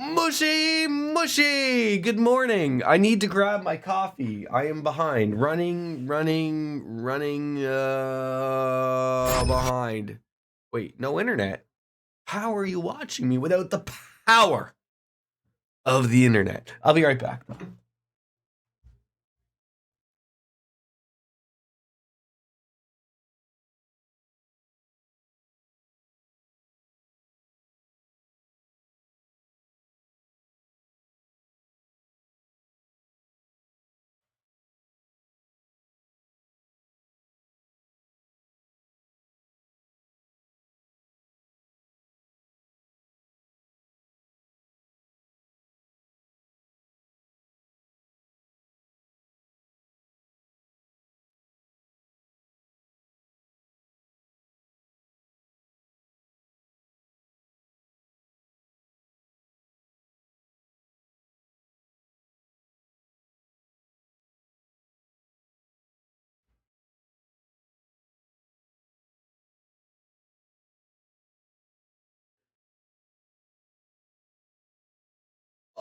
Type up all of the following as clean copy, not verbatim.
Mushy, mushy. Good morning. I need to grab my coffee. I am behind. Running behind. Wait, no internet. How are you watching me without the power of the internet? I'll be right back.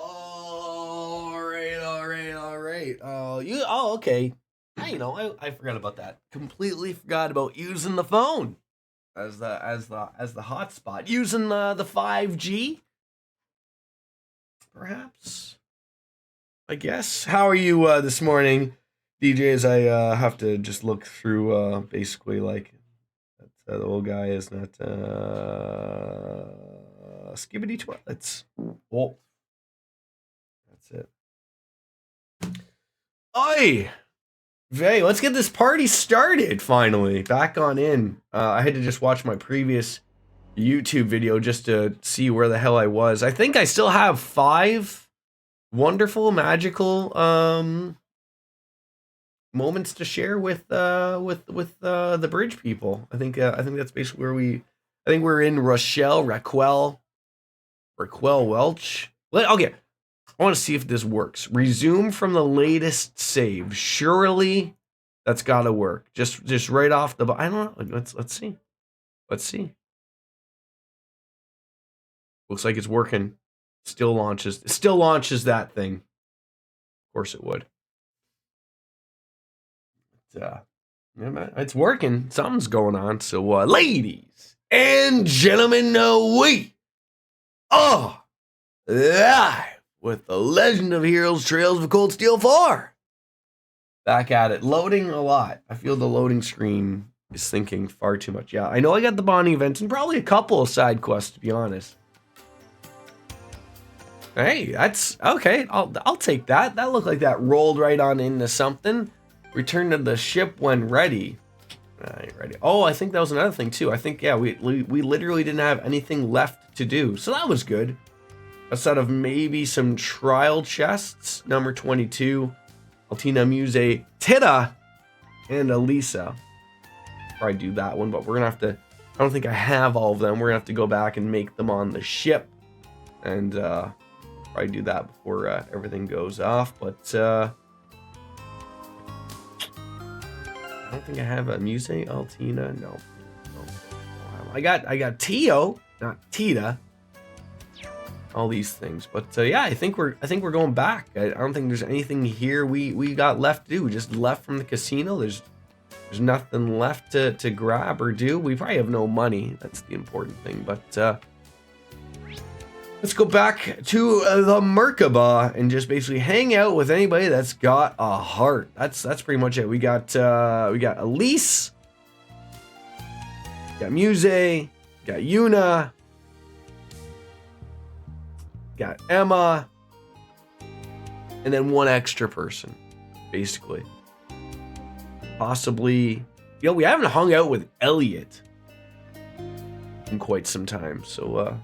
All right. Okay. I forgot about that. Completely forgot about using the phone as the hotspot. Using the 5G, perhaps. I guess. How are you this morning, DJs? I have to just look through basically like the old guy is not skibbity toilets. Oh, that's it. Oi! Hey, let's get this party started finally. Back on in. I had to just watch my previous YouTube video just to see where the hell I was. I think I still have 5 wonderful, magical moments to share with the bridge people. I think that's basically where I think we're in Raquel Welch. Okay, I want to see if this works. Resume from the latest save. Surely that's got to work. Just right off the. I don't know. Let's see. Let's see. Looks like it's working. Still launches that thing. Of course it would. It's working. Something's going on. So, ladies and gentlemen, we are live with the Legend of Heroes Trails of Cold Steel 4. Back at it. Loading a lot. I feel the loading screen is thinking far too much. Yeah, I know I got the bonding events and probably a couple of side quests, to be honest. Hey, that's okay. I'll take that. That looked like that rolled right on into something. Return to the ship when ready. Ready. Oh, I think that was another thing too. I think we literally didn't have anything left to do, so that was good. Outside of maybe some trial chests. Number 22, Altina, Muse, Tita, and Elisa. Probably do that one, but we're gonna have to. I don't think I have all of them. We're gonna have to go back and make them on the ship, and probably do that before everything goes off. But I don't think I have a Muse, Altina. No. I got Tio, not Tita. All these things, but I think we're going back. I don't think there's anything here we got left to do. We just left from the casino. There's nothing left to grab or do. We probably have no money. That's the important thing. But let's go back to the Merkaba and just basically hang out with anybody that's got a heart. That's pretty much it. We got Elise, got Muse, got Yuna, got Emma, and then one extra person, basically. Possibly, we haven't hung out with Elliot in quite some time, so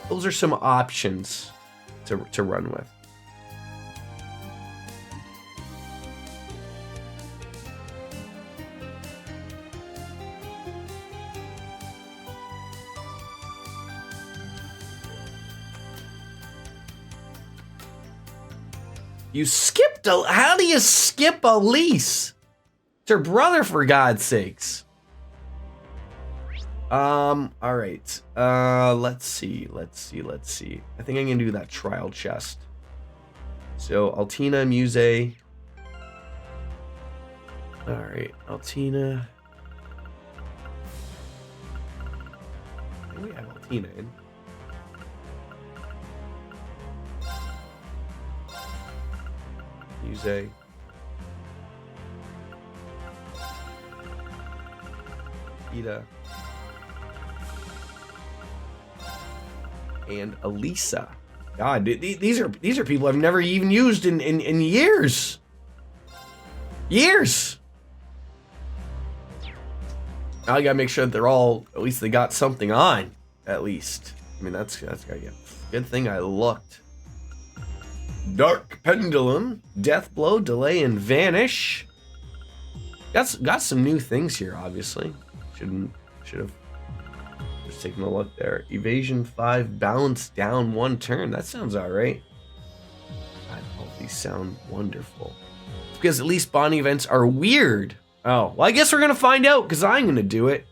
those are some options to run with. You skipped how do you skip Elise? It's her brother, for God's sakes. All right. Let's see. I think I'm gonna do that trial chest. So Altina, Muse. All right, Altina. I think we have Altina in. Muse. Ida. And Elisa. God, these are people I've never even used in years. Years. Now I gotta make sure that they're all, at least they got something on. At least. I mean, that's gotta get. Good thing I looked. Dark Pendulum, Death Blow, Delay, and Vanish. Got some new things here, obviously. Should have just taken a look there. Evasion 5, Balance Down 1 turn. That sounds alright. God, all these sound wonderful. Because at least bonding events are weird. Oh, well, I guess we're gonna find out, because I'm gonna do it.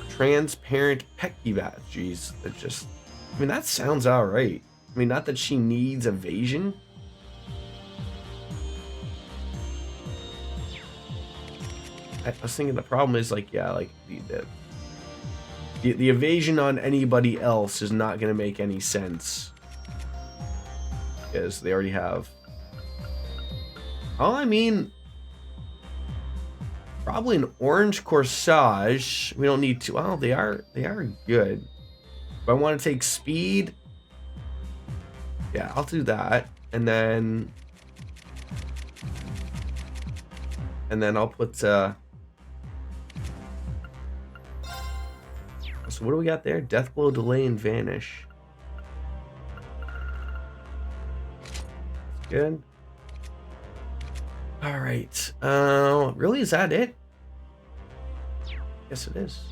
Transparent Pekivat. Jeez, that just... I mean, that sounds alright. I mean, not that she needs evasion. I was thinking the problem is, like, yeah, like, the evasion on anybody else is not gonna make any sense. Because they already have... Oh, I mean... Probably an orange corsage. We don't need to. Oh, they are good. If I want to take speed, yeah, I'll do that. And then I'll put so what do we got there? Death Blow, Delay, and Vanish. That's good. All right. Really, is that it? Yes, it is.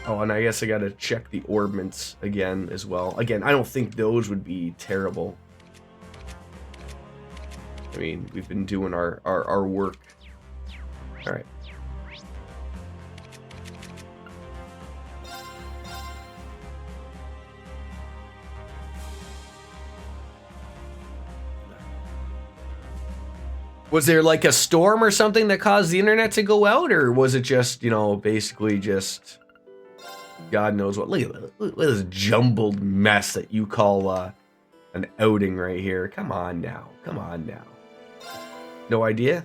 Oh, and I guess I gotta check the orbments again as well. Again, I don't think those would be terrible. I mean, we've been doing our work. All right. Was there like a storm or something that caused the internet to go out, or was it just, you know, basically just God knows what? Look at this jumbled mess that you call an outing right here. Come on now. Come on now. No idea?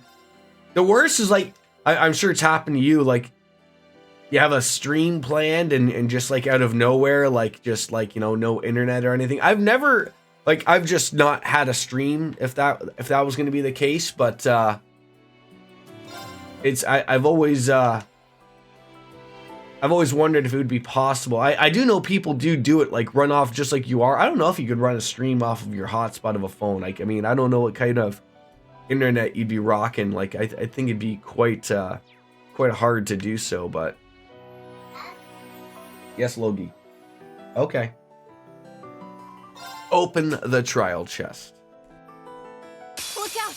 The worst is, like, I'm sure it's happened to you, like, you have a stream planned and just, like, out of nowhere, like, just, like, you know, no internet or anything. I've never... Like, I've just not had a stream if that was going to be the case, but I've always wondered if it would be possible. I do know people do it, like run off just like you are. I don't know if you could run a stream off of your hotspot of a phone. Like, I mean, I don't know what kind of internet you'd be rocking. Like, I think it'd be quite hard to do so, but yes, Logie. Okay. Open the trial chest. Look out!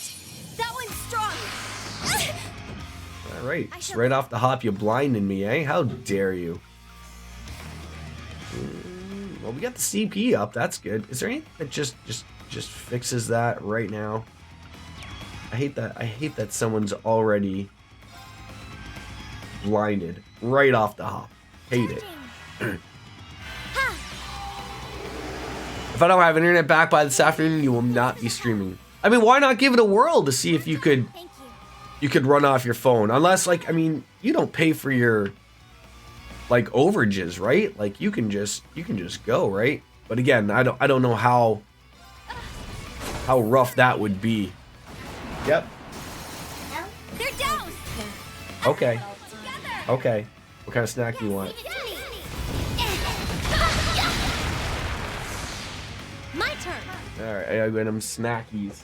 That one's strong! All right, just right off the hop, you blinded me, eh? How dare you? Well, we got the CP up. That's good. Is there anything that just fixes that right now? I hate that. I hate that someone's already blinded right off the hop. Hate it. If I don't have internet back by this afternoon, you will not be streaming. I mean, why not give it a whirl to see if you could run off your phone? Unless, like, I mean, you don't pay for your, like, overages, right? Like, you can just go, right? But again, I don't know how rough that would be. Yep. They're down. Okay. Okay. What kind of snack do you want? My turn. All right, I got them snackies.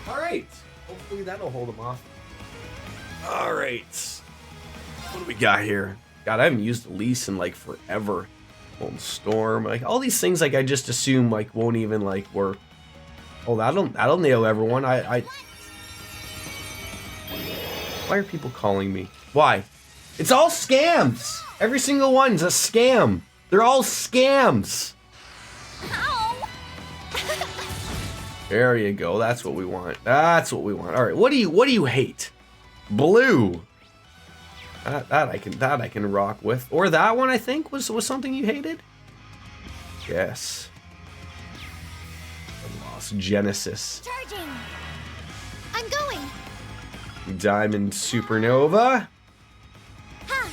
All right. Hopefully that'll hold him off. All right. What do we got here? God, I haven't used Elise in like forever. Molten Storm, like all these things, like I just assume like won't even like work. Oh, that'll nail everyone. Why are people calling me? Why? It's all scams. Every single one's a scam. They're all scams. Ow! There you go. That's what we want. That's what we want. All right. What do you hate? Blue. That I can rock with. Or that one I think was something you hated. Yes. The Lost Genesis. Charging. I'm going. Diamond Supernova. Ha!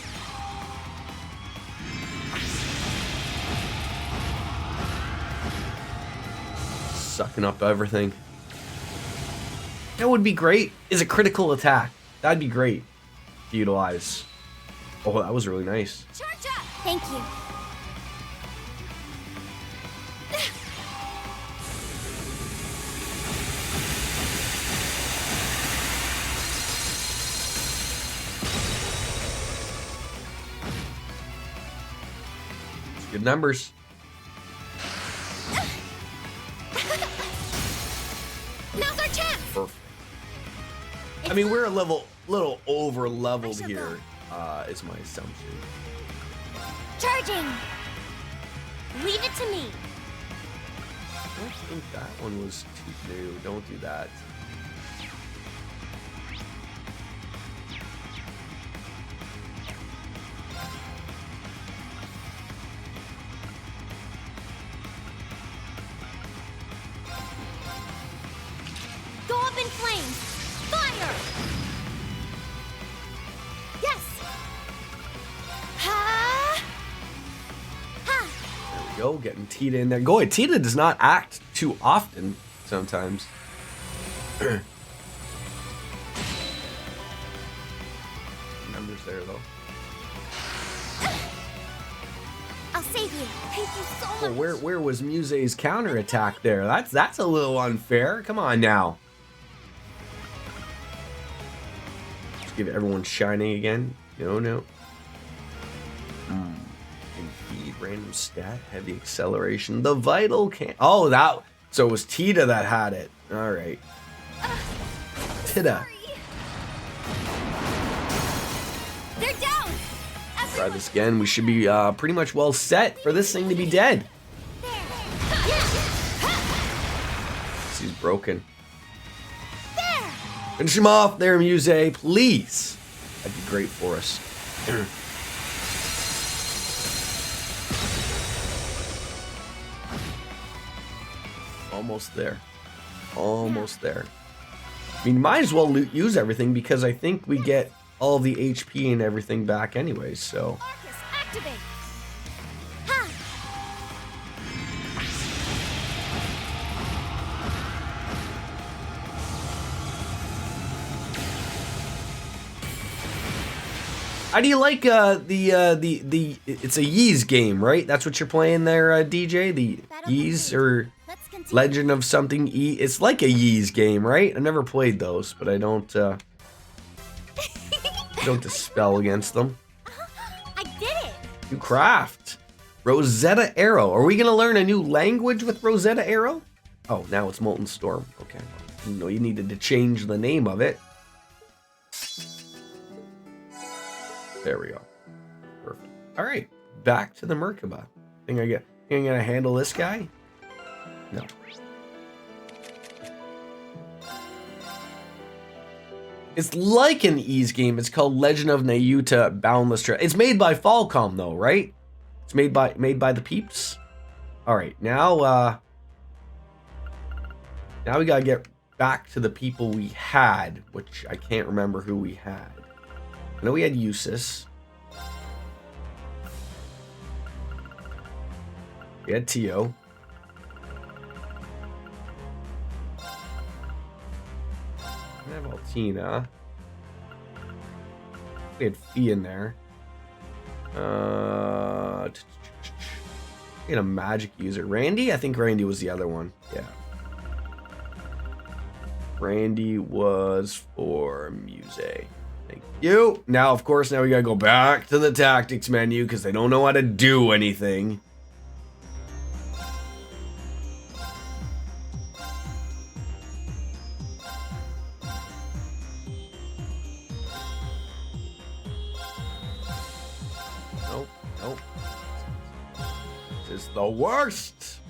Sucking up everything. That would be great. Is a critical attack. That'd be great to utilize. Oh, that was really nice. Charge up. Thank you. Good numbers. Now's our chance. Perfect. I mean, we're a little over leveled here, is my assumption. Charging. Leave it to me. I don't think that one was too new. Don't do that. Go up in flames. Fire. Yes. Ha. Ha. There we go, getting Tita in there. Go ahead. Tita does not act too often sometimes. Numbers there though. I'll save you. Thank you so much. Well, where was Muse's counterattack there? That's a little unfair. Come on now. Just give everyone shining again. No. Indeed, random stat, heavy acceleration. The vital can. Oh, that. So it was Tita that had it. All right. Tita. Sorry. They're down. Try this again. We should be pretty much well set for this thing to be dead. There. Yeah. He's broken. There. Finish him off there, Muse, please. That'd be great for us. Almost there. Almost there. I mean, might as well use everything because I think we get all the HP and everything back anyways, so. Arcus, activate. Ha. How do you like it's a Yeez game, right? That's what you're playing there, DJ? The Yeez or Let's continue. Legend of something E. It's like a Yeez game, right? I've never played those, but I don't dispel against them. I did it. New craft. Rosetta Arrow. Are we gonna learn a new language with Rosetta Arrow? Oh, now it's Molten Storm. Okay. Well, no, you needed to change the name of it. There we go. Perfect. All right, back to the Merkaba. Think I'm gonna handle this guy? No. It's like an Ease game. It's called Legend of Nayuta Boundless Trail. It's made by Falcom though, right? It's made by the peeps. All right, now we gotta get back to the people we had, which I can't remember who we had. I know we had Eustace. We had Tio. We have Altina. We had Fee in there. We had a magic user. Randy? I think Randy was the other one. Yeah. Brandy was for Muse. Thank you. Now, of course, now we gotta go back to the tactics menu because they don't know how to do anything. Nope, nope. This is the worst.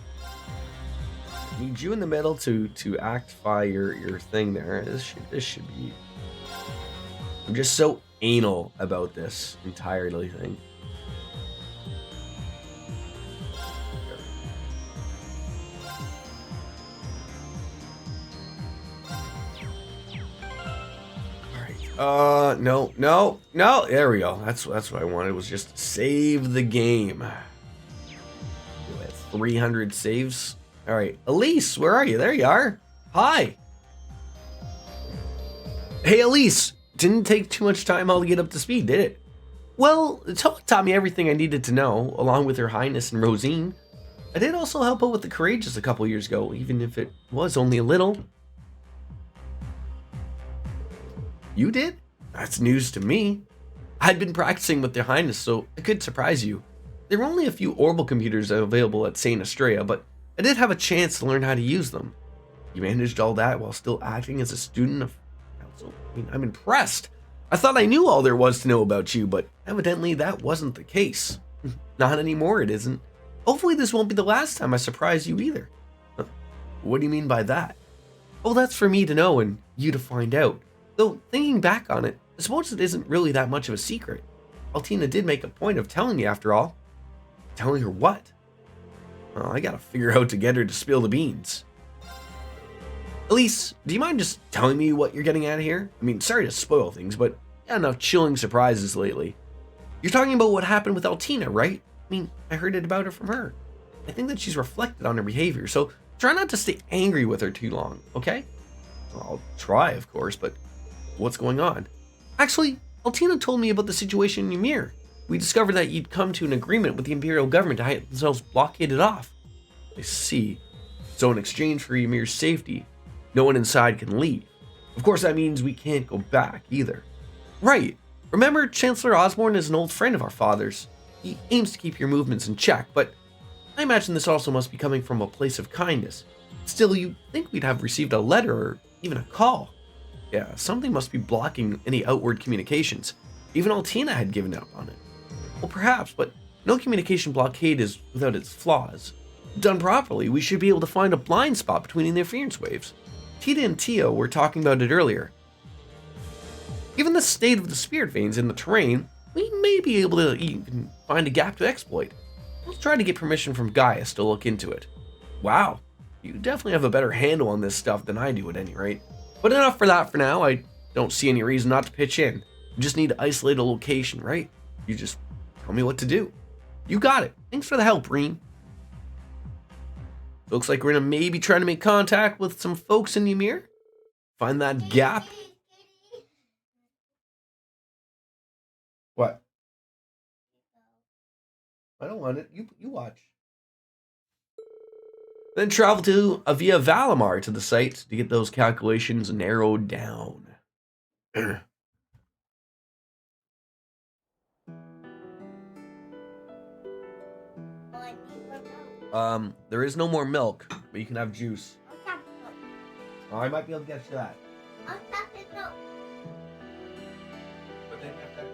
Need you in the middle to actify your thing there. This should be. I'm just so anal about this entirely thing. All right. No. There we go. That's what I wanted. Was just save the game. 300 saves. All right, Elise, where are you? There you are. Hi. Hey, Elise. Didn't take too much time all to get up to speed, did it? Well, Toa taught me everything I needed to know, along with Her Highness and Rosine. I did also help out with the Courageous a couple years ago, even if it was only a little. You did? That's news to me. I'd been practicing with Their Highness, so I could surprise you. There were only a few orbital computers available at St. Estrella, but I did have a chance to learn how to use them. You managed all that while still acting as a student of council. I mean, I'm impressed. I thought I knew all there was to know about you, but evidently that wasn't the case. Not anymore, it isn't. Hopefully this won't be the last time I surprise you either. What do you mean by that? Well, that's for me to know and you to find out. Though, thinking back on it, I suppose it isn't really that much of a secret. Altina did make a point of telling me after all. Telling her what? Well, I gotta figure out to get her to spill the beans. Elise, do you mind just telling me what you're getting at here? I mean, sorry to spoil things, but got enough chilling surprises lately. You're talking about what happened with Altina, right? I mean, I heard it about her from her. I think that she's reflected on her behavior, so try not to stay angry with her too long, okay? Well, I'll try, of course, but what's going on? Actually, Altina told me about the situation in Ymir. We discovered that you'd come to an agreement with the Imperial government to have themselves blockaded off. I see. So in exchange for Ymir's safety, no one inside can leave. Of course, that means we can't go back either. Right. Remember, Chancellor Osborne is an old friend of our father's. He aims to keep your movements in check, but I imagine this also must be coming from a place of kindness. Still, you'd think we'd have received a letter or even a call. Yeah, something must be blocking any outward communications. Even Altina had given up on it. Well, perhaps, but no communication blockade is without its flaws. Done properly, we should be able to find a blind spot between the interference waves. Tita and Tio were talking about it earlier. Given the state of the spirit veins in the terrain, we may be able to even find a gap to exploit. Let's try to get permission from Gaius to look into it. Wow, you definitely have a better handle on this stuff than I do at any rate. But enough for that for now. I don't see any reason not to pitch in. We just need to isolate a location, right? You just tell me what to do. You got it. Thanks for the help, Reem. Looks like we're gonna maybe try to make contact with some folks in Ymir. Find that gap. What? I don't want it. You watch. Then travel to via Valimar to the site to get those calculations narrowed down. There is no more milk, but you can have juice. Oh, I might be able to get you that. But then you have to.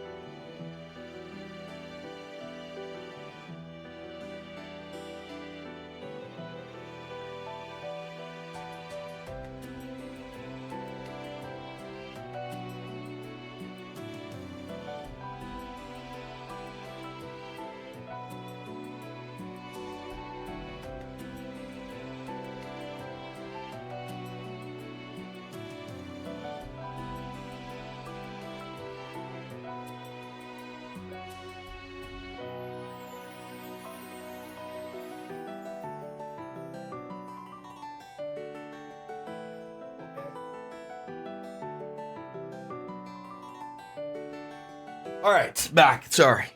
All right, back. Sorry.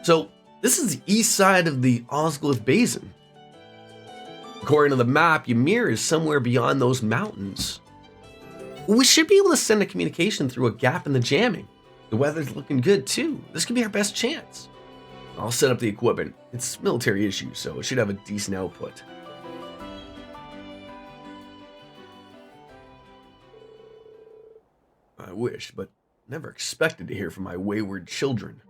So this is the east side of the Osglyph Basin. According to the map, Ymir is somewhere beyond those mountains. We should be able to send a communication through a gap in the jamming. The weather's looking good too. This could be our best chance. I'll set up the equipment. It's military issue, so it should have a decent output. I wish, but never expected to hear from my wayward children.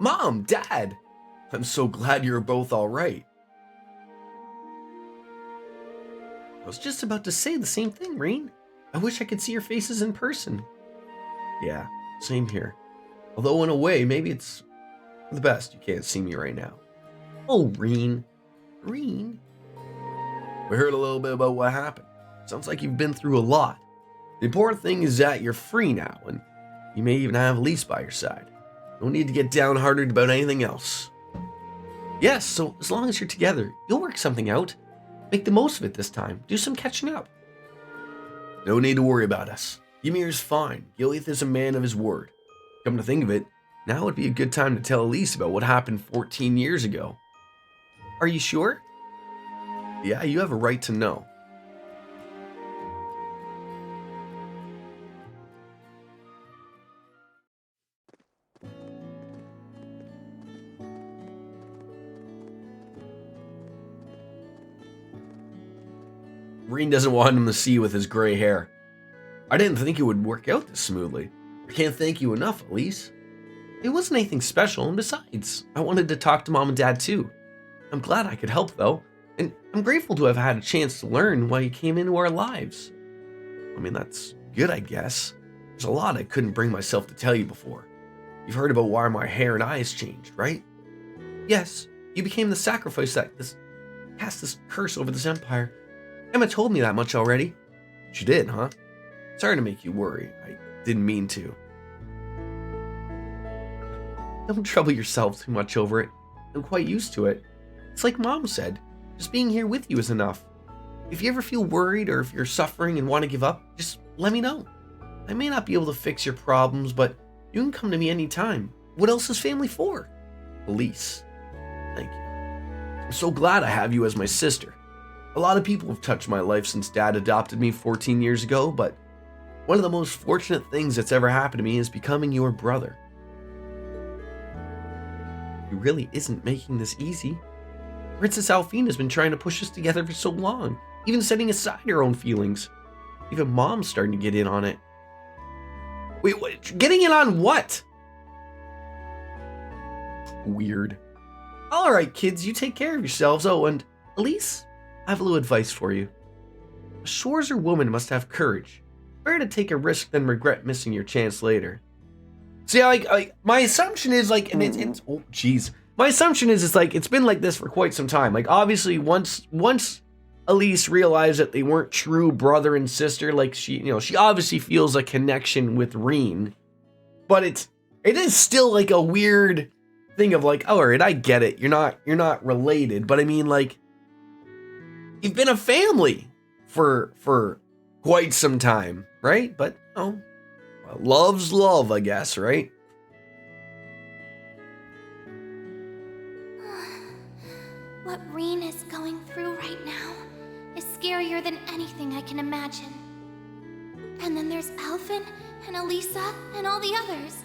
Mom, Dad! I'm so glad you're both alright. I was just about to say the same thing, Reen. I wish I could see your faces in person. Yeah, same here. Although in a way, maybe it's for the best you can't see me right now. Oh, Reen. Reen? We heard a little bit about what happened. Sounds like you've been through a lot. The important thing is that you're free now, and you may even have Elise by your side. No need to get downhearted about anything else. Yes, so as long as you're together, you'll work something out. Make the most of it this time. Do some catching up. No need to worry about us. Ymir's fine. Gileath is a man of his word. Come to think of it, now would be a good time to tell Elise about what happened 14 years ago. Are you sure? Yeah, you have a right to know. Reen doesn't want him to see with his gray hair. I didn't think it would work out this smoothly. I can't thank you enough, Elise. It wasn't anything special, and besides, I wanted to talk to Mom and Dad too. I'm glad I could help though, and I'm grateful to have had a chance to learn why you came into our lives. I mean, that's good, I guess. There's a lot I couldn't bring myself to tell you before. You've heard about why my hair and eyes changed, right? Yes, you became the sacrifice that cast this curse over this empire. Emma told me that much already. She did, huh? Sorry to make you worry. I didn't mean to. Don't trouble yourself too much over it. I'm quite used to it. It's like Mom said, just being here with you is enough. If you ever feel worried or if you're suffering and want to give up, just let me know. I may not be able to fix your problems, but you can come to me anytime. What else is family for? Elise. Thank you. I'm so glad I have you as my sister. A lot of people have touched my life since Dad adopted me 14 years ago, but one of the most fortunate things that's ever happened to me is becoming your brother. He really isn't making this easy. Princess Alphine has been trying to push us together for so long, even setting aside her own feelings. Even Mom's starting to get in on it. Wait, what? Getting in on what? Weird. All right, kids, you take care of yourselves. Oh, and Elise, I have a little advice for you. A Schwarzer woman must have courage. Better to take a risk than regret missing your chance later. See, like my assumption is like, and it's oh, jeez. My assumption is it's like it's been like this for quite some time. Like obviously, once Elise realized that they weren't true brother and sister, like she obviously feels a connection with Reen, but it is still like a weird thing of like, oh, all right, I get it. You're not related, but I mean like. You've been a family for quite some time, right? But, love's love, I guess, right? What Reen is going through right now is scarier than anything I can imagine. And then there's Alphen and Elisa and all the others.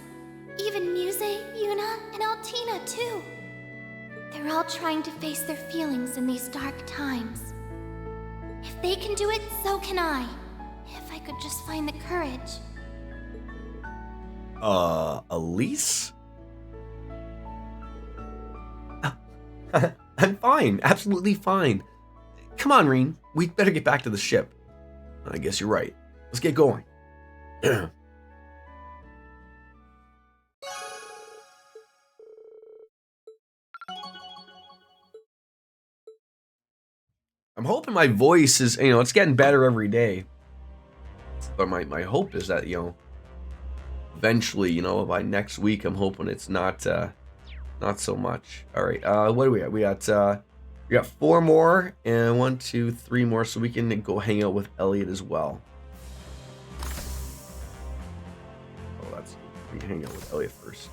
Even Muse, Yuna, and Altina, too. They're all trying to face their feelings in these dark times. If they can do it, so can I. If I could just find the courage. Elise? I'm fine. Absolutely fine. Come on, Reen. We'd better get back to the ship. I guess you're right. Let's get going. I'm hoping my voice is, it's getting better every day. But my hope is that, eventually, by next week, I'm hoping it's not so much. All right, what do we got? We got 4 more and 1, 2, 3 more, so we can go hang out with Elliot as well. Oh, we can hang out with Elliot first.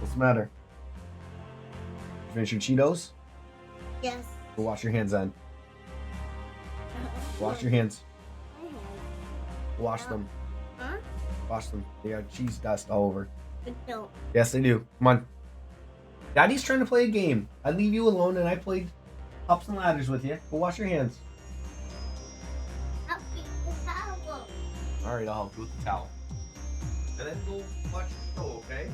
What's the matter? Finish your Cheetos? Yes. Go wash your hands then. Wash your hands. My hands. Wash them. Huh? Wash them. They got cheese dust all over. But don't. Yes, they do. Come on. Daddy's trying to play a game. I leave you alone and I played Ups and Ladders with you. Go wash your hands. I'll keep the towel. Alright, I'll help you with the towel. And then go watch the show, okay?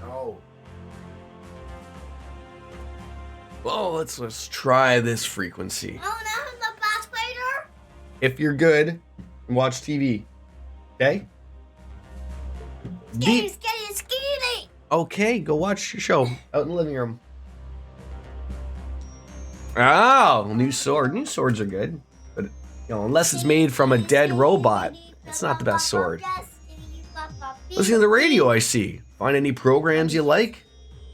Oh. Well, let's try this frequency. Oh, now is the bass fighter? If you're good, watch TV. Okay? Skitty, skitty, skitty. Okay, go watch your show out in the living room. Oh, new sword. New swords are good. But, unless it's made from a dead robot, it's not the best sword. Listen to the radio, I see. Find any programs you like?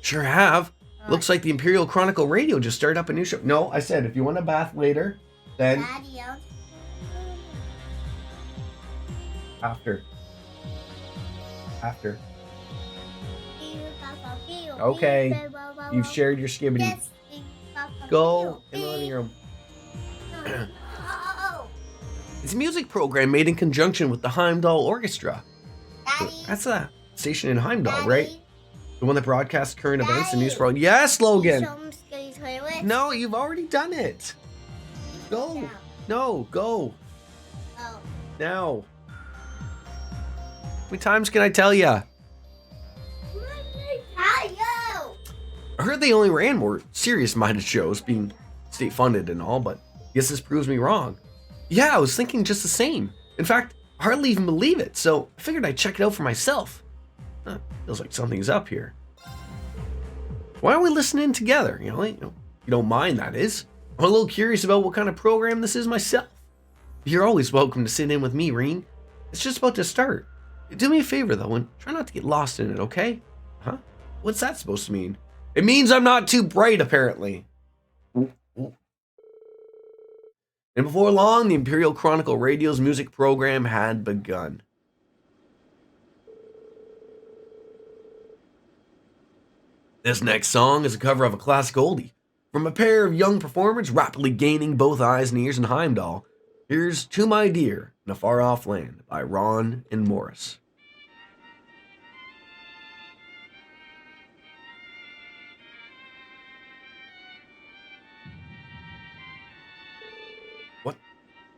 Sure have. Looks like the Imperial Chronicle Radio just started up a new show. No, I said if you want a bath later, then after. Okay, you've shared your skibbity. Go in the living room. It's a music program made in conjunction with the Heimdall Orchestra. Daddy. That's a station in Heimdall, right? Daddy. The one that broadcasts current events and Daddy. news for all. Yes, Logan. Show 'em Skitty's toilet. No, you've already done it. Go. No. No, go. Oh. Now. How many times can I tell ya? I heard they only ran more serious-minded shows, being state-funded and all, but guess this proves me wrong. Yeah, I was thinking just the same. In fact, I hardly even believe it, so I figured I'd check it out for myself. Feels like something's up here. Why don't we listen in together? You don't mind, that is. I'm a little curious about what kind of program this is myself. You're always welcome to sit in with me, Reen. It's just about to start. Do me a favor, though, and try not to get lost in it, okay? Huh? What's that supposed to mean? It means I'm not too bright, apparently. And before long, the Imperial Chronicle Radio's music program had begun. This next song is a cover of a classic oldie from a pair of young performers rapidly gaining both eyes and ears in Heimdall. Here's To My Dear in a Far Off Land by Ron and Morris.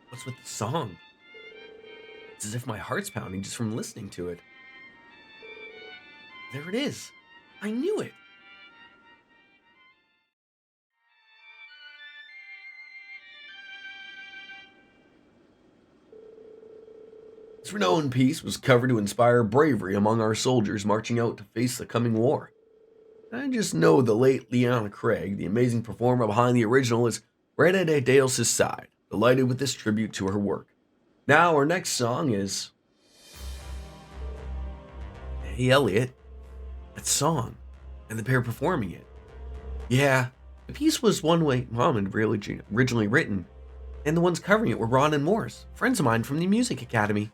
What's with the song? It's as if my heart's pounding just from listening to it. There it is. I knew it. This renowned piece was covered to inspire bravery among our soldiers marching out to face the coming war. I just know the late Leanna Craig, the amazing performer behind the original, is right at Dale's side, delighted with this tribute to her work. Now, our next song is Hey Elliot, that song and the pair performing it. Yeah, the piece was one way Mom had really originally written, and the ones covering it were Ron and Morris, friends of mine from the music academy.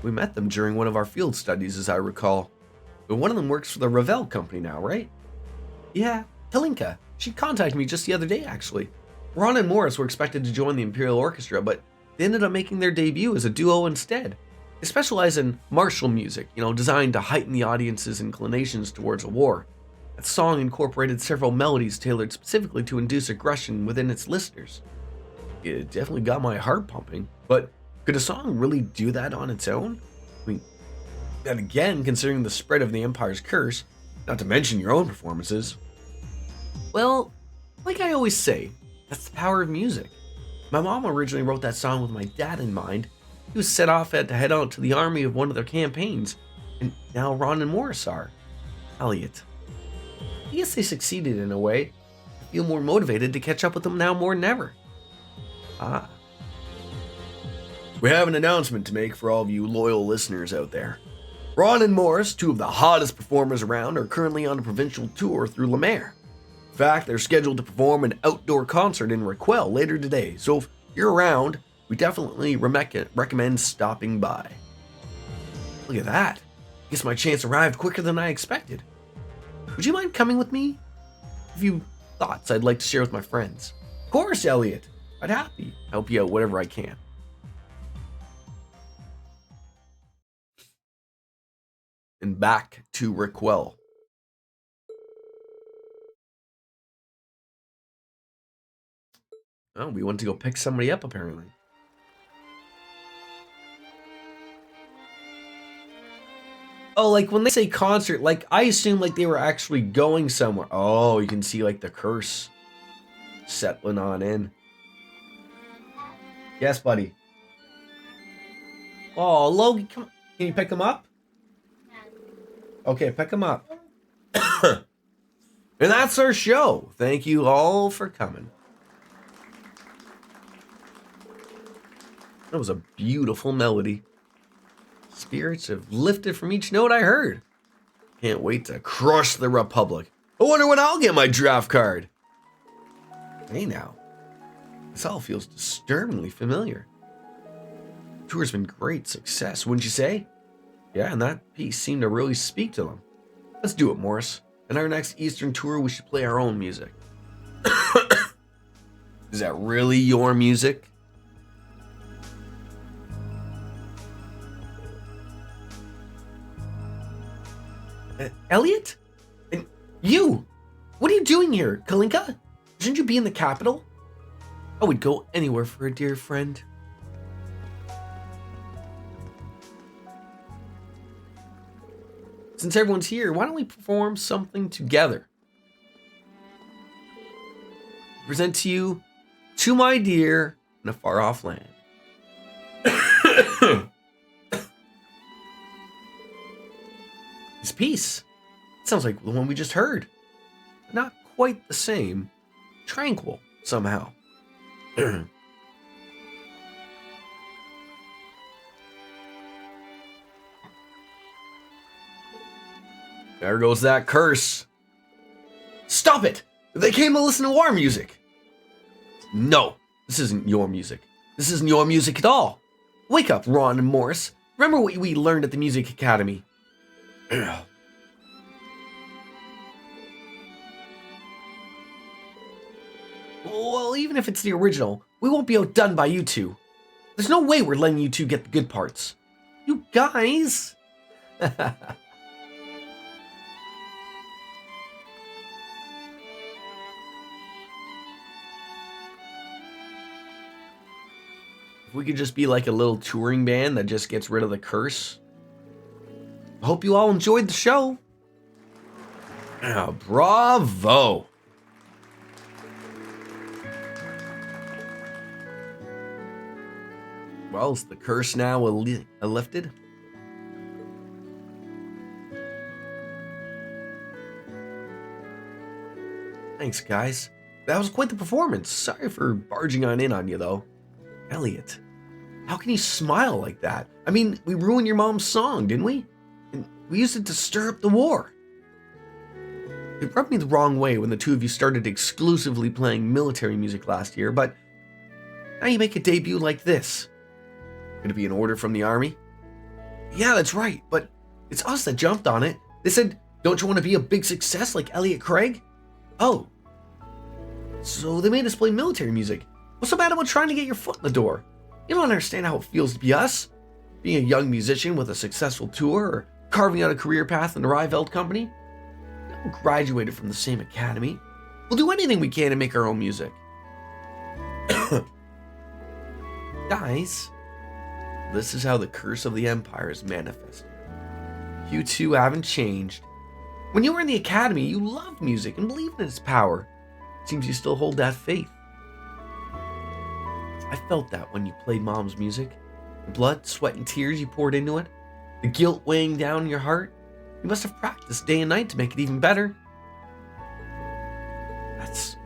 We met them during one of our field studies, as I recall. But one of them works for the Ravel company now, right? Yeah, Kalinka. She contacted me just the other day, actually. Ron and Morris were expected to join the Imperial Orchestra, but they ended up making their debut as a duo instead. They specialize in martial music, designed to heighten the audience's inclinations towards a war. That song incorporated several melodies tailored specifically to induce aggression within its listeners. It definitely got my heart pumping, but could a song really do that on its own? I mean, then again, considering the spread of the Empire's curse, not to mention your own performances. Well, like I always say, that's the power of music. My mom originally wrote that song with my dad in mind. He was set off to head out to the army of one of their campaigns, and now Ron and Morris are. Elliot. I guess they succeeded in a way. I feel more motivated to catch up with them now more than ever. Ah. We have an announcement to make for all of you loyal listeners out there. Ron and Morris, two of the hottest performers around, are currently on a provincial tour through Le Maire. In fact, they're scheduled to perform an outdoor concert in Raquel later today, so if you're around, we definitely recommend stopping by. Look at that. Guess my chance arrived quicker than I expected. Would you mind coming with me? A few thoughts I'd like to share with my friends. Of course, Elliot. I'd help you out whatever I can. And back to Raquel. Oh, we went to go pick somebody up, apparently. Oh, like when they say concert, like I assume like they were actually going somewhere. Oh, you can see like the curse settling on in. Yes, buddy. Oh, Logan, come on. Can you pick him up? Okay, pick him up. And that's our show. Thank you all for coming. That was a beautiful melody. Spirits have lifted from each note I heard. Can't wait to crush the Republic. I wonder when I'll get my draft card. Hey now, this all feels disturbingly familiar. The tour's been great success, wouldn't you say? Yeah, and that piece seemed to really speak to them. Let's do it, Morris. In our next Eastern tour, we should play our own music. Is that really your music? Elliot? And you? What are you doing here, Kalinka? Shouldn't you be in the capital? I would go anywhere for a dear friend. Since everyone's here, why don't we perform something together? Present to you, To My Dear in a Far Off Land. This piece sounds like the one we just heard. Not quite the same. Tranquil, somehow. There goes that curse. Stop it! They came to listen to our music. No, this isn't your music. This isn't your music at all. Wake up, Ron and Morris. Remember what we learned at the Music Academy. Well, even if it's the original, we won't be outdone by you two. There's no way we're letting you two get the good parts. You guys! If we could just be like a little touring band that just gets rid of the curse. I hope you all enjoyed the show. Bravo! Well, is the curse now lifted? Thanks, guys. That was quite the performance. Sorry for barging in on you, though. Elliot, How can you smile like that? I mean, we ruined your mom's song, didn't we? And we used it to stir up the war. It rubbed me the wrong way when the two of you started exclusively playing military music last year, but now you make a debut like this. Gonna be an order from the army? Yeah, that's right, but it's us that jumped on it. They said, don't you want to be a big success like Elliot Craig? Oh. So they made us play military music. What's so bad about trying to get your foot in the door? You don't understand how it feels to be us? Being a young musician with a successful tour, or carving out a career path in the Riveld Company? We all graduated from the same academy. We'll do anything we can to make our own music. Guys, this is how the curse of the Empire is manifested. You two haven't changed. When you were in the academy, you loved music and believed in its power. Seems you still hold that faith. I felt that when you played Mom's music. The blood, sweat, and tears you poured into it. The guilt weighing down your heart. You must have practiced day and night to make it even better. That's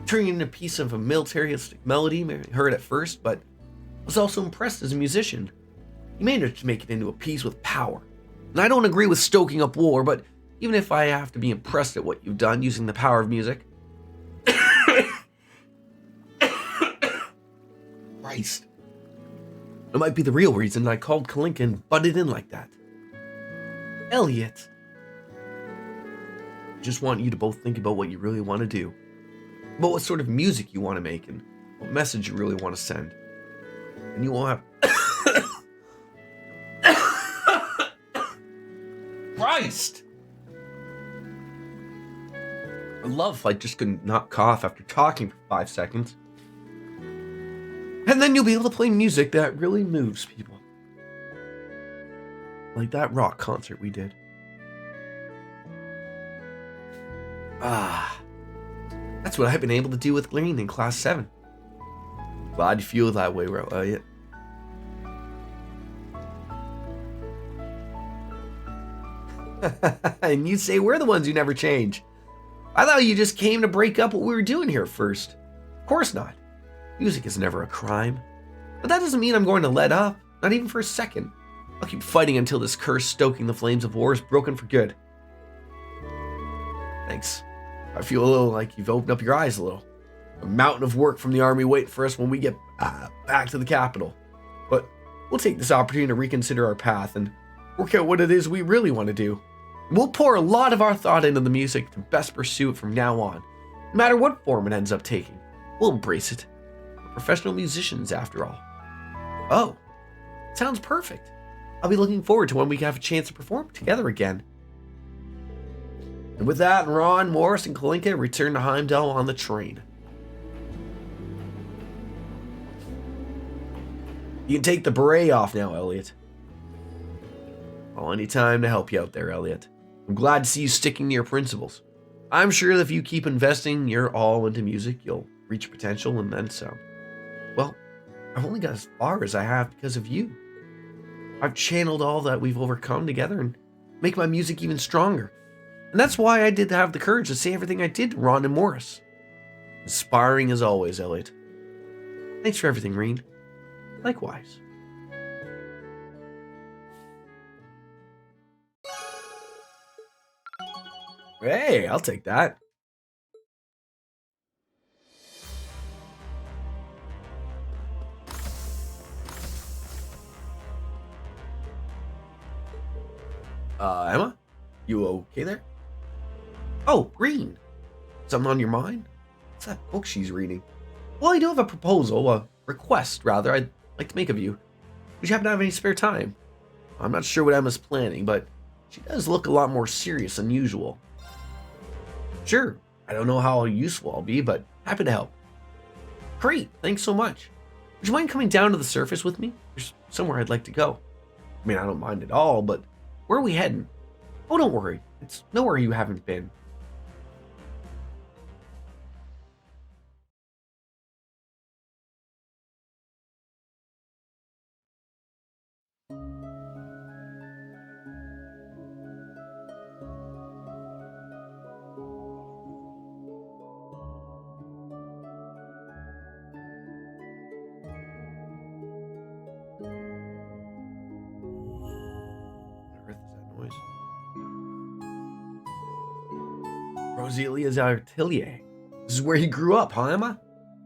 turning into a piece of a militaristic melody I heard at first, but I was also impressed as a musician. You managed to make it into a piece with power. And I don't agree with stoking up war, but even if I have to be impressed at what you've done using the power of music. Christ. It might be the real reason I called Kalinka and butted in like that. Elliot. I just want you to both think about what you really want to do. About what sort of music you want to make and what message you really want to send. And you won't have... Christ! I'd love if I just could not cough after talking for 5 seconds. And then you'll be able to play music that really moves people. Like that rock concert we did. That's what I've been able to do with Green in Class 7. Glad you feel that way, Elliot. And you say we're the ones who never change. I thought you just came to break up what we were doing here first. Of course not. Music is never a crime. But that doesn't mean I'm going to let up, not even for a second. I'll keep fighting until this curse stoking the flames of war is broken for good. Thanks. I feel a little like you've opened up your eyes a little. A mountain of work from the army waiting for us when we get back to the capital. But we'll take this opportunity to reconsider our path and work out what it is we really want to do. We'll pour a lot of our thought into the music to best pursue it from now on. No matter what form it ends up taking, we'll embrace it. We're professional musicians, after all. Oh, sounds perfect. I'll be looking forward to when we have a chance to perform together again. And with that, Ron, Morris, and Kalinka return to Heimdall on the train. You can take the beret off now, Elliot. Well, any time to help you out there, Elliot. I'm glad to see you sticking to your principles. I'm sure that if you keep investing your all into music, you'll reach potential and then some. Well, I've only got as far as I have because of you. I've channeled all that we've overcome together and make my music even stronger. And that's why I did have the courage to say everything I did to Ron and Morris. Inspiring as always, Elliot. Thanks for everything, Reen. Likewise. Hey, I'll take that. Emma? You okay there? Oh, Green. Something on your mind? What's that book she's reading? Well, I do have a proposal, a request, rather, I'd like to make of you. Would you happen to have any spare time? I'm not sure what Emma's planning, but she does look a lot more serious than usual. Sure, I don't know how useful I'll be, but happy to help. Great, thanks so much. Would you mind coming down to the surface with me? There's somewhere I'd like to go. I mean, I don't mind at all, but where are we heading? Oh, don't worry. It's nowhere you haven't been. Roselia's atelier. This is where he grew up, huh, Emma?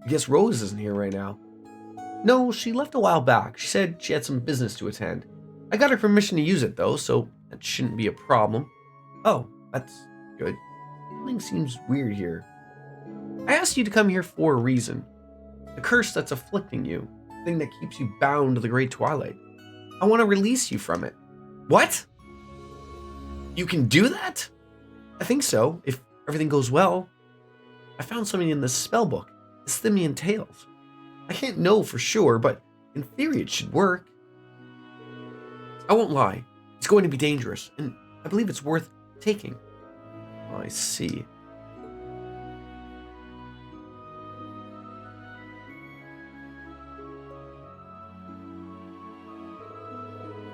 I guess Rose isn't here right now. No, she left a while back. She said she had some business to attend. I got her permission to use it, though, so that shouldn't be a problem. Oh, that's good. Something seems weird here. I asked you to come here for a reason. The curse that's afflicting you. The thing that keeps you bound to the Great Twilight. I want to release you from it. What? You can do that? I think so, if everything goes well. I found something in this spell book, the Simian Tales. I can't know for sure, but in theory it should work. I won't lie, it's going to be dangerous, and I believe it's worth taking. Oh, I see.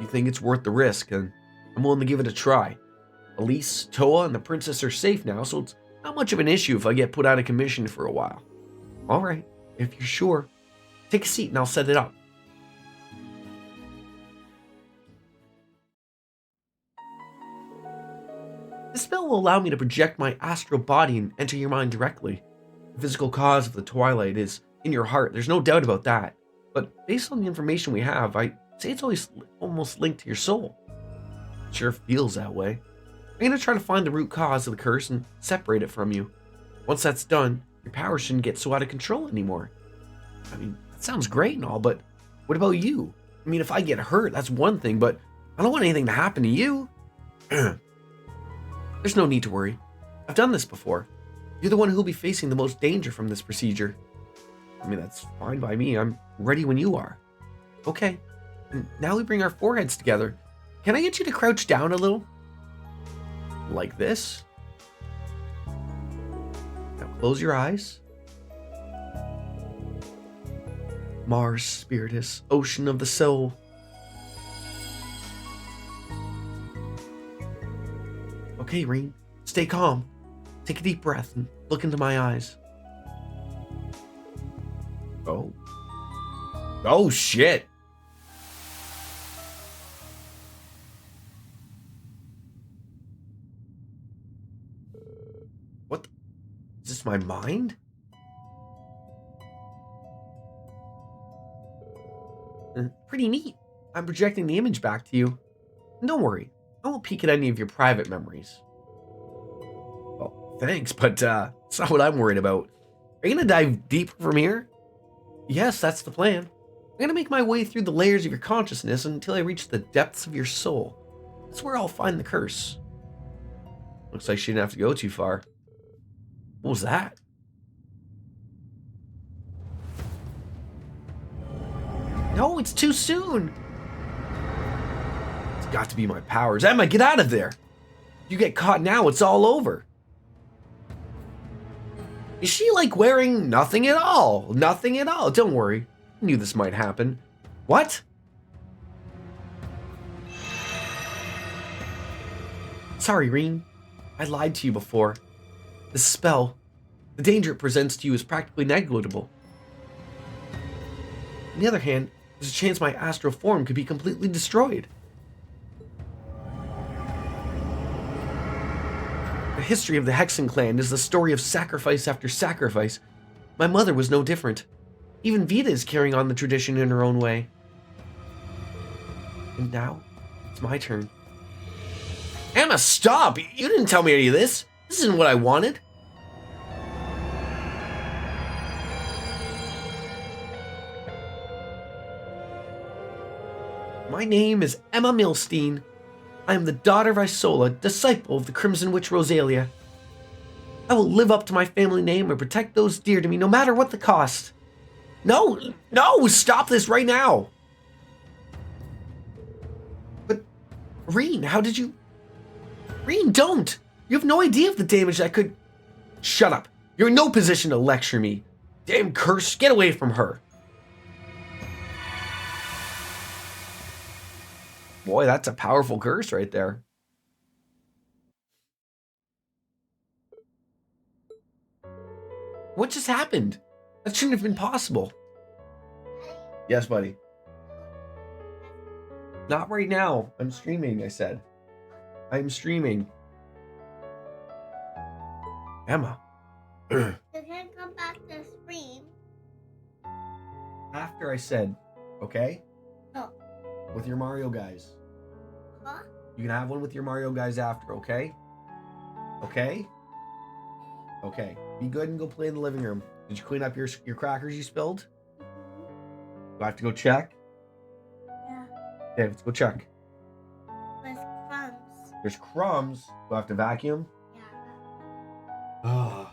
You think it's worth the risk, and I'm willing to give it a try. Elise, Toa, and the princess are safe now, so it's not much of an issue if I get put out of commission for a while. All right, if you're sure. Take a seat and I'll set it up. This spell will allow me to project my astral body and enter your mind directly. The physical cause of the Twilight is in your heart, there's no doubt about that. But based on the information we have, I say it's almost linked to your soul. It sure feels that way. I'm going to try to find the root cause of the curse and separate it from you. Once that's done, your power shouldn't get so out of control anymore. I mean, that sounds great and all, but what about you? I mean, if I get hurt, that's one thing, but I don't want anything to happen to you. There's no need to worry. I've done this before. You're the one who'll be facing the most danger from this procedure. I mean, that's fine by me. I'm ready when you are. Okay, and now we bring our foreheads together. Can I get you to crouch down a little? Like this. Now close your eyes. Mars, Spiritus, ocean of the soul. Okay, Reen, stay calm. Take a deep breath and look into my eyes. Oh. Oh, shit. What? Is this my mind? Pretty neat. I'm projecting the image back to you. And don't worry, I won't peek at any of your private memories. Well, thanks, but it's not what I'm worried about. Are you gonna dive deeper from here? Yes, that's the plan. I'm gonna make my way through the layers of your consciousness until I reach the depths of your soul. That's where I'll find the curse. Looks like she didn't have to go too far. What was that? No, it's too soon. It's got to be my powers. Emma, get out of there. You get caught now, it's all over. Is she like wearing nothing at all? Nothing at all. Don't worry. I knew this might happen. What? Sorry, Reen. I lied to you before. This spell, the danger it presents to you is practically negligible. On the other hand, there's a chance my astral form could be completely destroyed. The history of the Hexen clan is the story of sacrifice after sacrifice. My mother was no different. Even Vita is carrying on the tradition in her own way. And now, it's my turn. Emma, stop! You didn't tell me any of this. This isn't what I wanted. My name is Emma Milstein. I am the daughter of Isola, disciple of the Crimson Witch Rosalia. I will live up to my family name and protect those dear to me, no matter what the cost. No, stop this right now. But, Reen, how did you... Reen, don't! You have no idea of the damage that could... Shut up. You're in no position to lecture me. Damn curse, get away from her. Boy, that's a powerful curse right there. What just happened? That shouldn't have been possible. Yes, buddy. Not right now. I'm streaming, I said. I'm streaming. Emma. You can come back to scream. After I said, okay? No. With your Mario guys. Huh? You can have one with your Mario guys after, okay? Okay? Okay. Be good and go play in the living room. Did you clean up your crackers you spilled? Do I have to go check? Yeah. Okay, let's go check. With crumbs. There's crumbs. Do I have to vacuum? Yeah. Ugh.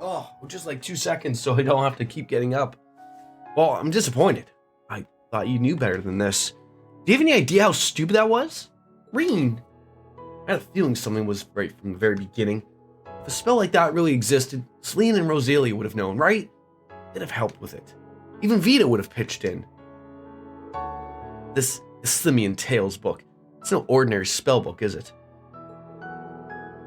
Oh, just like 2 seconds so I don't have to keep getting up. Well, I'm disappointed. I thought you knew better than this. Do you have any idea how stupid that was? Reen! I had a feeling something was right from the very beginning. If a spell like that really existed, Celine and Rosalia would have known, right? They'd have helped with it. Even Vita would have pitched in. This Simian Tales book. It's no ordinary spell book, is it?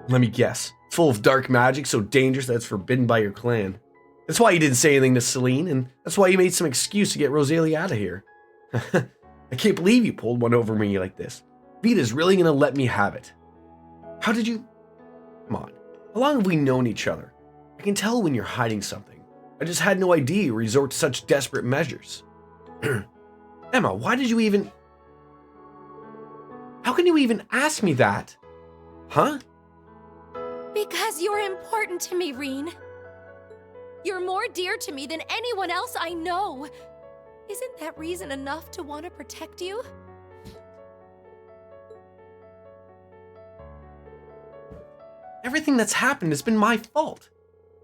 Let me guess. It's full of dark magic so dangerous that it's forbidden by your clan. That's why you didn't say anything to Celine, and that's why you made some excuse to get Rosalia out of here. I can't believe you pulled one over me like this. Vita's really gonna let me have it. How did you... Come on. How long have we known each other? I can tell when you're hiding something. I just had no idea you resort to such desperate measures. Emma, why did you even... How can you even ask me that? Huh? Because you're important to me, Reen. You're more dear to me than anyone else I know. Isn't that reason enough to want to protect you? Everything that's happened has been my fault.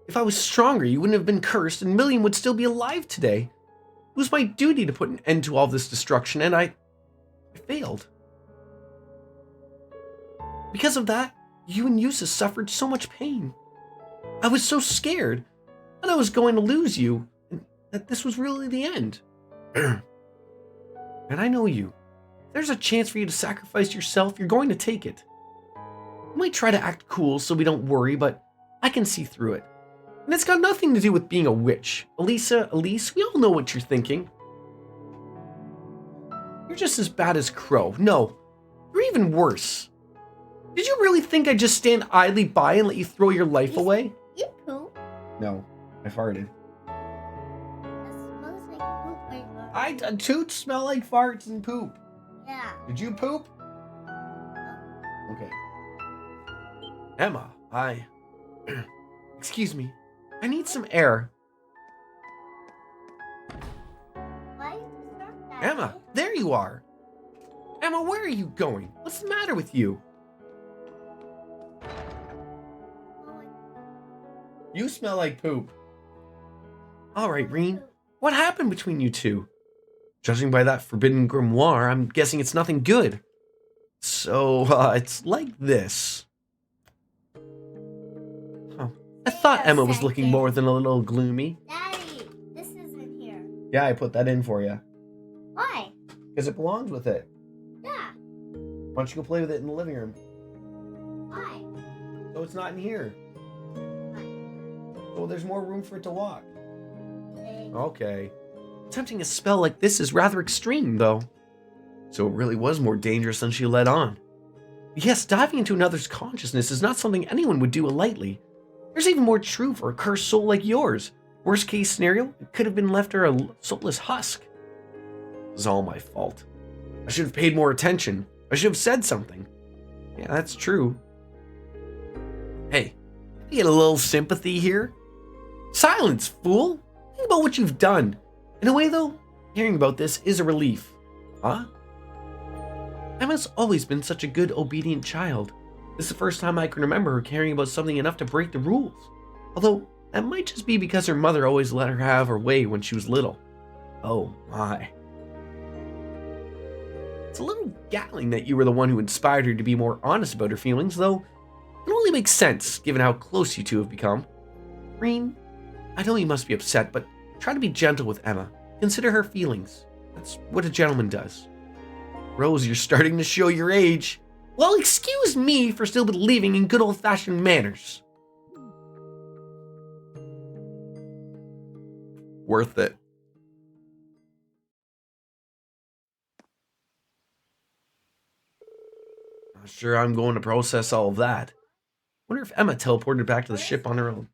If I was stronger, you wouldn't have been cursed and Million would still be alive today. It was my duty to put an end to all this destruction, and I failed. Because of that, you and Yusa suffered so much pain. I was so scared that I was going to lose you, and that this was really the end. And I know you. If there's a chance for you to sacrifice yourself, you're going to take it. You might try to act cool so we don't worry, but I can see through it. And it's got nothing to do with being a witch. Elise, we all know what you're thinking. You're just as bad as Crow. No, you're even worse. Did you really think I'd just stand idly by and let you throw your life away? You poop. No, I farted. That smells like poop right now. Toots smell like farts and poop. Yeah. Did you poop? Okay. Emma, excuse me. I need some air. Why is it start that Emma, way? there you are. Emma, where are you going? What's the matter with you? Oh my You smell like poop. All right, Reen. What happened between you two? Judging by that forbidden grimoire, I'm guessing it's nothing good. So, it's like this. Huh. I thought Emma was looking more than a little gloomy. Daddy, this isn't here. Yeah, I put that in for you. Why? Because it belongs with it. Yeah. Why don't you go play with it in the living room? Why? So it's not in here. Why? So there's more room for it to walk. Okay. Okay. Attempting a spell like this is rather extreme, though. So it really was more dangerous than she let on. Yes, diving into another's consciousness is not something anyone would do lightly. There's even more true for a cursed soul like yours. Worst case scenario, it could have been left her a soulless husk. It was all my fault. I should have paid more attention. I should have said something. Yeah, that's true. Hey, you get a little sympathy here? Silence, fool! Think about what you've done. In a way, though, hearing about this is a relief. Huh? Emma's always been such a good, obedient child. This is the first time I can remember her caring about something enough to break the rules. Although, that might just be because her mother always let her have her way when she was little. Oh my. It's a little galling that you were the one who inspired her to be more honest about her feelings, though it only makes sense given how close you two have become. Reen, I know you must be upset, but try to be gentle with Emma. Consider her feelings. That's what a gentleman does. Rose, you're starting to show your age. Well, excuse me for still believing in good old-fashioned manners. Worth it. Not sure I'm going to process all of that. Wonder if Emma teleported back to the ship on her own.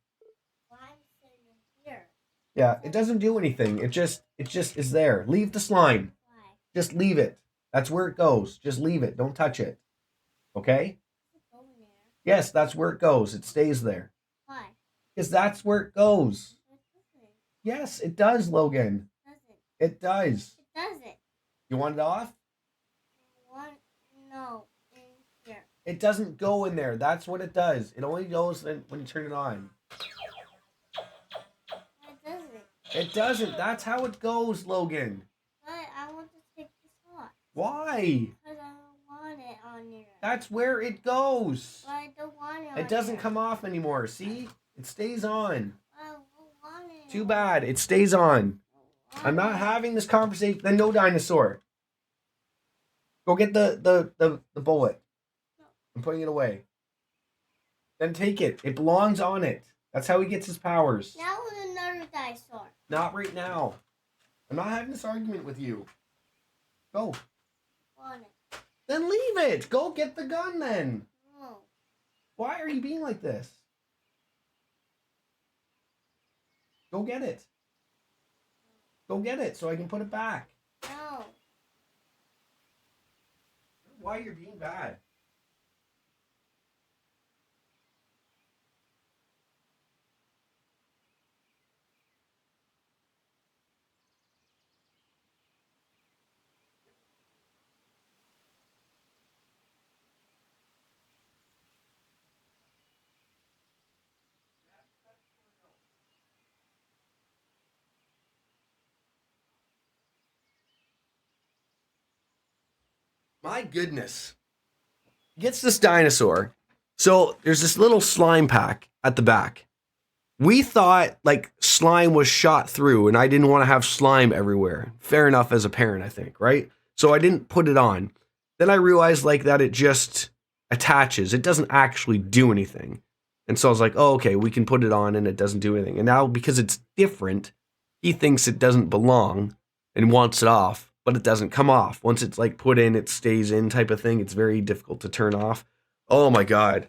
Why am I sitting in here? Yeah, it doesn't do anything. It just is there. Leave the slime. Why? Just leave it. That's where it goes. Just leave it. Don't touch it. Okay? It's over there. Yes, that's where it goes. It stays there. Why? Because that's where it goes. It doesn't. Yes, it does, Logan. It doesn't. It does. It doesn't. You want it off? One, no, in here. It doesn't go in there. That's what it does. It only goes when you turn it on. It doesn't. It doesn't. That's how it goes, Logan. But I want to take this off. Why? Because I don't want it on here. That's where it goes. But I don't want it on It doesn't here. come off anymore. See? It stays on. I don't want it. Too bad. It stays on. I'm not having this conversation. Then no dinosaur. Go get the bullet. I'm putting it away. Then take it. It belongs on it. That's how he gets his powers. Now with another dinosaur. Not right now. I'm not having this argument with you. Go. Want it. Then leave it. Go get the gun then. No. Why are you being like this? Go get it. Go get it so I can put it back. No. Why you're being bad. My goodness. He gets this dinosaur. So there's this little slime pack at the back. We thought like slime was shot through and I didn't want to have slime everywhere. Fair enough as a parent, I think, right? So I didn't put it on. Then I realized like that it just attaches. It doesn't actually do anything. And so I was like, oh, okay, we can put it on and it doesn't do anything. And now because it's different, he thinks it doesn't belong and wants it off, but it doesn't come off. Once it's like put in, it stays in type of thing. It's very difficult to turn off. Oh my God.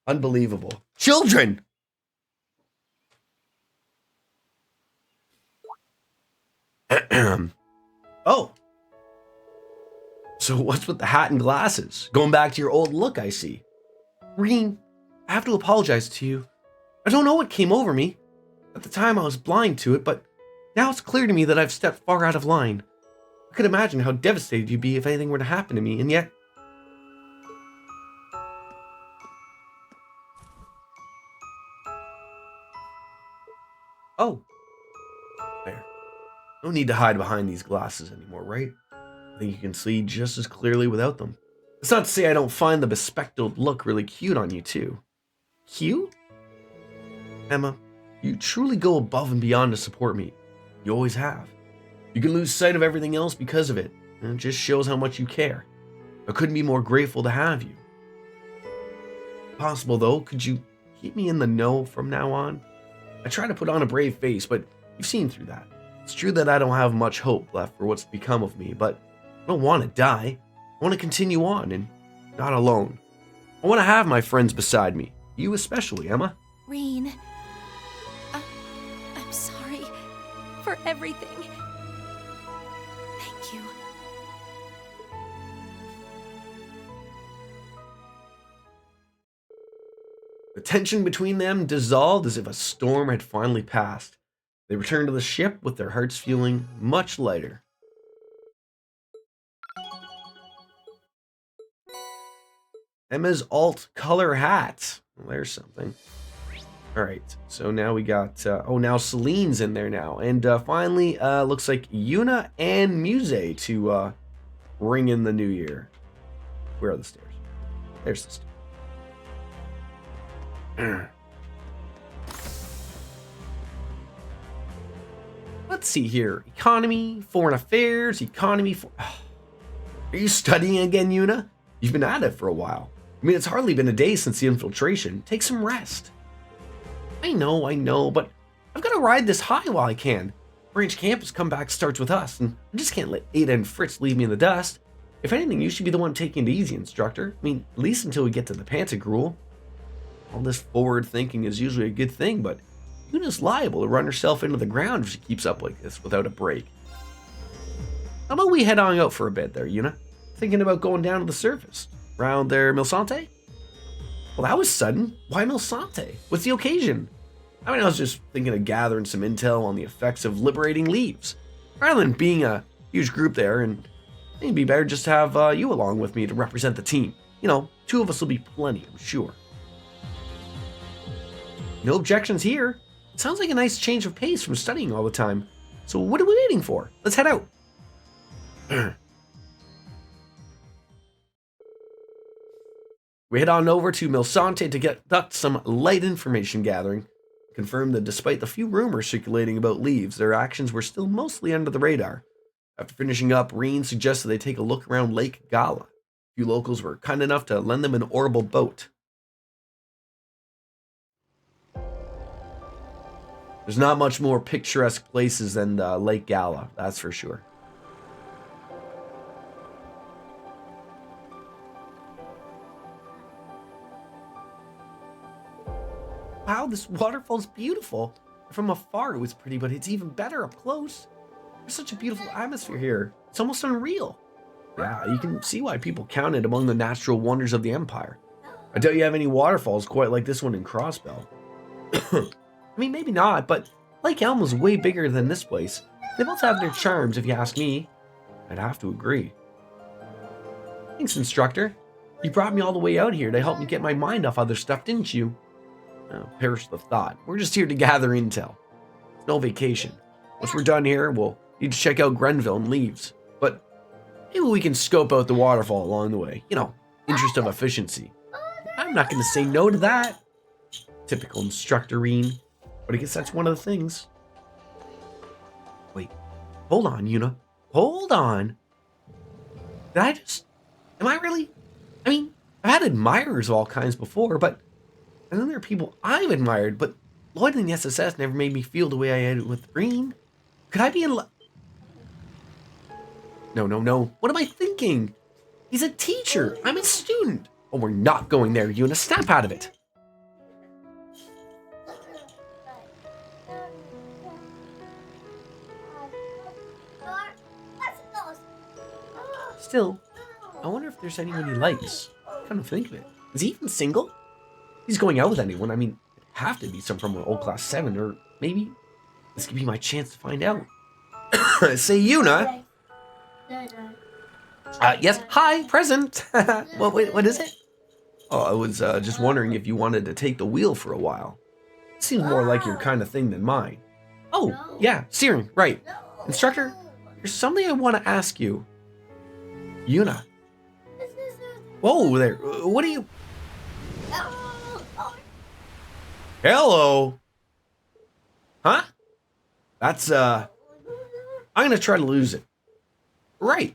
Unbelievable. Children! Oh. So what's with the hat and glasses? Going back to your old look, I see. Reen, I have to apologize to you. I don't know what came over me. At the time I was blind to it, but now it's clear to me that I've stepped far out of line. I could imagine how devastated you'd be if anything were to happen to me, and yet... Oh. There. No need to hide behind these glasses anymore, right? I think you can see just as clearly without them. That's not to say I don't find the bespectacled look really cute on you, too. Cute? Emma, you truly go above and beyond to support me. You always have. You can lose sight of everything else because of it, and it just shows how much you care. I couldn't be more grateful to have you. Possible, though, could you keep me in the know from now on? I try to put on a brave face, but you've seen through that. It's true that I don't have much hope left for what's become of me, but I don't want to die. I want to continue on, and not alone. I want to have my friends beside me. You especially, Emma. Reen, I'm sorry for everything. Thank you. The tension between them dissolved as if a storm had finally passed. They returned to the ship with their hearts feeling much lighter. Emma's alt color hat. Well, there's something. All right, so now we got, now Celine's in there now. And finally, looks like Yuna and Muse to ring in the new year. Where are the stairs? There's the stairs. Let's see here. Economy, foreign affairs, economy. Are you studying again, Yuna? You've been at it for a while. I mean, it's hardly been a day since the infiltration. Take some rest. I know, but I've got to ride this high while I can. Branch campus comeback starts with us, and I just can't let Ada and Fritz leave me in the dust. If anything, you should be the one taking it easy, instructor. I mean, at least until we get to the Pantagruel. All this forward thinking is usually a good thing, but Yuna's liable to run herself into the ground if she keeps up like this without a break. How about we head on out for a bit there, Yuna? Thinking about going down to the surface. Round there, Milsante? Well, that was sudden. Why Milsante? What's the occasion? I mean, I was just thinking of gathering some intel on the effects of liberating leaves. Rather than being a huge group there, and it'd be better just to have you along with me to represent the team. You know, 2 of us will be plenty, I'm sure. No objections here. It sounds like a nice change of pace from studying all the time. So what are we waiting for? Let's head out. We head on over to Milsante to conduct some light information gathering. Confirmed that despite the few rumors circulating about leaves, their actions were still mostly under the radar. After finishing up, Reen suggested they take a look around Lake Gala. A few locals were kind enough to lend them an orbital boat. There's not much more picturesque places than Lake Gala, that's for sure. Wow, this waterfall's beautiful. From afar it was pretty, but it's even better up close. There's such a beautiful atmosphere here. It's almost unreal. Yeah, you can see why people count it among the natural wonders of the Empire. I doubt you have any waterfalls quite like this one in Crossbell. I mean, maybe not, but Lake Elmo's way bigger than this place. They both have their charms, if you ask me. I'd have to agree. Thanks, instructor. You brought me all the way out here to help me get my mind off other stuff, didn't you? Oh, perish the thought. We're just here to gather intel. It's no vacation. Once we're done here, we'll need to check out Grenville and Leaves. But Maybe we can scope out the waterfall along the way. You know, interest of efficiency. I'm not going to say no to that. Typical instructorine. But I guess that's one of the things. Wait. Hold on, Yuna. Hold on. Did I just... Am I really... I mean, I've had admirers of all kinds before, but... And then there are people I've admired, but Lloyd and the SSS never made me feel the way I had with Green. Could I be in love? No. What am I thinking? He's a teacher. I'm a student. Oh, we're not going there, Yuna. Snap out of it. Still, I wonder if there's anyone he likes. Come to think of it. Is he even single? He's going out with anyone. I mean, it'd have to be some from old class 7, or maybe this could be my chance to find out. Say, Yuna. Yes. Hi, present. What is it? Oh, I was just wondering if you wanted to take the wheel for a while. Seems more like your kind of thing than mine. Oh, yeah, steering, right. Instructor, there's something I want to ask you. Yuna. Whoa there. What are you... Hello. Huh? That's, I'm gonna try to lose it. Right.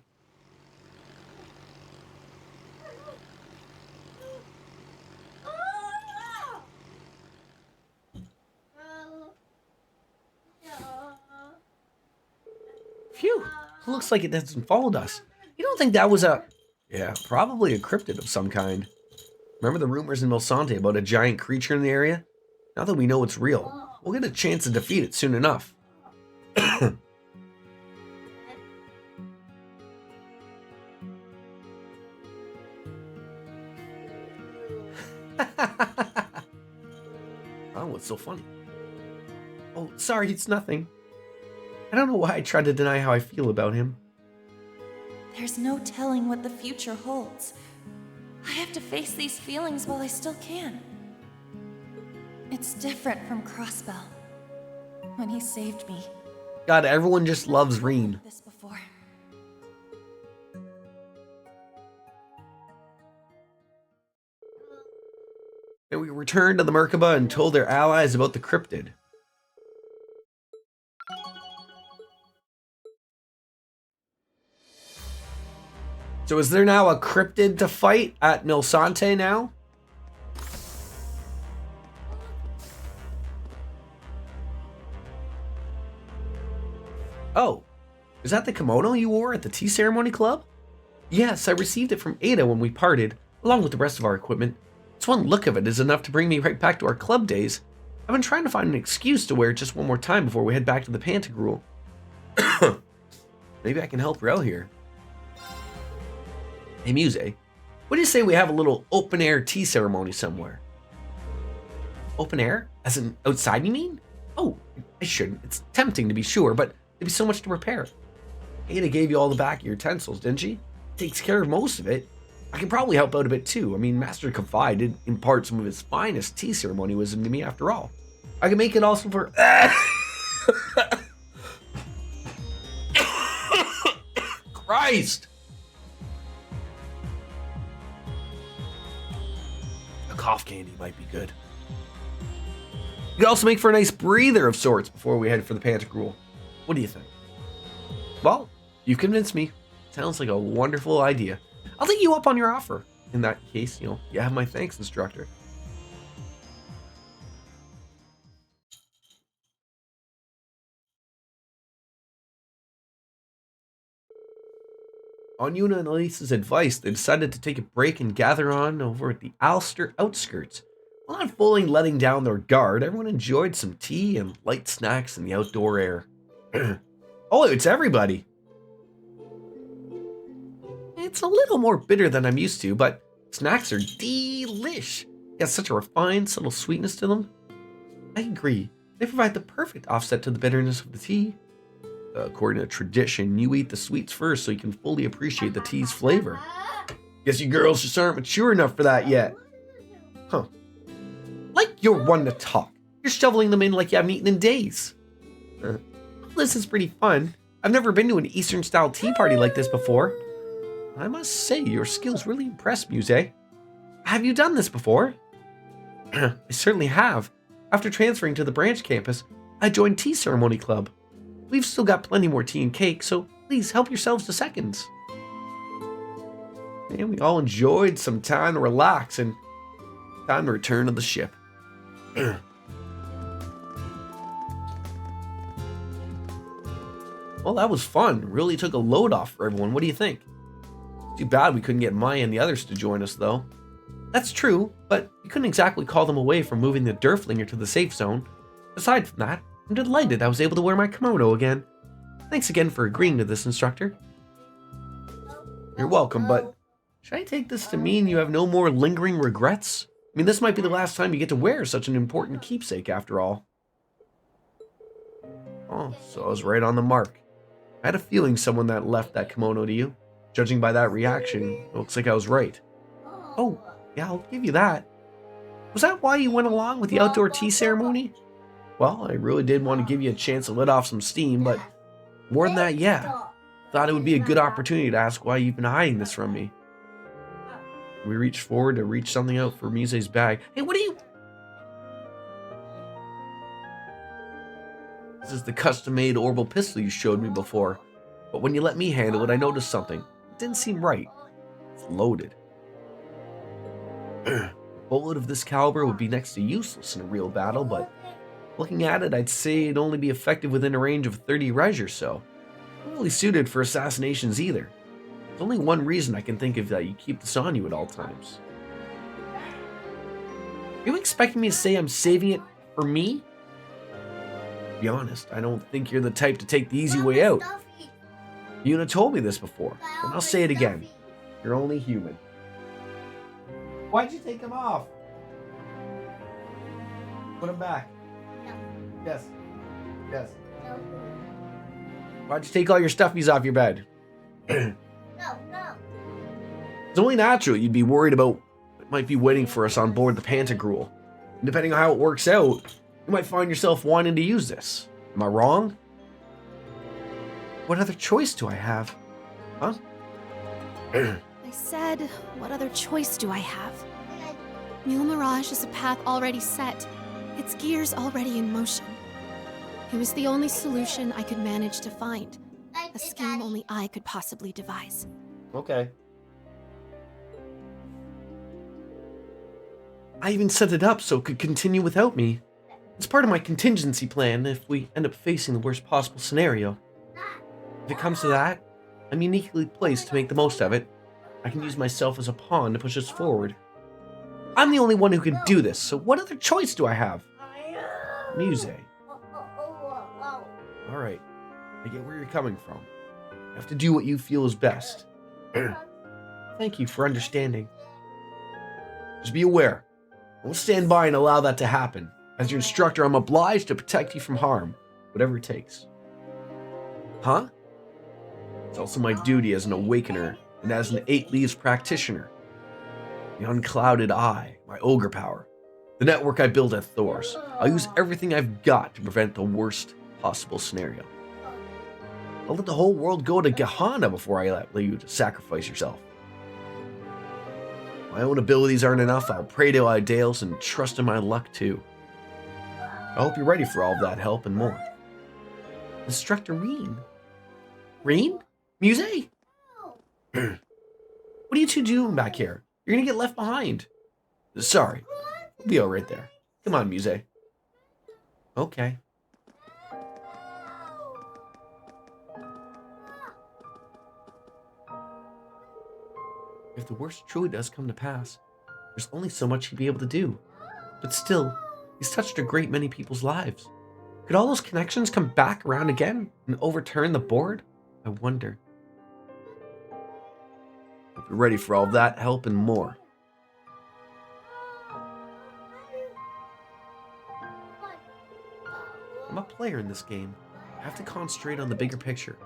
Phew. Looks like it hasn't followed us. You don't think that was a... Yeah, probably a cryptid of some kind. Remember the rumors in Milsante about a giant creature in the area? Now that we know it's real, we'll get a chance to defeat it soon enough. Oh, what's so funny? Oh, sorry, it's nothing. I don't know why I tried to deny how I feel about him. There's no telling what the future holds. I have to face these feelings while I still can. It's different from Crossbell. When he saved me. God, everyone just loves Reen. This before. And we returned to the Merkaba and told their allies about the cryptid. So is there now a cryptid to fight at Milsante now? Oh, is that the kimono you wore at the tea ceremony club? Yes, I received it from Ada when we parted, along with the rest of our equipment. Just one look of it is enough to bring me right back to our club days. I've been trying to find an excuse to wear it just one more time before we head back to the Pantagruel. Maybe I can help her out here. Hey Muse, what do you say we have a little open-air tea ceremony somewhere? Open air? As in outside, you mean? Oh, I shouldn't. It's tempting to be sure, but there'd be so much to prepare. Ada gave you all the back utensils, didn't she? Takes care of most of it. I can probably help out a bit too. I mean, Master Kafai did impart some of his finest tea ceremony wisdom to me after all. I can make it also for... Christ! A cough candy might be good. You could also make for a nice breather of sorts before we head for the Pantagruel. What do you think? Well, you've convinced me. Sounds like a wonderful idea. I'll take you up on your offer. In that case, you have my thanks, instructor. On Yuna and Elise's advice, they decided to take a break and gather on over at the Alster outskirts. While not fully letting down their guard, everyone enjoyed some tea and light snacks in the outdoor air. Oh, it's everybody! It's a little more bitter than I'm used to, but snacks are delish. They have such a refined, subtle sweetness to them. I agree. They provide the perfect offset to the bitterness of the tea. According to tradition, you eat the sweets first so you can fully appreciate the tea's flavor. Guess you girls just aren't mature enough for that yet. Huh. Like you're one to talk. You're shoveling them in like you haven't eaten in days. This is pretty fun. I've never been to an Eastern-style tea party like this before. I must say, your skills really impress Muse. Have you done this before? I certainly have. After transferring to the branch campus, I joined Tea Ceremony Club. We've still got plenty more tea and cake, so please help yourselves to seconds. And we all enjoyed some time to relax and time to return to the ship. Well, that was fun. Really took a load off for everyone. What do you think? Too bad we couldn't get Maya and the others to join us, though. That's true, but you couldn't exactly call them away from moving the Durflinger to the safe zone. Aside from that, I'm delighted I was able to wear my kimono again. Thanks again for agreeing to this, instructor. You're welcome, but should I take this to mean you have no more lingering regrets? I mean, this might be the last time you get to wear such an important keepsake after all. Oh, so I was right on the mark. I had a feeling someone that left that kimono to you. Judging by that reaction, it looks like I was right. Oh, yeah, I'll give you that. Was that why you went along with the outdoor tea ceremony? Well, I really did want to give you a chance to let off some steam, but more than that, yeah. Thought it would be a good opportunity to ask why you've been hiding this from me. We reached forward to reach something out for Mise's bag. Hey, what are you... This is the custom-made orbital pistol you showed me before. But when you let me handle it, I noticed something. It didn't seem right. It's loaded. A bullet of this caliber would be next to useless in a real battle, but looking at it, I'd say it'd only be effective within a range of 30 res or so. Not really suited for assassinations either. There's only one reason I can think of that you keep this on you at all times. Are you expecting me to say I'm saving it for me? To be honest, I don't think you're the type to take the easy way out. Yuna told me this before, and I'll say it again. You're only human. Why'd you take them off? Put them back. Yes. Yes. Why'd you take all your stuffies off your bed? No. It's only natural you'd be worried about what might be waiting for us on board the Pantagruel. And depending on how it works out, you might find yourself wanting to use this. Am I wrong? What other choice do I have? Huh? I said, what other choice do I have? Mule Mirage is a path already set, its gears already in motion. It was the only solution I could manage to find, a scheme only I could possibly devise. Okay. I even set it up so it could continue without me. It's part of my contingency plan if we end up facing the worst possible scenario. If it comes to that, I'm uniquely placed to make the most of it. I can use myself as a pawn to push us forward. I'm the only one who can do this, so what other choice do I have? Muse. Alright, I get where you're coming from. You have to do what you feel is best. Thank you for understanding. Just be aware, I won't stand by and allow that to happen. As your instructor, I'm obliged to protect you from harm, whatever it takes. Huh? It's also my duty as an awakener and as an 8 Leaves practitioner. The unclouded eye, my ogre power, the network I built at Thor's. I'll use everything I've got to prevent the worst possible scenario. I'll let the whole world go to Gehenna before I let you to sacrifice yourself. My own abilities aren't enough. I'll pray to Ideals and trust in my luck too. I hope you're ready for all of that help and more. Instructor Reen. Reen? Muse? What are you two doing back here? You're gonna get left behind. Sorry. We'll be all right there. Come on, Muse. Okay. If the worst truly does come to pass, there's only so much he'd be able to do. But still, he's touched a great many people's lives. Could all those connections come back around again and overturn the board? I wonder. Hope you're ready for all that help and more. I'm a player in this game. I have to concentrate on the bigger picture.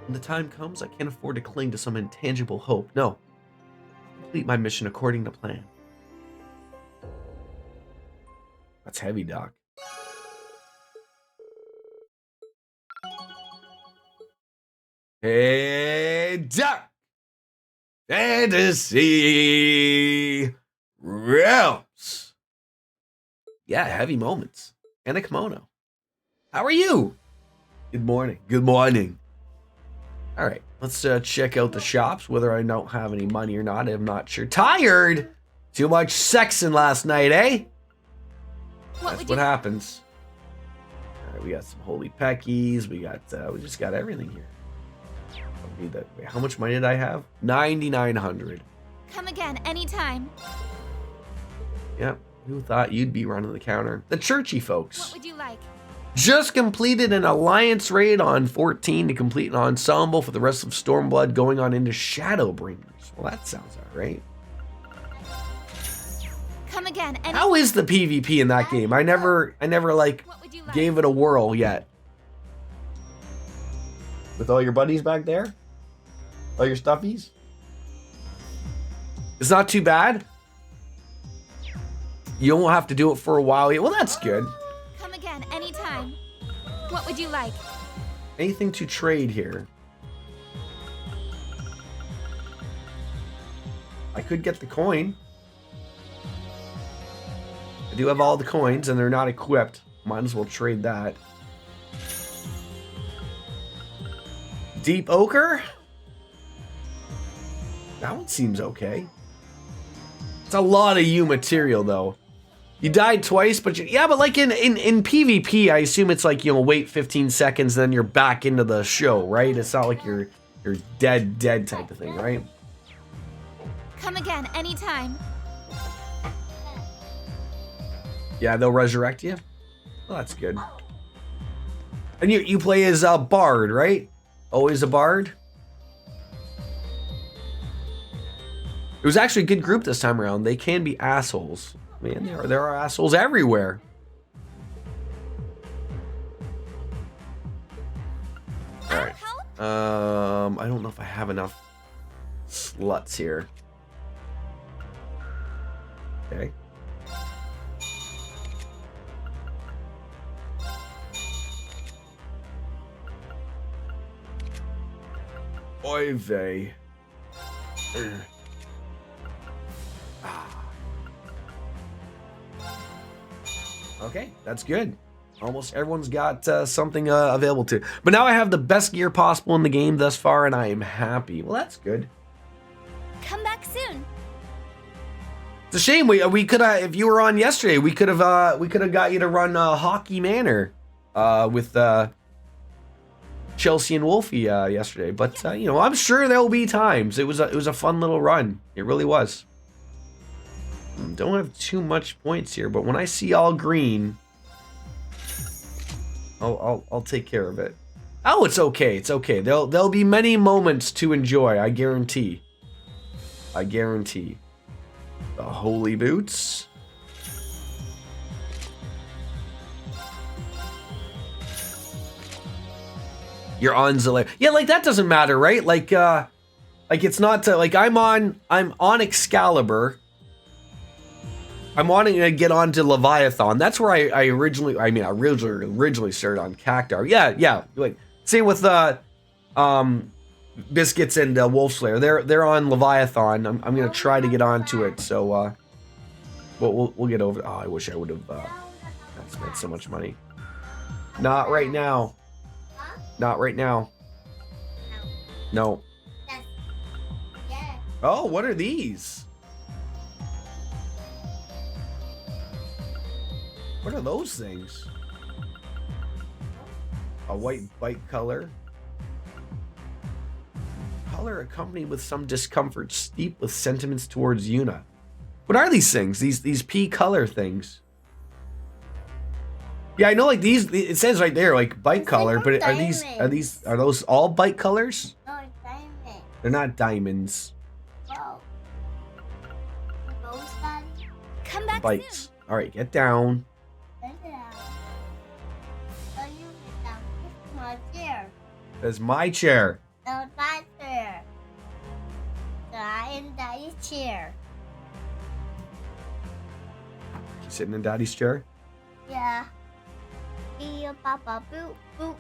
When the time comes, I can't afford to cling to some intangible hope. No. I'll complete my mission according to plan. That's heavy, Doc. Hey, Doc! Fantasy Realms. Yeah, heavy moments. And a kimono. How are you? Good morning. Good morning. All right, let's check out the shops. Whether I don't have any money or not, I'm not sure. Tired? Too much sexing last night, eh? That's what happens. All right, we got some holy peckies. We just got everything here. Don't need that. Wait, how much money did I have? 9,900. Come again anytime. Yep. Who thought you'd be running the counter? The churchy folks. What would you like? Just completed an alliance raid on 14 to complete an ensemble for the rest of Stormblood, going on into Shadowbringers. Well, that sounds alright. Come again anytime. How is the PvP in that game? I never like What would you like? gave it a whirl yet. With all your buddies back there? All your stuffies? It's not too bad. You won't have to do it for a while yet. Well, that's good. Come again anytime. What would you like? Anything to trade here? I could get the coin. I do have all the coins and they're not equipped. Might as well trade that. Deep Ochre? That one seems okay. It's a lot of you material though. You died twice, but but like in PvP, I assume it's like, wait 15 seconds, then you're back into the show, right? It's not like you're dead type of thing, right? Come again anytime. Yeah, they'll resurrect you. Well, that's good. And you play as a bard, right? Always a bard. It was actually a good group this time around. They can be assholes. Man, there are assholes everywhere. All right. I don't know if I have enough sluts here. Okay. Oy vey. Okay, that's good. Almost everyone's got something available to. But now I have the best gear possible in the game thus far, and I am happy. Well, that's good. Come back soon. It's a shame we could have, if you were on yesterday, we could have got you to run Hockey Manor with Chelsea and Wolfie yesterday. But I'm sure there will be times. It was a fun little run. It really was. Don't have too much points here, but when I see all green, I'll take care of it. Oh, it's okay. It's okay. There'll be many moments to enjoy. I guarantee. I guarantee. The holy boots. You're on Zalair. Yeah, like that doesn't matter, right? Like it's not like I'm on Excalibur. I'm wanting to get onto Leviathan. That's where I originally started on Cactar. Yeah. Like same with Biscuits and Wolfslayer. They're on Leviathan. I'm gonna try to get onto it. So we'll get over. Oh, I wish I would have spent so much money. Not right now. Not right now. No. Oh, what are these? What are those things? A white bite color. Color accompanied with some discomfort, steep with sentiments towards Yuna. What are these things? These P color things. Yeah, I know like these, it says right there like bite color, but are those all bite colors? No, it's diamond. They're not diamonds. Whoa. Those guys? Come back Bites. soon. All right, get down. That's my chair. No, my chair. In daddy's chair. She's sitting in Daddy's chair. Yeah. Be a papa boop boop.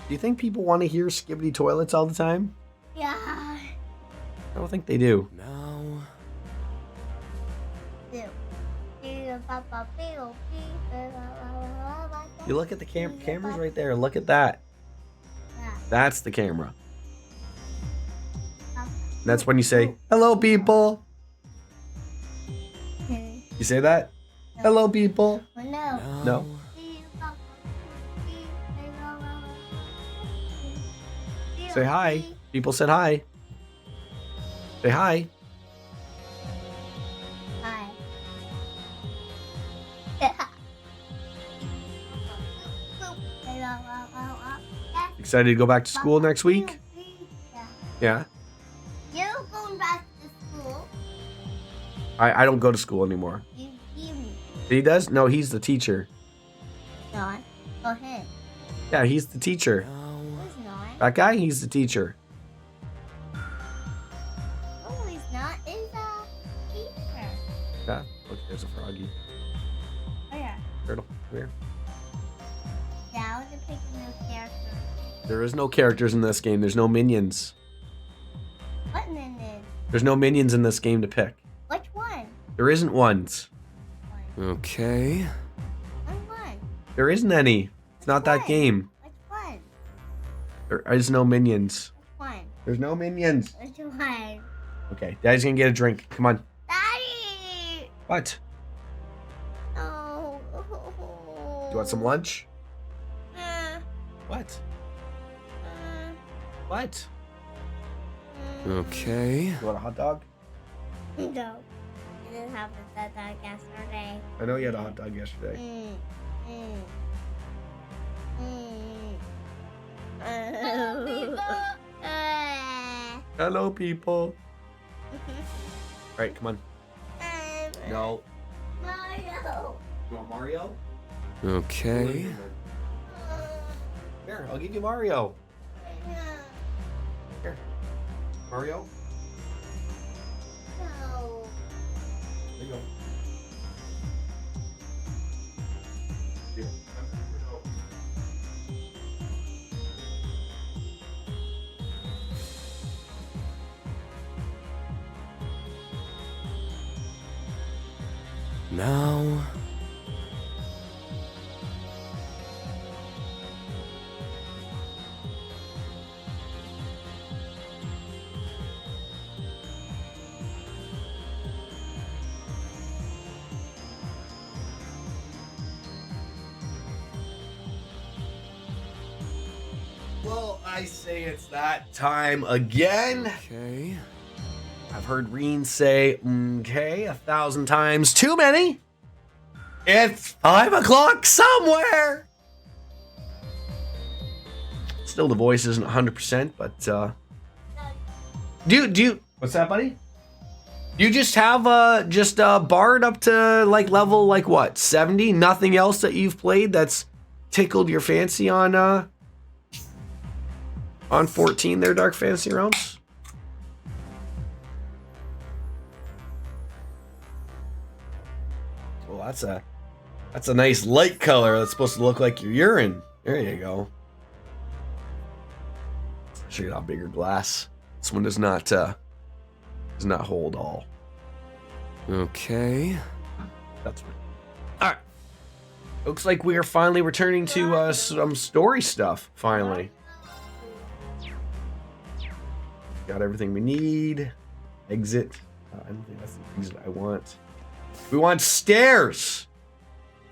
Do you think people want to hear skibbity toilets all the time? Yeah. I don't think they do. Now, You look at the camera's right there. Look at that. That's the camera. That's when you say, hello, people. You say that? Hello, people. No. No? Say hi. People said hi. Say hi. Hi. Excited to go back to school next week? Yeah. You're going back to school. I don't go to school anymore. You give me. He does? No, he's the teacher. Not. Go ahead. Yeah, he's the teacher. now, He's not. That guy, he's the teacher. Oh, he's not. He's a teacher. Yeah. Look, there's a froggy. Oh, yeah. Turtle. Come here. Yeah, I want to pick a new character. There is no characters in this game. There's no minions. What minion? There's no minions in this game to pick. Which one? There isn't ones. okay. Which one? There isn't any. It's not that Why? game. Which one? There is no minions. Which one? There's no minions. Which one? Okay, Daddy's gonna get a drink. Come on. Daddy! What? No. You want some lunch? What? Uh, What? Okay. You want a hot dog? No. I didn't have that dog yesterday. I know you had a hot dog yesterday. Hello, people. All right, come on. No. Mario. You want Mario? Okay. Here, I'll give you Mario. Here. Mario? No. There you go. Here. Now, Well, I say it's that time again. okay. I've heard Reen say, okay, 1,000 times too many. It's 5 o'clock somewhere. Still, the voice isn't 100%, but, do you, what's that, buddy? Do you just have, Bard up to, like, level, like, what, 70? Nothing else that you've played that's tickled your fancy on 14 there, Dark Fantasy Realms? Well, that's a nice light color that's supposed to look like your urine. There you go. Should get a bigger glass. This one does not hold all. Okay. That's right. All right. Looks like we are finally returning to some story stuff. Finally, got everything we need. Exit. I don't think that's the exit I want. We want stairs.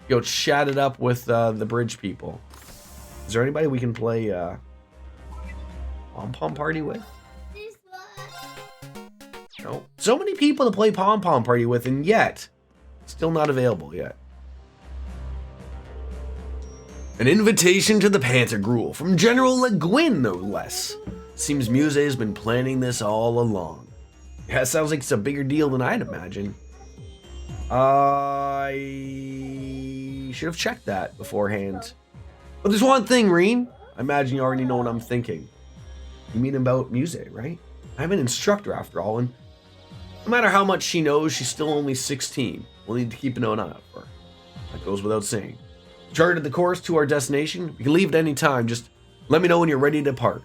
Go chat it up with the bridge people. Is there anybody we can play Pom Pom Party with? No. So many people to play Pom Pom Party with, and yet still not available yet. An invitation to the Panther Gruel from General Le Guin, no less. Seems Muse has been planning this all along. Yeah, it sounds like it's a bigger deal than I'd imagine. I should have checked that beforehand. But there's one thing, Reen. I imagine you already know what I'm thinking. You mean about Muse, right? I'm an instructor after all, and no matter how much she knows, she's still only 16. We'll need to keep an eye out for her. That goes without saying. Charted the course to our destination. We can leave at any time. Just let me know when you're ready to depart.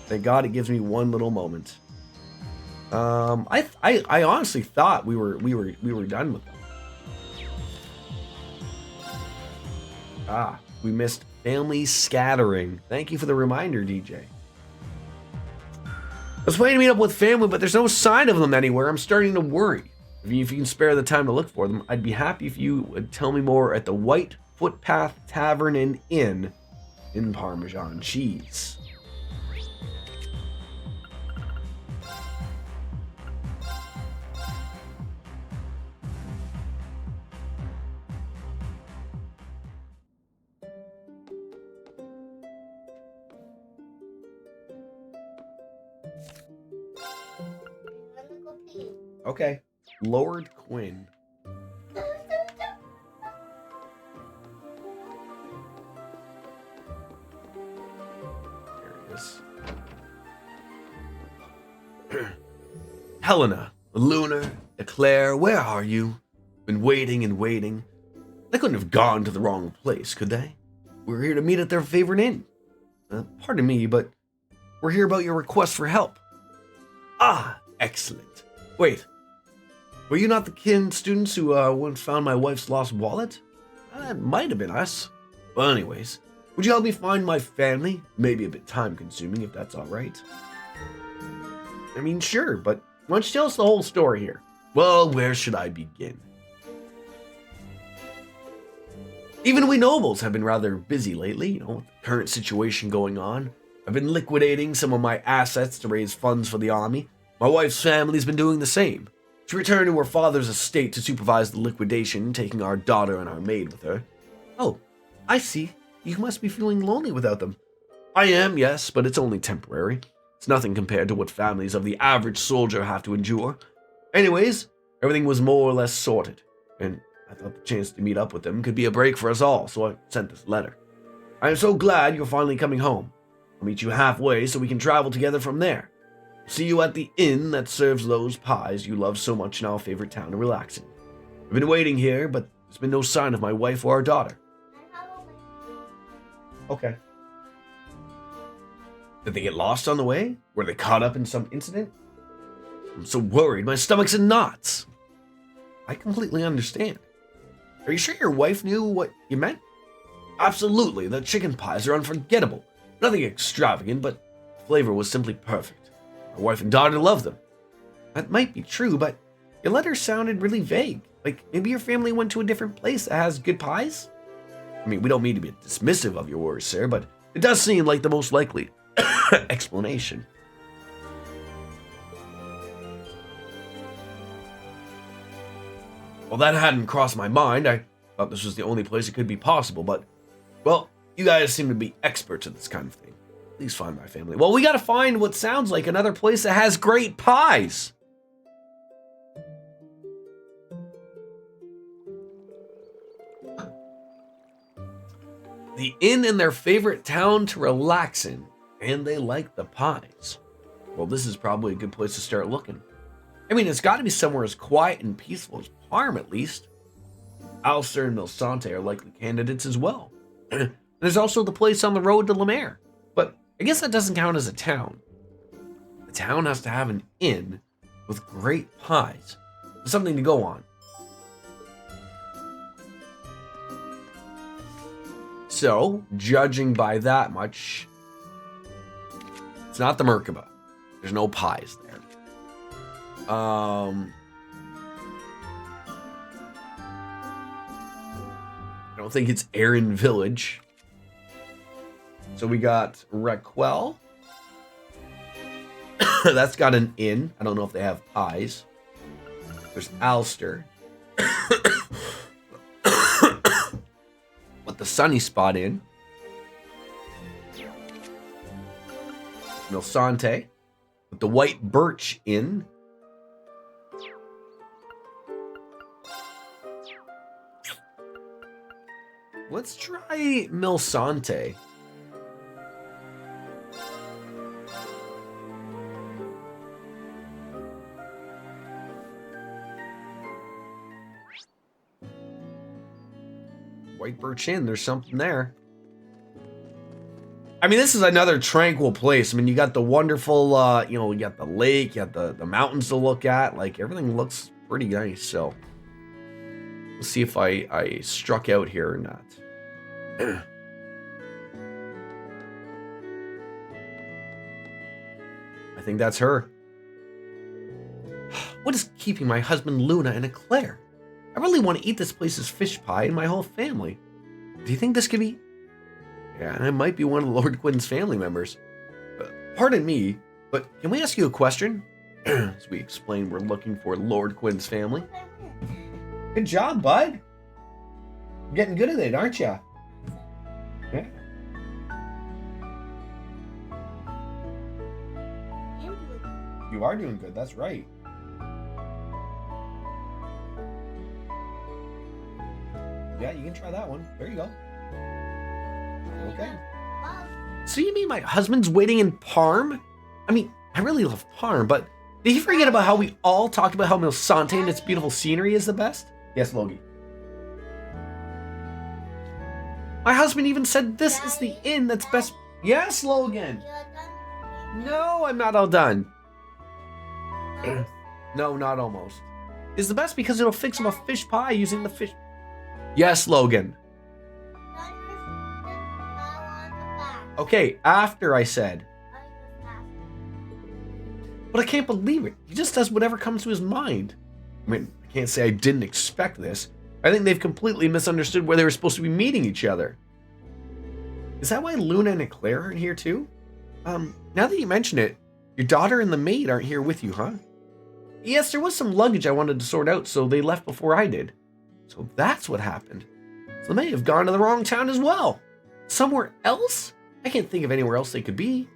Thank God it gives me one little moment. I honestly thought we were done with them. Ah, we missed family scattering. Thank you for the reminder, DJ. I was planning to meet up with family, but there's no sign of them anywhere. I'm starting to worry. If you can spare the time to look for them, I'd be happy if you would tell me more at the White Footpath Tavern and Inn in Parmesan Cheese. Let me go pee. Okay. Lord Quinn. There it is. Helena, Lunar, Eclair, where are you? Been waiting and waiting. They couldn't have gone to the wrong place, could they? We're here to meet at their favorite inn. Pardon me, but we're here about your request for help. Ah, excellent. Wait, were you not the kin students who once found my wife's lost wallet? That might have been us. Well, anyways, would you help me find my family? Maybe a bit time consuming if that's alright. I mean, sure, but why don't you tell us the whole story here? Well, where should I begin? Even we nobles have been rather busy lately, with the current situation going on. I've been liquidating some of my assets to raise funds for the army. My wife's family's been doing the same. She returned to her father's estate to supervise the liquidation, taking our daughter and our maid with her. Oh, I see. You must be feeling lonely without them. I am, yes, but it's only temporary. It's nothing compared to what families of the average soldier have to endure. Anyways, everything was more or less sorted, and I thought the chance to meet up with them could be a break for us all, so I sent this letter. I am so glad you're finally coming home. I'll meet you halfway so we can travel together from there. See you at the inn that serves those pies you love so much in our favorite town of Relaxing. I've been waiting here, but there's been no sign of my wife or our daughter. Okay. Did they get lost on the way? Were they caught up in some incident? I'm so worried, my stomach's in knots. I completely understand. Are you sure your wife knew what you meant? Absolutely, the chicken pies are unforgettable. Nothing extravagant, but the flavor was simply perfect. My wife and daughter love them. That might be true, but your letter sounded really vague. Like, maybe your family went to a different place that has good pies? I mean, we don't mean to be dismissive of your worries, sir, but it does seem like the most likely explanation. Well, that hadn't crossed my mind. I thought this was the only place it could be possible, but, well, you guys seem to be experts at this kind of thing. Please find my family. Well, we gotta find what sounds like another place that has great pies. The inn in their favorite town to relax in, and they like the pies. Well, this is probably a good place to start looking. I mean, it's got to be somewhere as quiet and peaceful as Parm, at least. Ulster and Milsante are likely candidates as well. There's also the place on the road to Lemaire, but I guess that doesn't count as a town. The town has to have an inn with great pies. Something to go on. So, judging by that much, it's not the Merkaba. There's no pies there. I don't think it's Erin Village. So we got Raquel. That's got an inn. I don't know if they have pies. There's Ulster. What the Sunny Spot Inn. Milsante. With the White Birch Inn. Let's try Milsante. White Birch Inn, there's something there. I mean, this is another tranquil place. I mean, you got the wonderful, you know, you got the lake, you got the mountains to look at. Like, everything looks pretty nice. So, let's see if I struck out here or not. I think that's her. What is keeping my husband Luna and Eclair? I really want to eat this place's fish pie and my whole family. Do you think this could be? Yeah, I might be one of Lord Quinn's family members. Pardon me, but can we ask you a question? As we explain, we're looking for Lord Quinn's family. Good job, bud. You're getting good at it, aren't you? Yeah. You are doing good, that's right. Yeah, you can try that one. There you go. Okay. So you mean my husband's waiting in Parm? I mean, I really love Parm, but did he forget about how we all talked about how Milsante and its beautiful scenery is the best? Yes, Logie. My husband even said this is the inn that's best. Yes, Logan. No, I'm not all done. No, not almost. Is the best because it'll fix him a fish pie using the fish. Yes, Logan. Okay, after I said. But I can't believe it. He just does whatever comes to his mind. I mean, I can't say I didn't expect this. I think they've completely misunderstood where they were supposed to be meeting each other. Is that why Luna and Eclair aren't here too? Now that you mention it, your daughter and the maid aren't here with you, huh? Yes, there was some luggage I wanted to sort out, so they left before I did. So that's what happened. So they may have gone to the wrong town as well. Somewhere else? I can't think of anywhere else they could be.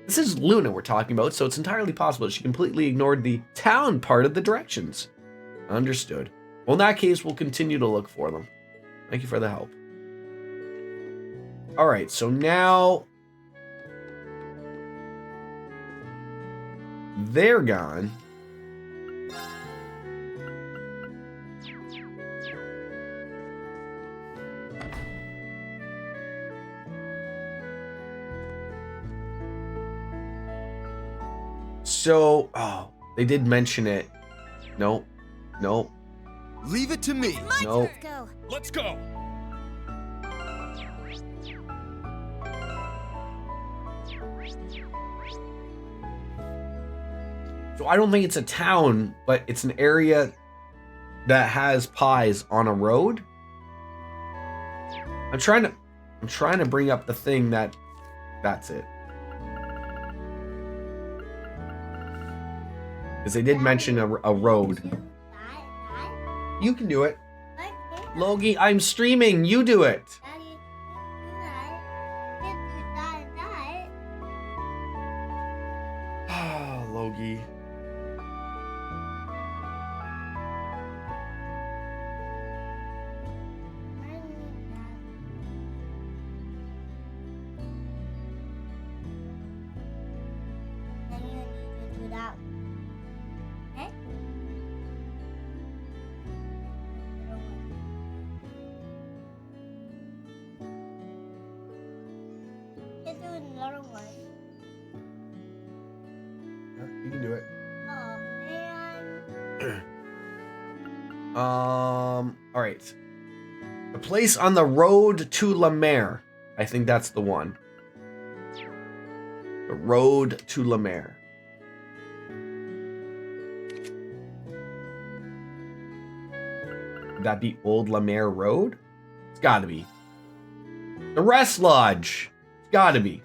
This is Luna we're talking about, so it's entirely possible she completely ignored the town part of the directions. Understood. Well, in that case, we'll continue to look for them. Thank you for the help. All right, so now they're gone. So, oh, they did mention it. Nope. Nope. Leave it to me. Nope. Go. Let's go. So I don't think it's a town, but it's an area that has pies on a road. I'm trying to bring up the thing that's it. Because they did mention a road. You can do it. Logie, I'm streaming. You do it. Ah, Logie. You can do it. All right. The place on the road to La Mer. I think that's the one. The road to La Mer. Would that be Old La Mer Road? It's gotta be. The Rest Lodge. It's gotta be.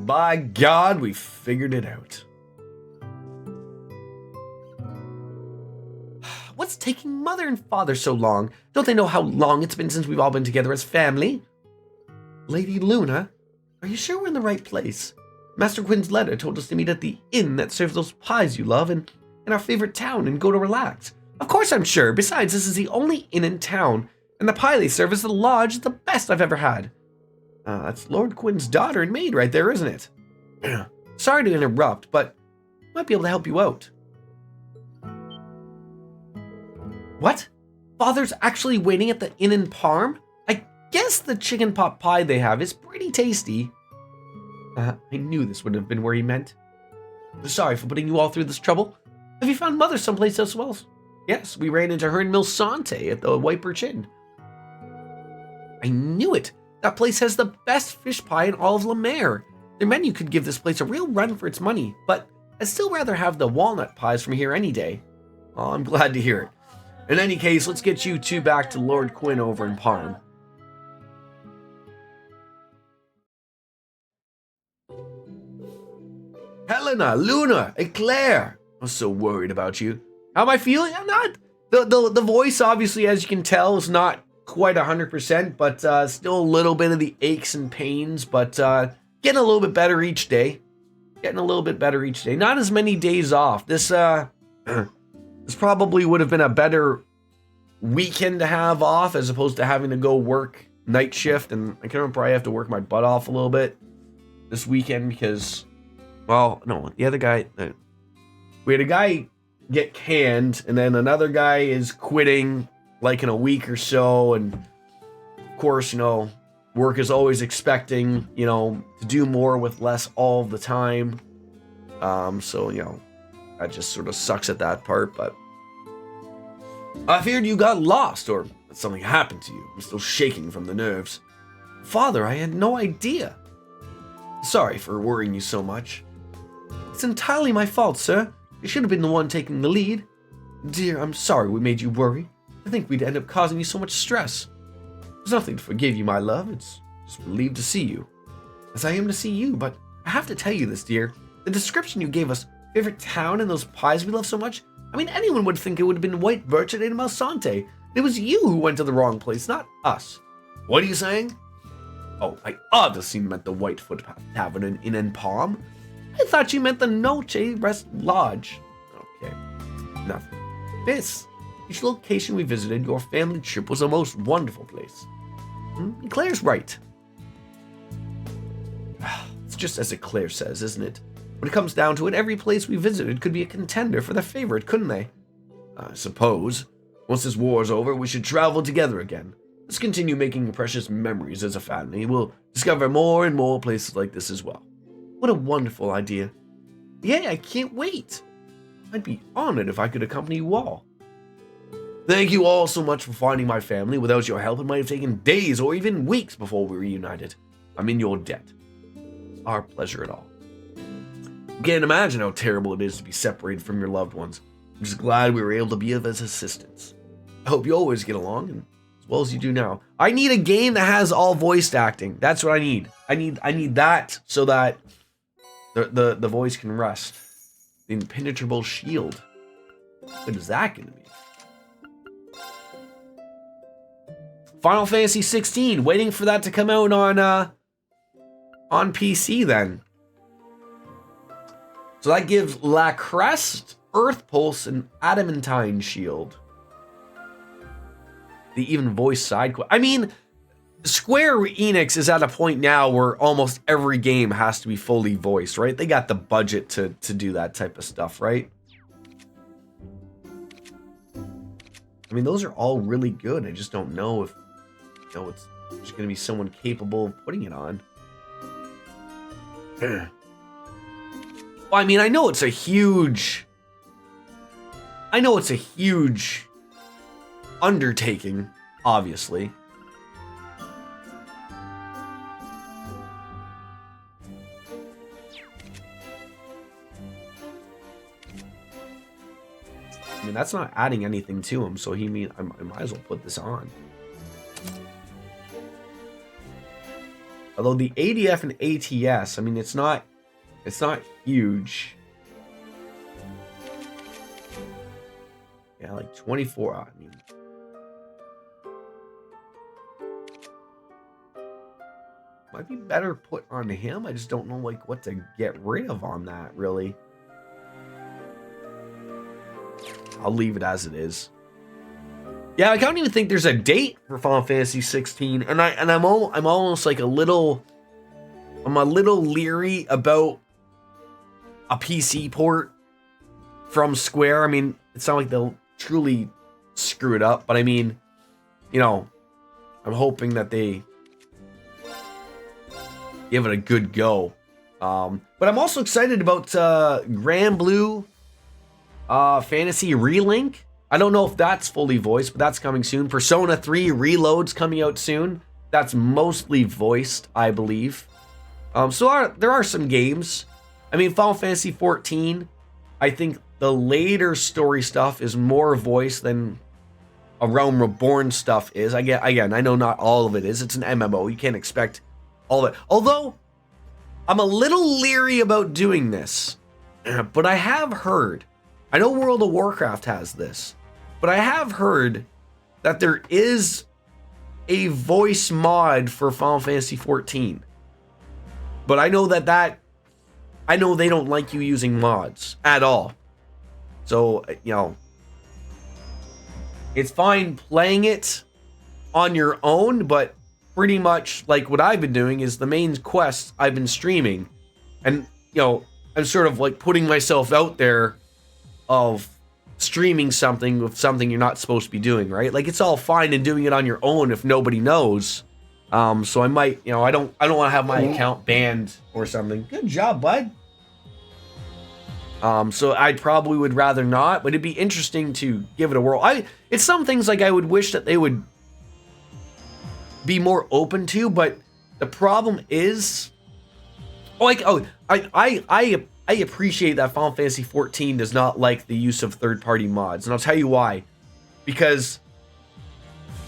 By God, we figured it out. What's taking Mother and Father so long? Don't they know how long it's been since we've all been together as family? Lady Luna, are you sure we're in the right place? Master Quinn's letter told us to meet at the inn that serves those pies you love and in our favorite town and go to relax. Of course I'm sure. Besides, this is the only inn in town, and the pie they serve is the lodge is the best I've ever had. That's Lord Quinn's daughter and maid right there, isn't it? Sorry to interrupt, but I might be able to help you out. What? Father's actually waiting at the inn in Parm? I guess the chicken pot pie they have is pretty tasty. I knew this would have been where he meant. Sorry for putting you all through this trouble. Have you found Mother someplace else? Well, yes, we ran into her in Milsante at the White Birch Inn. I knew it. That place has the best fish pie in all of La Mer. Their menu could give this place a real run for its money, but I'd still rather have the walnut pies from here any day. Oh, I'm glad to hear it. In any case, let's get you two back to Lord Quinn over in Parm. Helena, Luna, Eclair. I'm so worried about you. How am I feeling? I'm not. The voice, obviously, as you can tell, is not quite 100%, but still a little bit of the aches and pains, but getting a little bit better each day. Not as many days off. This this probably would have been a better weekend to have off as opposed to having to go work night shift, and I can probably have to work my butt off a little bit this weekend because, well, no, the other guy, we had a guy get canned, and then another guy is quitting like in a week or so, and of course, work is always expecting, to do more with less all the time. So, that just sort of sucks at that part, but I feared you got lost or that something happened to you. I'm still shaking from the nerves. Father, I had no idea. Sorry for worrying you so much. It's entirely my fault, sir. You should have been the one taking the lead. Dear, I'm sorry we made you worry. I think we'd end up causing you so much stress. There's nothing to forgive you, my love. It's just relieved to see you. As I am to see you, but I have to tell you this, dear. The description you gave us, favorite town and those pies we love so much, I mean, anyone would think it would have been White Birch at Malsante. It was you who went to the wrong place, not us. What are you saying? Oh, I obviously meant the Whitefoot Tavern in Palm. I thought you meant the Noche Rest Lodge. Okay, nothing. Each location we visited, your family trip was a most wonderful place. Claire's right. It's just as Eclair says, isn't it? When it comes down to it, every place we visited could be a contender for the favorite, couldn't they? I suppose. Once this war's over, we should travel together again. Let's continue making precious memories as a family. We'll discover more and more places like this as well. What a wonderful idea. Yeah, I can't wait. I'd be honored if I could accompany you all. Thank you all so much for finding my family. Without your help, it might have taken days or even weeks before we reunited. I'm in your debt. Our pleasure at all. You can't imagine how terrible it is to be separated from your loved ones. I'm just glad we were able to be of assistance. I hope you always get along, and as well as you do now. I need a game that has all voice acting. That's what I need. I need that so that the voice can rest. The impenetrable shield. What is that going to be? Final Fantasy 16. Waiting for that to come out on PC then. So that gives La Crest, Earth Pulse, and Adamantine Shield. The even voice side quest. I mean, Square Enix is at a point now where almost every game has to be fully voiced, right? They got the budget to do that type of stuff, right? I mean, those are all really good. I just don't know if, it's just going to be someone capable of putting it on. Well, I mean, I know it's a huge undertaking, obviously. I mean, that's not adding anything to him, so I might as well put this on. Although the ADF and ATS, I mean, it's not huge. Yeah, like 24. I mean, might be better put on him. I just don't know like what to get rid of on that, really. I'll leave it as it is. Yeah, I don't even think there's a date for Final Fantasy 16, and I'm almost like I'm a little leery about a PC port from Square. I mean, it's not like they'll truly screw it up, but I mean, you know, I'm hoping that they give it a good go. But I'm also excited about Grand Blue Fantasy Relink. I don't know if that's fully voiced, but that's coming soon. Persona 3 Reload's coming out soon. That's mostly voiced, I believe. So there are some games. I mean, Final Fantasy 14, I think the later story stuff is more voiced than A Realm Reborn stuff is. Again, I know not all of it is. It's an MMO. You can't expect all of it. Although, I'm a little leery about doing this. But I have heard, I know World of Warcraft has this, but I have heard that there is a voice mod for Final Fantasy 14. But I know I know they don't like you using mods at all. So, you know, it's fine playing it on your own, but pretty much like what I've been doing is the main quests I've been streaming. And, you know, I'm sort of like putting myself out there of streaming something with something you're not supposed to be doing, right? Like, it's all fine and doing it on your own if nobody knows. So I might, you know, I don't want to have my account banned or something. Good job, bud. So I probably would rather not, but it'd be interesting to give it a whirl. It's some things like I would wish that they would be more open to, but the problem is, I appreciate that Final Fantasy 14 does not like the use of third-party mods, and I'll tell you why. Because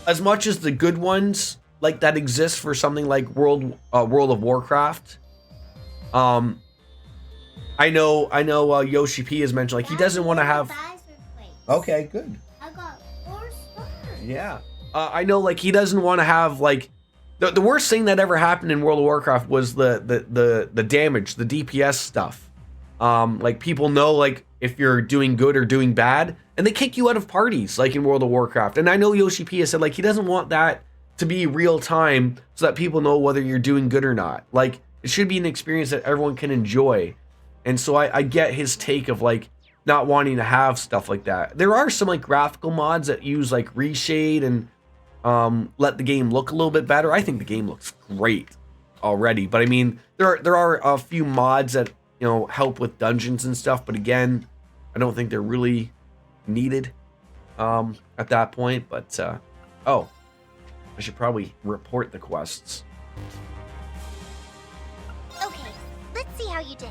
as much as the good ones like that exist for something like World of Warcraft, I know Yoshi P has mentioned like he doesn't want to have. Okay, good. I got 4 stars. Yeah, I know like he doesn't want to have like the worst thing that ever happened in World of Warcraft was the damage, the DPS stuff. Like people know like if you're doing good or doing bad, and they kick you out of parties like in World of Warcraft. And I know Yoshi P has said like he doesn't want that to be real time so that people know whether you're doing good or not. Like it should be an experience that everyone can enjoy. And so I get his take of like not wanting to have stuff like that. There are some like graphical mods that use like reshade and let the game look a little bit better. I think the game looks great already, but I mean there are a few mods that, you know, help with dungeons and stuff, but again, I don't think they're really needed at that point. But oh, I should probably report the quests. Okay, let's see how you did.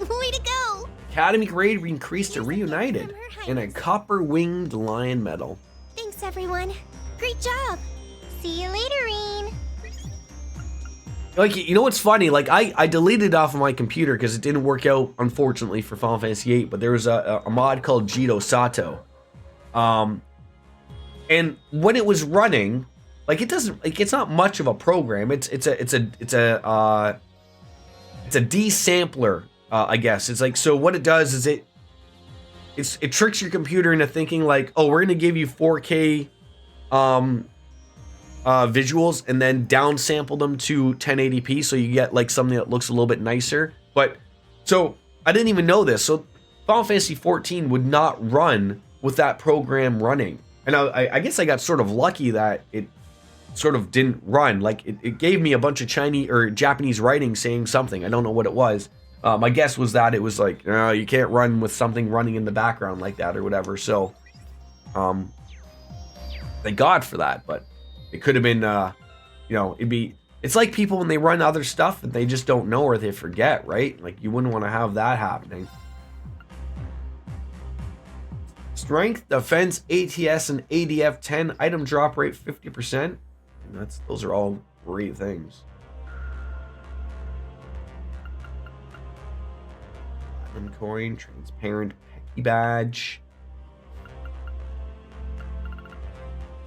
Way to go! Academy grade increased to reunited in a copper-winged lion medal. Thanks, everyone. Great job. See you later, Reen. Like, you know what's funny? Like, I deleted it off of my computer because it didn't work out, unfortunately, for Final Fantasy VIII. But there was a mod called Jito Sato, and when it was running, like it doesn't, like it's not much of a program. It's a desampler, I guess. It's like, so what it does is it tricks your computer into thinking like, oh, we're gonna give you 4K visuals and then downsample them to 1080p so you get like something that looks a little bit nicer. But so I didn't even know this. So Final Fantasy 14 would not run with that program running, and I guess I got sort of lucky that it sort of didn't run. Like it gave me a bunch of Chinese or Japanese writing saying something. I don't know what it was. My guess was that it was like, no, you can't run with something running in the background like that or whatever. So thank God for that. But it could have been, you know, it's like people when they run other stuff and they just don't know or they forget, right? Like you wouldn't want to have that happening. Strength, defense, ATS, and ADF 10, item drop rate 50%. And those are all great things. Platinum coin, transparent Pecky badge.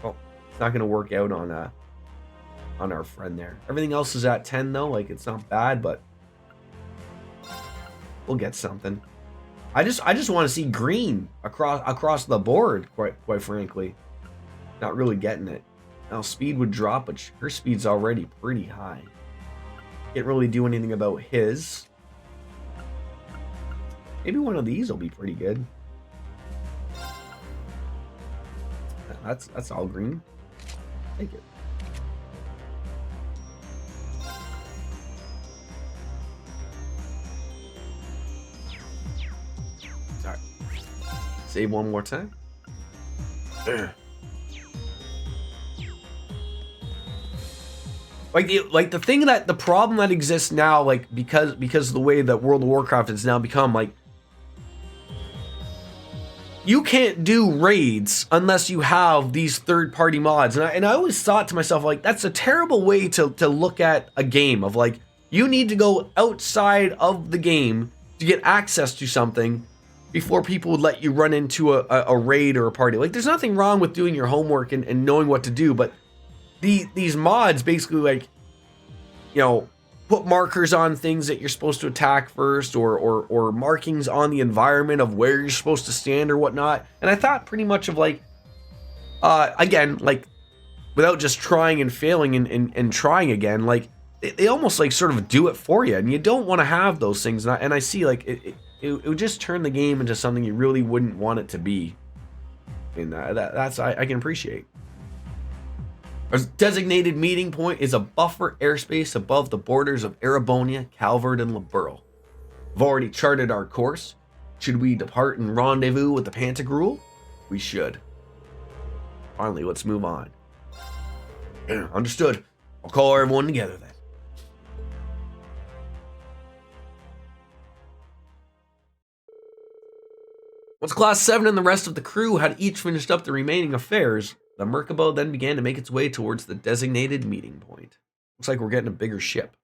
Oh, it's not gonna work out on our friend there. Everything else is at 10 though. Like it's not bad, but we'll get something. I just want to see green across the board. Quite frankly, not really getting it. Now speed would drop, but her speed's already pretty high. Can't really do anything about his. Maybe one of these will be pretty good. That's all green. Take it. Alright. Save one more time. Like the thing that the problem that exists now, like because of the way that World of Warcraft has now become, like you can't do raids unless you have these third-party mods, and I always thought to myself, like, that's a terrible way to look at a game. Of like, you need to go outside of the game to get access to something before people would let you run into a raid or a party. Like, there's nothing wrong with doing your homework and knowing what to do, but these mods basically, like, you know, put markers on things that you're supposed to attack first, or markings on the environment of where you're supposed to stand or whatnot. And I thought pretty much of like, again, like, without just trying and failing and trying again, like, they almost like sort of do it for you, and you don't want to have those things. And I see, like, it would just turn the game into something you really wouldn't want it to be. And that's I can appreciate. A designated meeting point is a buffer airspace above the borders of Erebonia, Calvard, and Liberl. We've already charted our course. Should we depart and rendezvous with the Pantagruel? We should. Finally, let's move on. Understood. I'll call everyone together then. Once Class 7 and the rest of the crew had each finished up the remaining affairs, the Merkaba then began to make its way towards the designated meeting point. Looks like we're getting a bigger ship.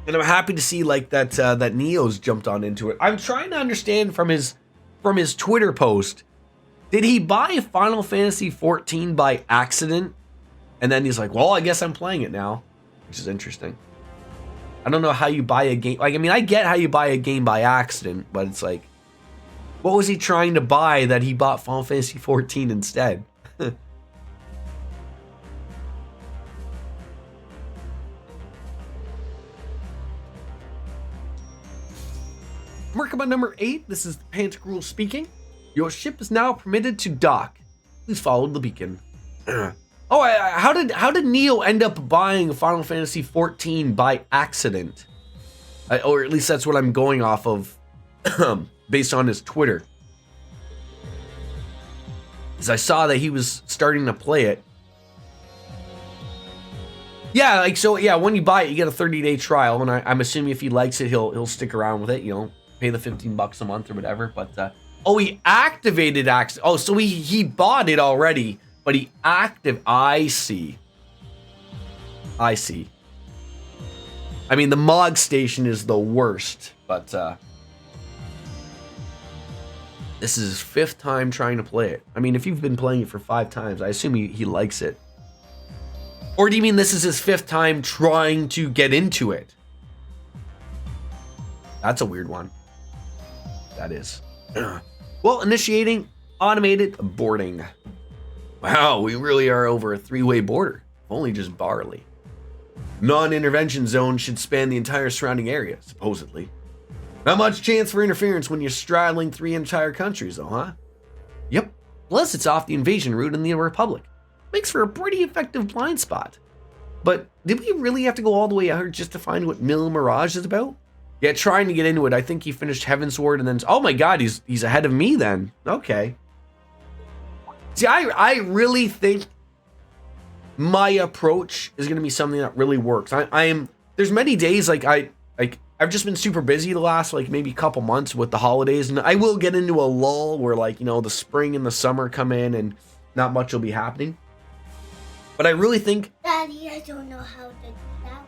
And I'm happy to see, like, that that Neo's jumped on into it. I'm trying to understand from his Twitter post, did he buy Final Fantasy 14 by accident? And then he's like, well, I guess I'm playing it now, which is interesting. I don't know how you buy a game. Like, I mean, I get how you buy a game by accident, but it's like, what was he trying to buy that he bought Final Fantasy 14 instead? Merkaba number 8, this is the Pantagruel speaking. Your ship is now permitted to dock. Please follow the beacon. How did Neo end up buying Final Fantasy 14 by accident? Or at least that's what I'm going off of based on his Twitter. As I saw that he was starting to play it. Yeah, like, so yeah, when you buy it, you get a 30-day trial, and I'm assuming if he likes it, he'll stick around with it, you know, pay the $15 a month or whatever. But oh, he activated oh, so he bought it already, but he I see. I mean, the mod station is the worst, but this is his 5th time trying to play it. I mean, if you've been playing it for 5 times, I assume he likes it. Or do you mean this is his 5th time trying to get into it? That's a weird one. That is. Well, initiating automated boarding. Wow, we really are over a 3-way border. If only just barely. Non-intervention zone should span the entire surrounding area, supposedly. Not much chance for interference when you're straddling 3 entire countries, though, huh? Yep. Plus, it's off the invasion route in the Republic. Makes for a pretty effective blind spot. But did we really have to go all the way out here just to find what Mil Mirage is about? Yeah, trying to get into it. I think he finished Heavensward and then... Oh my god, he's ahead of me then. Okay. See, I really think my approach is going to be something that really works. There's many days, like, I've just been super busy the last, like, maybe couple months with the holidays. And I will get into a lull where, like, you know, the spring and the summer come in and not much will be happening. But I really think... Daddy, I don't know how to do that.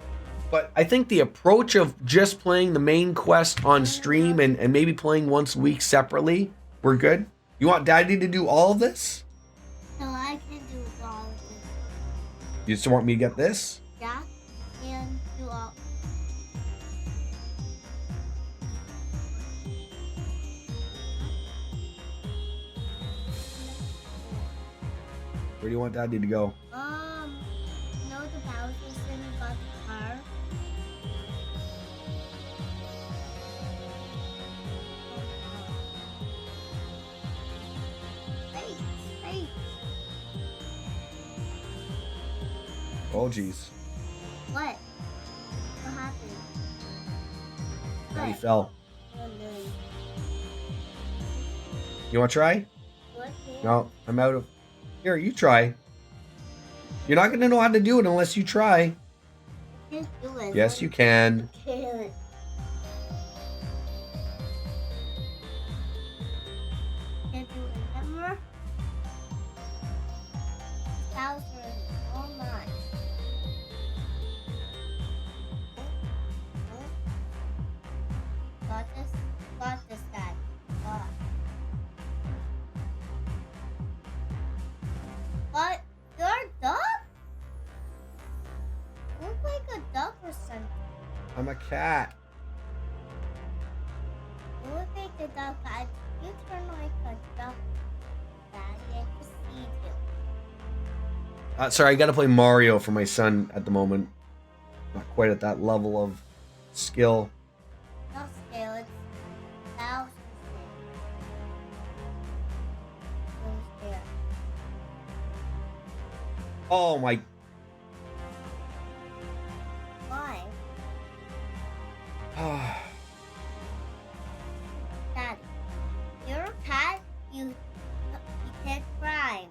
But I think the approach of just playing the main quest on stream and maybe playing once a week separately, we're good. You want Daddy to do all of this? No, I can do all of this. You just want me to get this? Yeah, and do all. Where do you want Daddy to go? You know the Bowser's thing about the car? Wait. Oh, jeez. What? What happened? Daddy What? fell. Oh, no. You want to try? What? No, I'm out of... Here, you try. You're not going to know how to do it unless you try. Can't do it. Yes, you can. Can't. Can't do it anymore. Bowser is all mine. Got this, Dad. What? You're a duck? You look like a duck or something. I'm a cat. You look like a duck. You turn like a duck. Daddy, I just see you. Sorry, I got to play Mario for my son at the moment. Not quite at that level of skill. Not scale, it's Bowser's there. Oh my... Why? Daddy, you're a cat, you can't cry.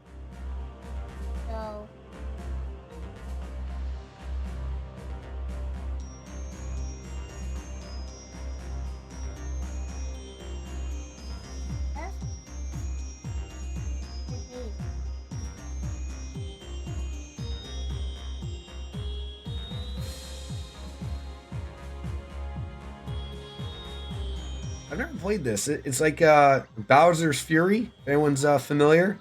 So... That's the thing. I've never played this. It's like Bowser's Fury. If anyone's familiar.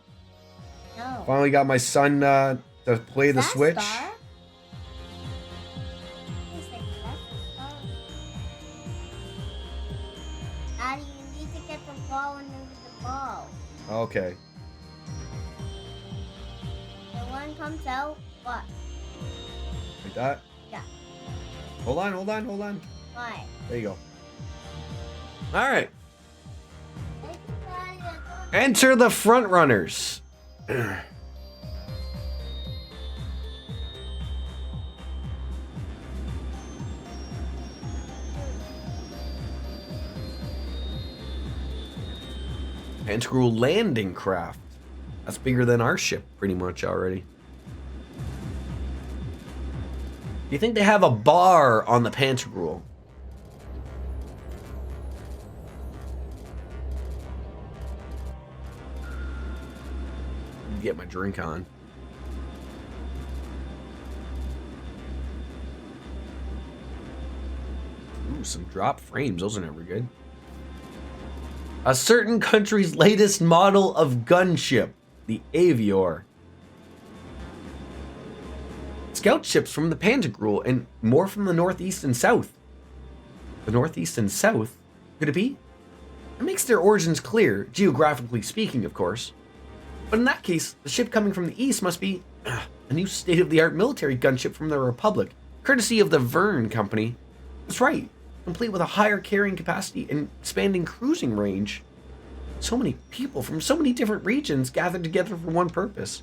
No. Finally got my son to play Is the that a Switch. star? It's like, that's a star. Daddy, you need to get the ball and move the ball. Okay. The one comes out, what? Like that? Yeah. Hold on. Why? There you go. All right. Thank you, Daddy. I don't- Enter the front runners. Pantagruel landing craft. That's bigger than our ship pretty much already. Do you think they have a bar on the Pantagruel? Get my drink on. Ooh, some drop frames. Those are never good. A certain country's latest model of gunship, the Avior. Scout ships from the Pantagruel and more from the northeast and south. The northeast and south? Could it be? It makes their origins clear, geographically speaking, of course. But in that case, the ship coming from the east must be a new state-of-the-art military gunship from the Republic, courtesy of the Verne Company. That's right, complete with a higher carrying capacity and expanding cruising range. So many people from so many different regions gathered together for one purpose.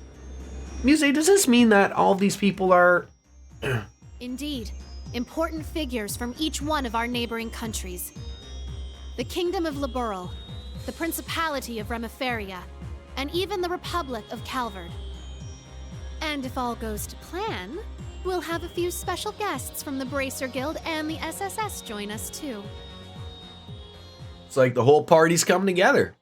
Muse, does this mean that all of these people are... Indeed, important figures from each one of our neighboring countries. The Kingdom of Laburel, the Principality of Remiferia, and even the Republic of Calvard. And if all goes to plan, we'll have a few special guests from the Bracer Guild and the SSS join us too. It's like the whole party's coming together.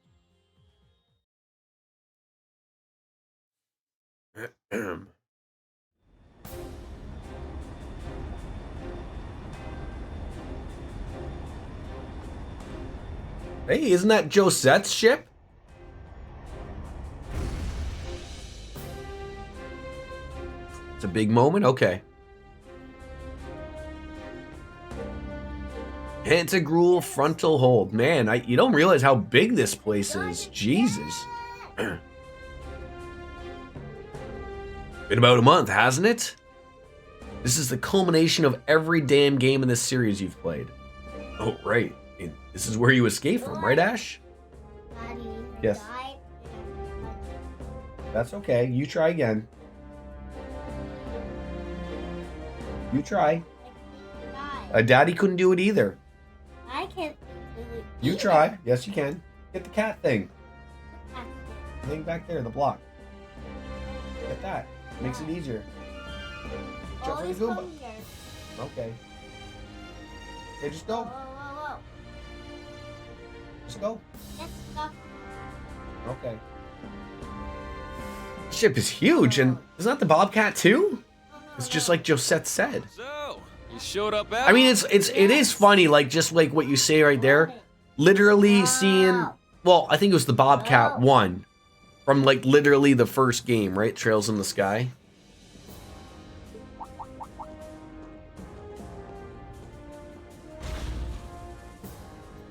Hey, isn't that Josette's ship? It's a big moment? Okay. Pantagruel frontal hold. Man, you don't realize how big this place is. Jesus. Been about a month, hasn't it? This is the culmination of every damn game in this series you've played. Oh, right. This is where you escape from, right, Ash? Daddy, Yes. died. That's okay. You try again. You try. Daddy couldn't do it either. I can't do it. You either. try. Yes, you can. Get the cat thing. The thing back there, the block. Get that. Makes it easier. Jump for the Always Goomba. come here. Okay. Okay, just Whoa, go. whoa, whoa. Just go. Let's go. Okay. Ship is huge, and isn't that the Bobcat too? It's just like Josette said. So, you showed up I mean, it is funny, like just like what you say right there. Literally seeing, well, I think it was the Bobcat one from like literally the first game, right? Trails in the Sky.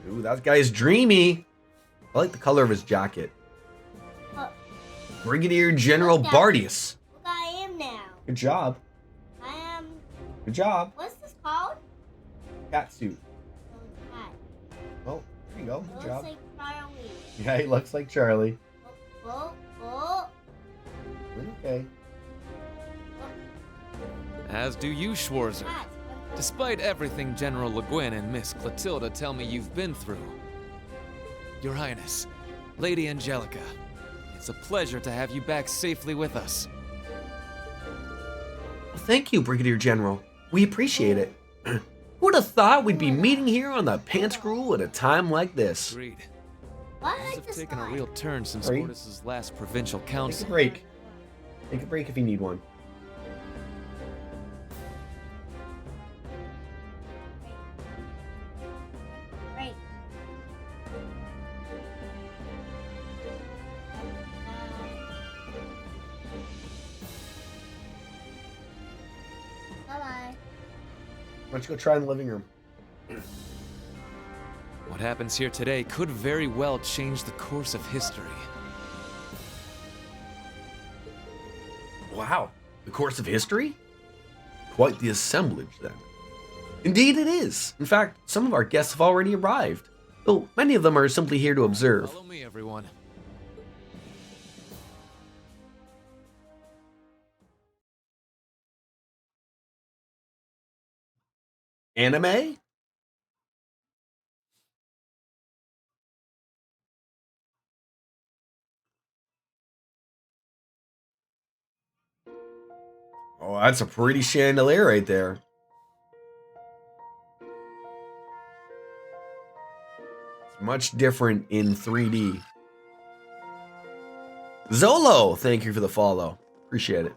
Ooh, that guy's dreamy. I like the color of his jacket. Brigadier General Bardius. Look, I am now. Good job. I am. Good job. What's this called? Cat suit. Oh, cat. Oh, there you go. Good Looks job. like Charlie. Yeah, he looks like Charlie. Oh, oh. Okay. As do you, Schwarzer. Cat. Despite everything General Le Guin and Miss Clotilda tell me you've been through. Your Highness, Lady Angelica, it's a pleasure to have you back safely with us. Well, thank you, Brigadier General. We appreciate it. Who would have thought we'd be meeting here on the Pantagruel at a time like this? Agreed. Why Things like have this taken a one? real turn since Sorry? Fortis's last provincial Take a council. break. Take a break if you need one. Right. Bye-bye. Why don't you go try in the living room? What happens here today could very well change the course of history. Wow. The course of history? Quite the assemblage, then. Indeed it is. In fact, some of our guests have already arrived, though many of them are simply here to observe. Follow me, everyone. Anime? Oh, that's a pretty chandelier right there. It's much different in 3D. Zolo, thank you for the follow. Appreciate it.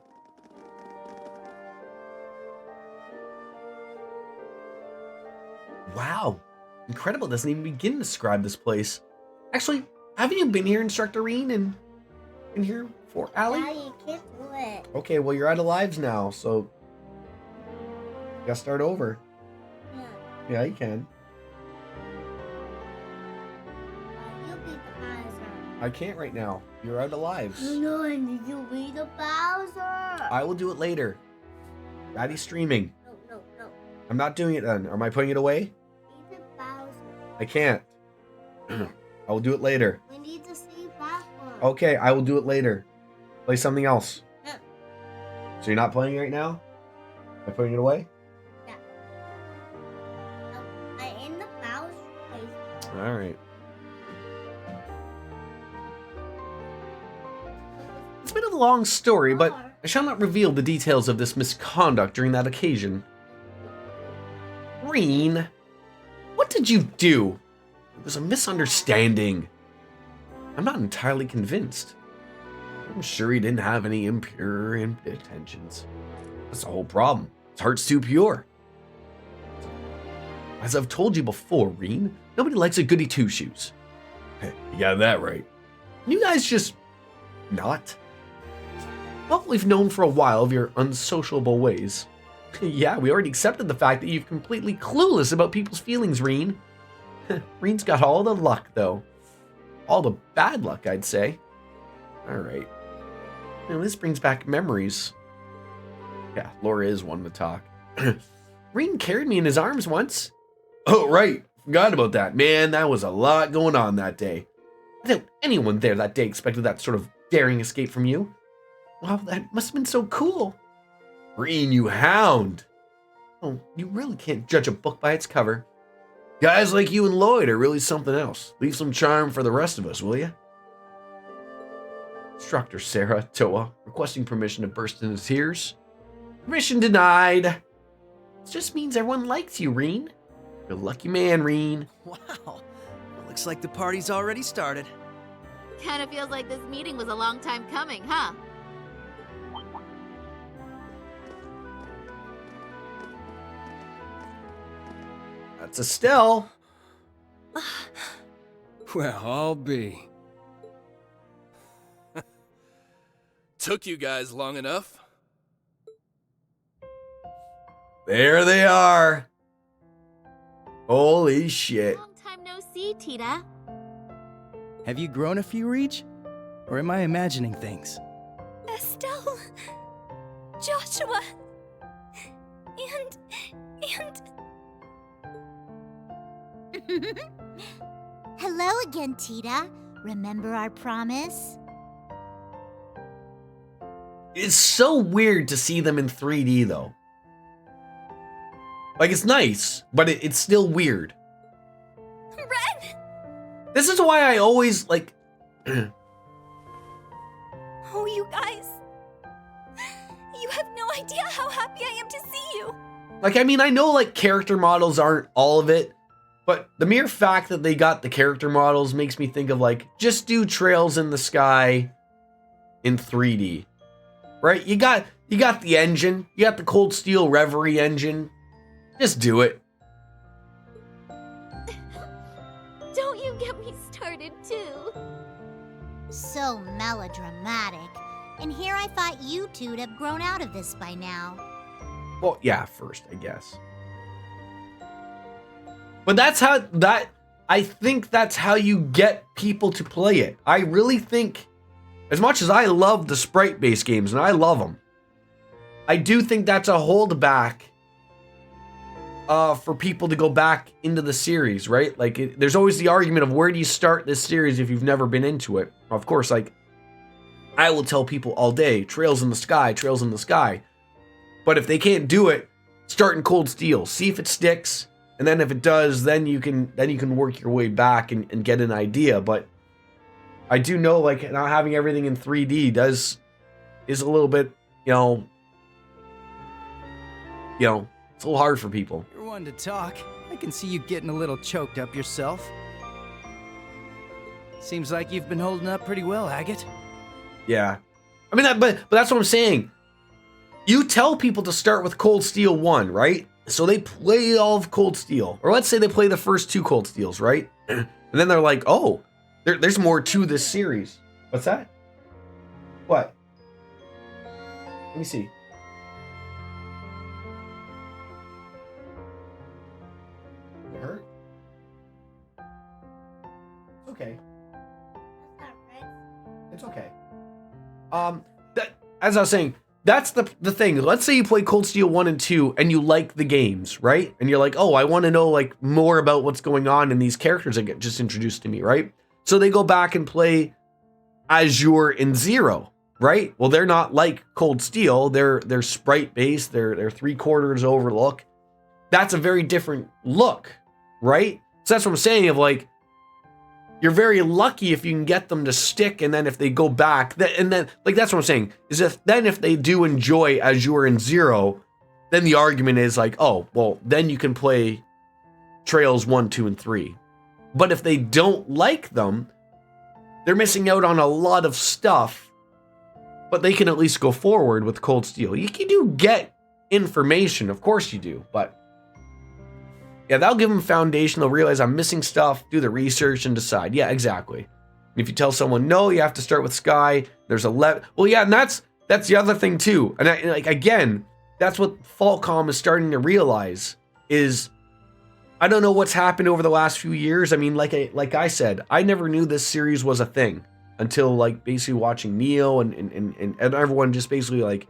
Wow. Incredible. Doesn't even begin to describe this place. Actually, haven't you been here, Instructor Reen, and in here for Allie? Daddy, you can't do it. Okay, well, you're out of lives now, so you gotta start over. Yeah. Yeah, you can. You beat the Bowser. I can't right now. You're out of lives. No, I need you beat the Bowser. I will do it later. Daddy's streaming. No. I'm not doing it then. Am I putting it away? Beat the Bowser. I can't. I will do it later. We need to see backwards. Okay, I will do it later. Play something else. Yeah. So you're not playing right now? Am I putting it away? I in the Bowser place. All right. It's a bit of a long story, but I shall not reveal the details of this misconduct during that occasion. Reen, what did you do? It was a misunderstanding. I'm not entirely convinced. I'm sure he didn't have any impure intentions. That's the whole problem. His heart's too pure. As I've told you before, Reen, nobody likes a goody two-shoes. You got that right. You guys just not. Well, we've known for a while of your unsociable ways. Yeah, we already accepted the fact that you're completely clueless about people's feelings, Reen. Reen's got all the luck, though. All the bad luck, I'd say. Alright. Now, this brings back memories. Yeah, Laura is one to talk. Reen carried me in his arms once. Oh, right. Forgot about that. Man, that was a lot going on that day. I doubt anyone there that day expected that sort of daring escape from you. Wow, that must have been so cool. Reen, you hound. Oh, you really can't judge a book by its cover. Guys like you and Lloyd are really something else. Leave some charm for the rest of us, will you? Instructor Sarah, Toa, requesting permission to burst into tears. Permission denied. It just means everyone likes you, Reen. You're a lucky man, Reen. Wow. Looks like the party's already started. Kinda feels like this meeting was a long time coming, huh? That's Estelle. Well, I'll be. Took you guys long enough. There they are. Holy shit. Long time no see, Tita. Have you grown a few, Reach? Or am I imagining things? Estelle, Joshua, and Hello again, Tita. Remember our promise? It's so weird to see them in 3D, though. Like, it's nice, but it's still weird. Ren! This is why I always, like... Oh, you guys. You have no idea how happy I am to see you. Like, I mean, I know, like, character models aren't all of it, but the mere fact that they got the character models makes me think of, like, just do Trails in the Sky in 3D. Right? You got the engine. You got the Cold Steel Reverie engine. Just do it. Don't you get me started, too. So melodramatic. And here I thought you two'd have grown out of this by now. Well, yeah, first, I guess. But I think that's how you get people to play it. I really think, as much as I love the sprite-based games, and I love them, I do think that's a holdback for people to go back into the series, right? Like, there's always the argument of where do you start this series if you've never been into it? Of course, like, I will tell people all day, Trails in the Sky, Trails in the Sky. But if they can't do it, start in Cold Steel. See if it sticks, and then if it does, then you can work your way back and get an idea. But I do know, like, not having everything in 3D is a little bit, it's a little hard for people. You're one to talk. I can see you getting a little choked up yourself. Seems like you've been holding up pretty well, Agate. Yeah. I mean, but that's what I'm saying. You tell people to start with Cold Steel 1, right? So they play all of Cold Steel. Or let's say they play the first 2 Cold Steels, right? And then they're like, oh, there's more to this series. What's that? What? Let me see. It hurt? It's okay. It's okay. As I was saying, that's the thing. Let's say you play Cold Steel 1 and 2 and you like the games, right? And you're like, oh, I want to know like more about what's going on in these characters that get just introduced to me, right? So they go back and play Azure and Zero, right? Well, they're not like Cold Steel. They're sprite based. They're 3/4 overlook. That's a very different look, right? So that's what I'm saying of like, you're very lucky if you can get them to stick, and then if they go back, and then like that's what I'm saying is if they do enjoy Azure and Zero, then the argument is like, oh, well, then you can play Trails 1, 2, and 3. But if they don't like them, they're missing out on a lot of stuff. But they can at least go forward with Cold Steel. You do get information, of course you do, but yeah, that'll give them foundation. They'll realize I'm missing stuff, do the research, and decide. Yeah, exactly. If you tell someone, no, you have to start with Sky, there's 11. Well, yeah, and that's that's the other thing too. And like again, that's what Falcom is starting to realize is I don't know what's happened over the last few years. I mean, like I said, I never knew this series was a thing until like basically watching Neo and everyone just basically like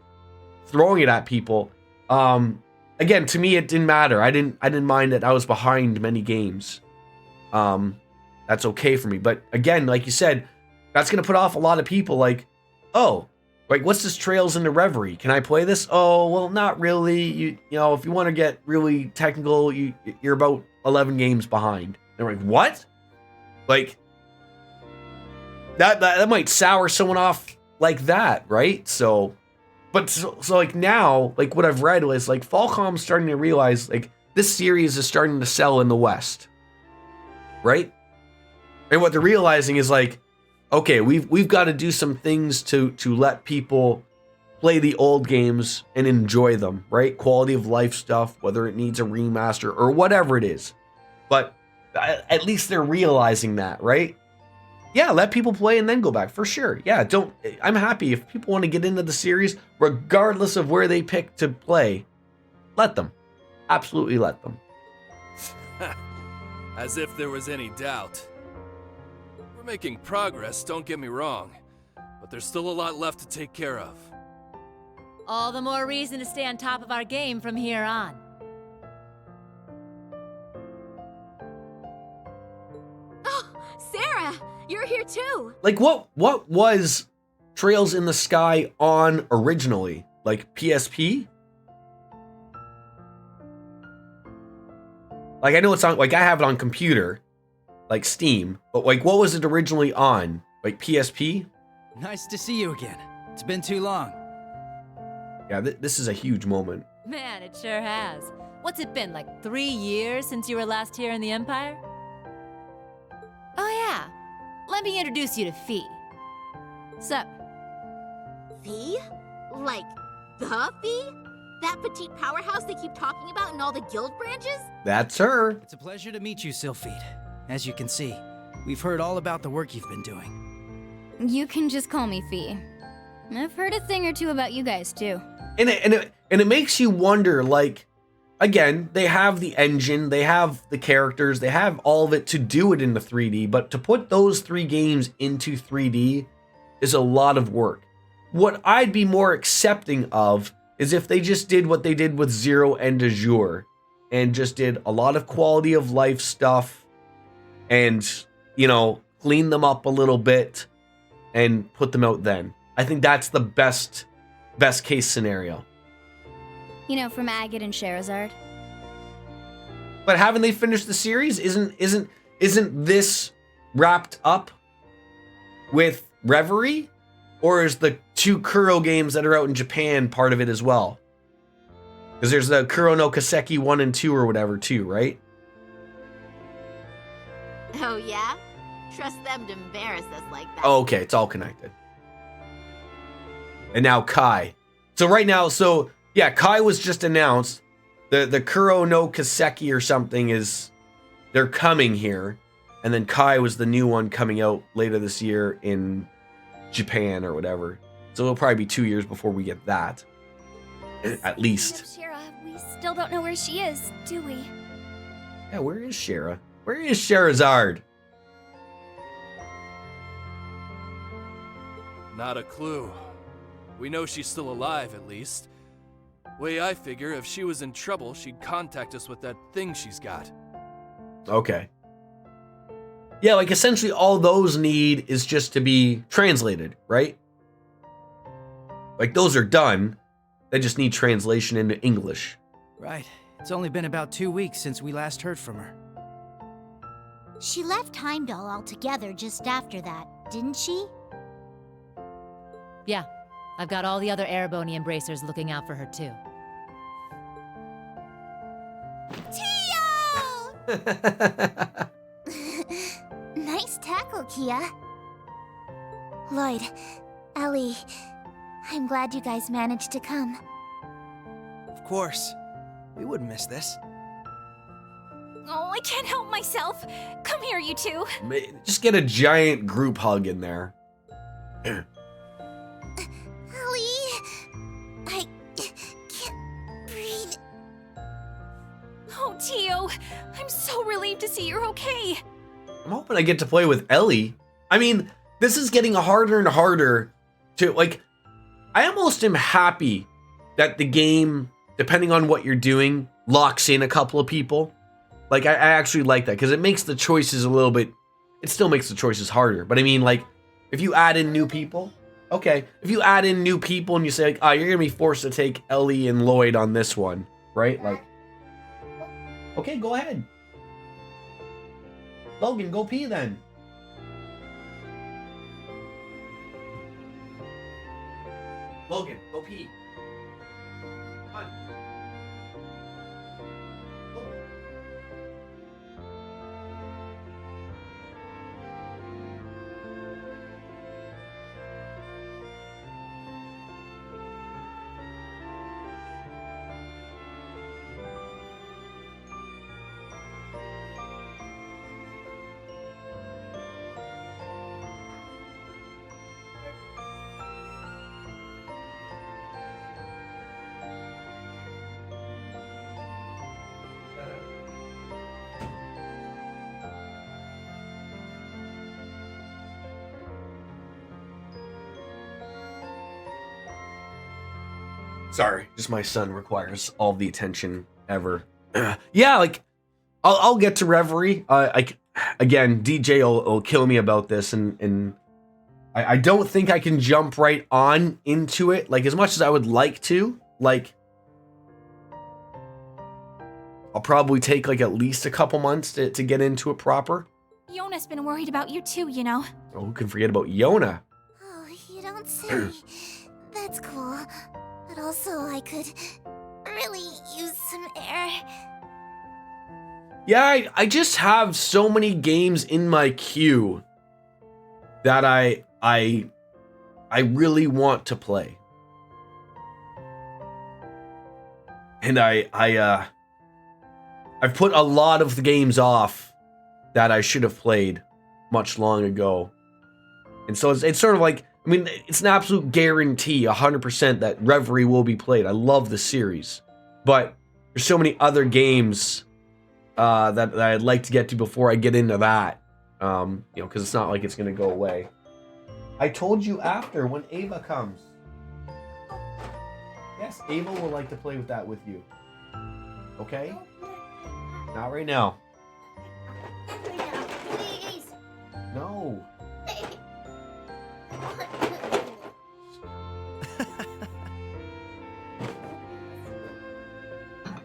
throwing it at people. Again, to me, it didn't matter. I didn't mind that I was behind many games. That's okay for me. But again, like you said, that's gonna put off a lot of people. Like, oh, like what's this Trails into Reverie? Can I play this? Oh, well, not really. You know, if you want to get really technical, you're about 11 games behind. They're like, what? Like that might sour someone off like that, right? So like now, like what I've read was like Falcom's starting to realize like this series is starting to sell in the West, right? And what they're realizing is like, okay, we've got to do some things to let people play the old games and enjoy them, right? Quality of life stuff, whether it needs a remaster or whatever it is. But at least they're realizing that, right? Yeah, let people play and then go back for sure. Yeah, I'm happy if people want to get into the series, regardless of where they pick to play. Let them. Absolutely let them. As if there was any doubt. We're making progress, don't get me wrong, but there's still a lot left to take care of. All the more reason to stay on top of our game from here on. Oh, Sarah, you're here too. Like what was Trails in the Sky on originally? Like PSP? Like I know it's on, like I have it on computer, like Steam, but like what was it originally on? Like PSP? Nice to see you again. It's been too long. Yeah, this is a huge moment. Man, it sure has. What's it been, like 3 years since you were last here in the Empire? Oh yeah, let me introduce you to Fee. So, Fee? Like the Fee? That petite powerhouse they keep talking about in all the guild branches? That's her. It's a pleasure to meet you, Sylphide. As you can see, we've heard all about the work you've been doing. You can just call me Fee. I've heard a thing or two about you guys too. And it makes you wonder, like, again, they have the engine, they have the characters, they have all of it to do it into 3D, but to put those 3 games into 3D is a lot of work. What I'd be more accepting of is if they just did what they did with Zero and Azure and just did a lot of quality of life stuff and, you know, clean them up a little bit and put them out then. I think that's the best case scenario. You know, from Agate and Sherazard. But haven't they finished the series? Isn't this wrapped up with Reverie? Or is the 2 Kuro games that are out in Japan part of it as well? Because there's the Kuro no Kaseki 1 and 2 or whatever too, right? Oh yeah? Trust them to embarrass us like that. Oh, okay, it's all connected. And now Kai. So right now, yeah, Kai was just announced. The Kuro no Kaseki or something they're coming here. And then Kai was the new one coming out later this year in Japan or whatever. So it'll probably be 2 years before we get that. At least. Shira, we still don't know where she is, do we? Yeah, where is Shara? Where is Sherazard? Not a clue. We know she's still alive, at least. Way I figure, if she was in trouble, she'd contact us with that thing she's got. Okay. Yeah, like essentially all those need is just to be translated, right? Like those are done. They just need translation into English. Right. It's only been about 2 weeks since we last heard from her. She left Heimdall altogether just after that, didn't she? Yeah, I've got all the other Erebony embracers looking out for her too. Tio! Nice tackle, Kia. Lloyd, Ellie, I'm glad you guys managed to come. Of course. We wouldn't miss this. Oh, I can't help myself. Come here, you two. Just get a giant group hug in there. Ellie! you. I'm so relieved to see you're okay. I'm hoping I get to play with Ellie. I mean, this is getting harder and harder to, like, I almost am happy that the game, depending on what you're doing, locks in a couple of people. Like, I actually like that, because it makes the choices a little bit, it still makes the choices harder. But I mean, like, if you add in new people, okay. If you add in new people and you say, like, oh, you're going to be forced to take Ellie and Lloyd on this one, right? Like, okay, go ahead. Logan, go pee then. Logan, go pee. Come on. Logan. Sorry, just my son requires all the attention ever. Yeah, like I'll get to Reverie. Again, DJ will kill me about this, and I don't think I can jump right on into it. Like, as much as I would like to, like, I'll probably take like at least a couple months to get into it proper. Yona's been worried about you too, you know. Oh, who can forget about Yona? Oh, you don't say. That's cool. But also, I could really use some air. Yeah, I just have so many games in my queue that I really want to play. And I've put a lot of the games off that I should have played much long ago. And so it's sort of like, I mean, it's an absolute guarantee, 100%, that Reverie will be played. I love the series. But there's so many other games that I'd like to get to before I get into that. You know, because it's not like it's going to go away. I told you after, when Ava comes. Yes, Ava will like to play with that with you. Okay? Not right now. Please. No.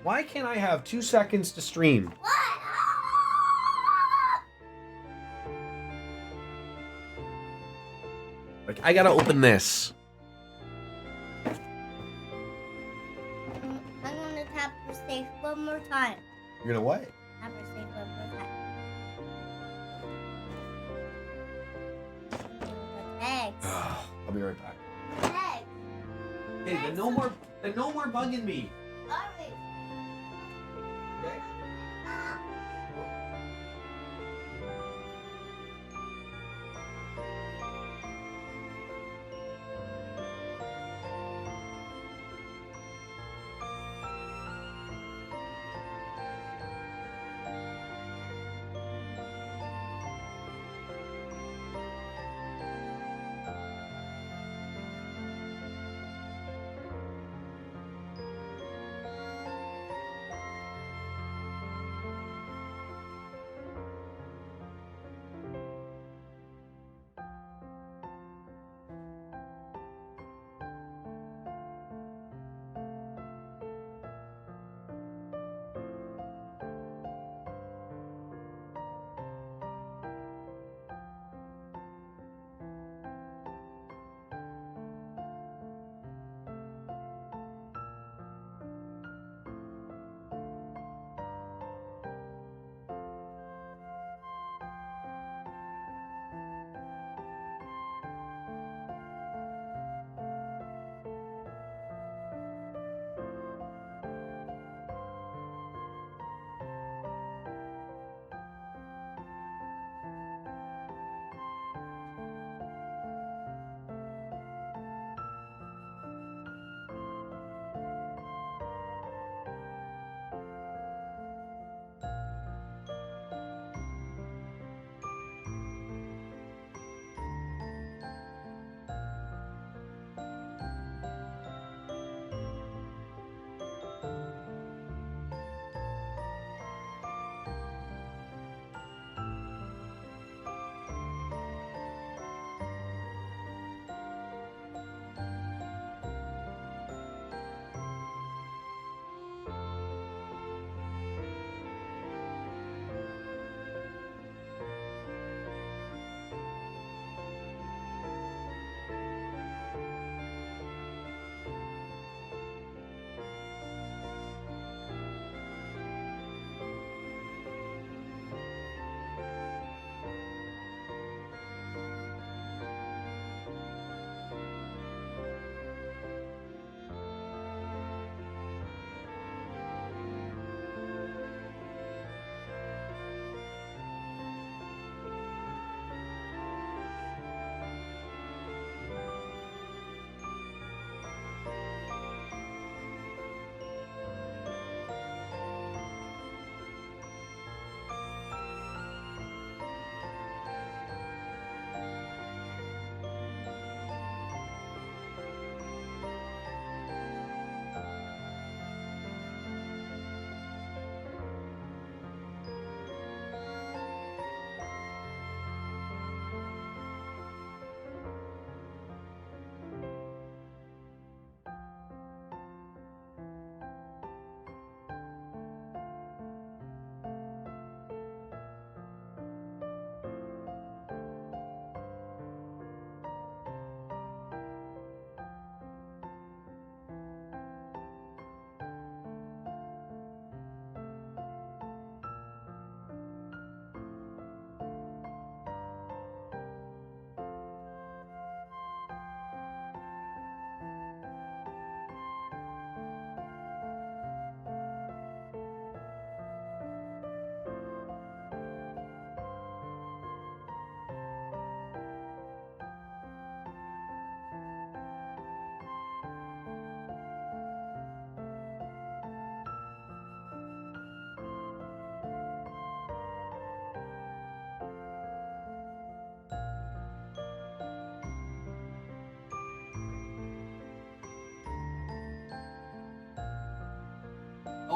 Why can't I have 2 seconds to stream? Like, I gotta open this. I'm gonna tap for safe one more time. You're gonna what? Tap for safe one more time. Eggs. I'll be right back. Eggs. Hey, then no more bugging me. Alright. Okay?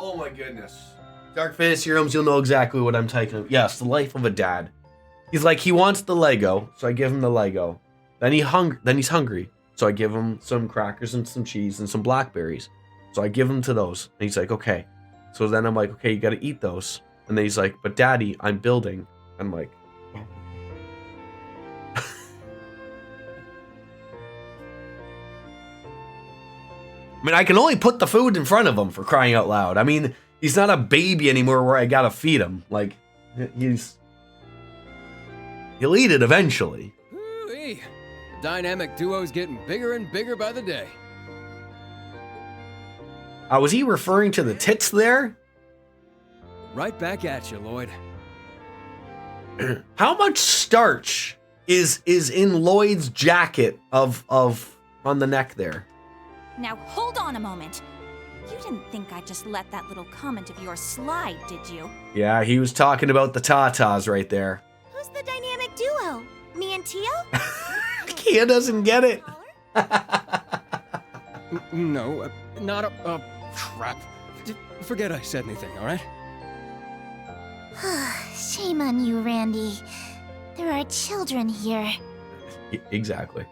Oh my goodness. Dark Fantasy Realms, you'll know exactly what I'm talking about. Yes, the life of a dad. He's like, he wants the Lego, so I give him the Lego. Then he's hungry, so I give him some crackers and some cheese and some blackberries. So I give him to those. And he's like, okay. So then I'm like, okay, you gotta eat those. And then he's like, but Daddy, I'm building. I'm like, oh. I mean, I can only put the food in front of him, for crying out loud. I mean, he's not a baby anymore where I gotta feed him. Like, he'll eat it eventually. Ooh-wee. The dynamic duo's getting bigger and bigger by the day. Was he referring to the tits there? Right back at you, Lloyd. How much starch is in Lloyd's jacket of on the neck there? Now hold on a moment. You didn't think I'd just let that little comment of yours slide, did you? Yeah, he was talking about the tatas right there. Who's the dynamic duo? Me and Tio? Kia doesn't get it. No, not a... crap. Forget I said anything, alright? Shame on you, Randy. There are children here. Exactly.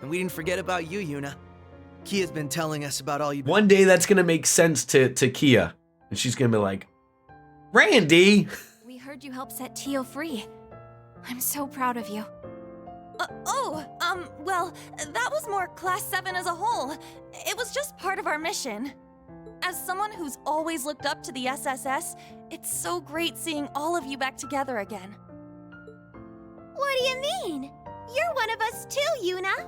And we didn't forget about you, Yuna. Kia's been telling us about all you've been... One day that's gonna make sense to Kia. And she's gonna be like, Randy! We heard you helped set Tio free. I'm so proud of you. Well, that was more Class 7 as a whole. It was just part of our mission. As someone who's always looked up to the SSS, it's so great seeing all of you back together again. What do you mean? You're one of us too, Yuna.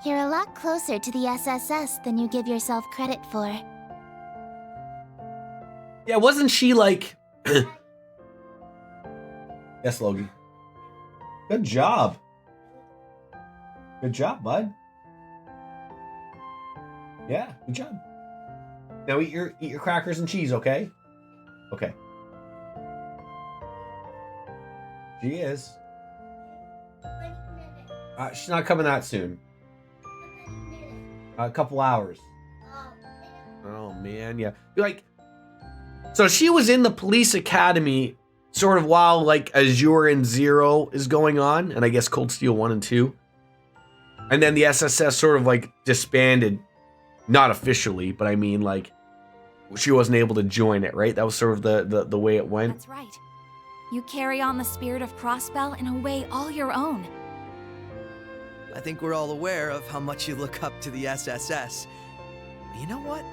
You're a lot closer to the SSS than you give yourself credit for. Yeah, wasn't she like... Yes, Logan. Good job. Good job, bud. Yeah, good job. Now eat your crackers and cheese, okay? Okay. She is. She's not coming that soon. A couple hours. Oh man, yeah. Like, so she was in the police academy sort of while like Azure and Zero is going on, and I guess Cold Steel 1 and 2. And then the SSS sort of like disbanded, not officially, but I mean like she wasn't able to join it, right? That was sort of the way it went. That's right. You carry on the spirit of Crossbell in a way all your own. I think we're all aware of how much you look up to the SSS. But you know what?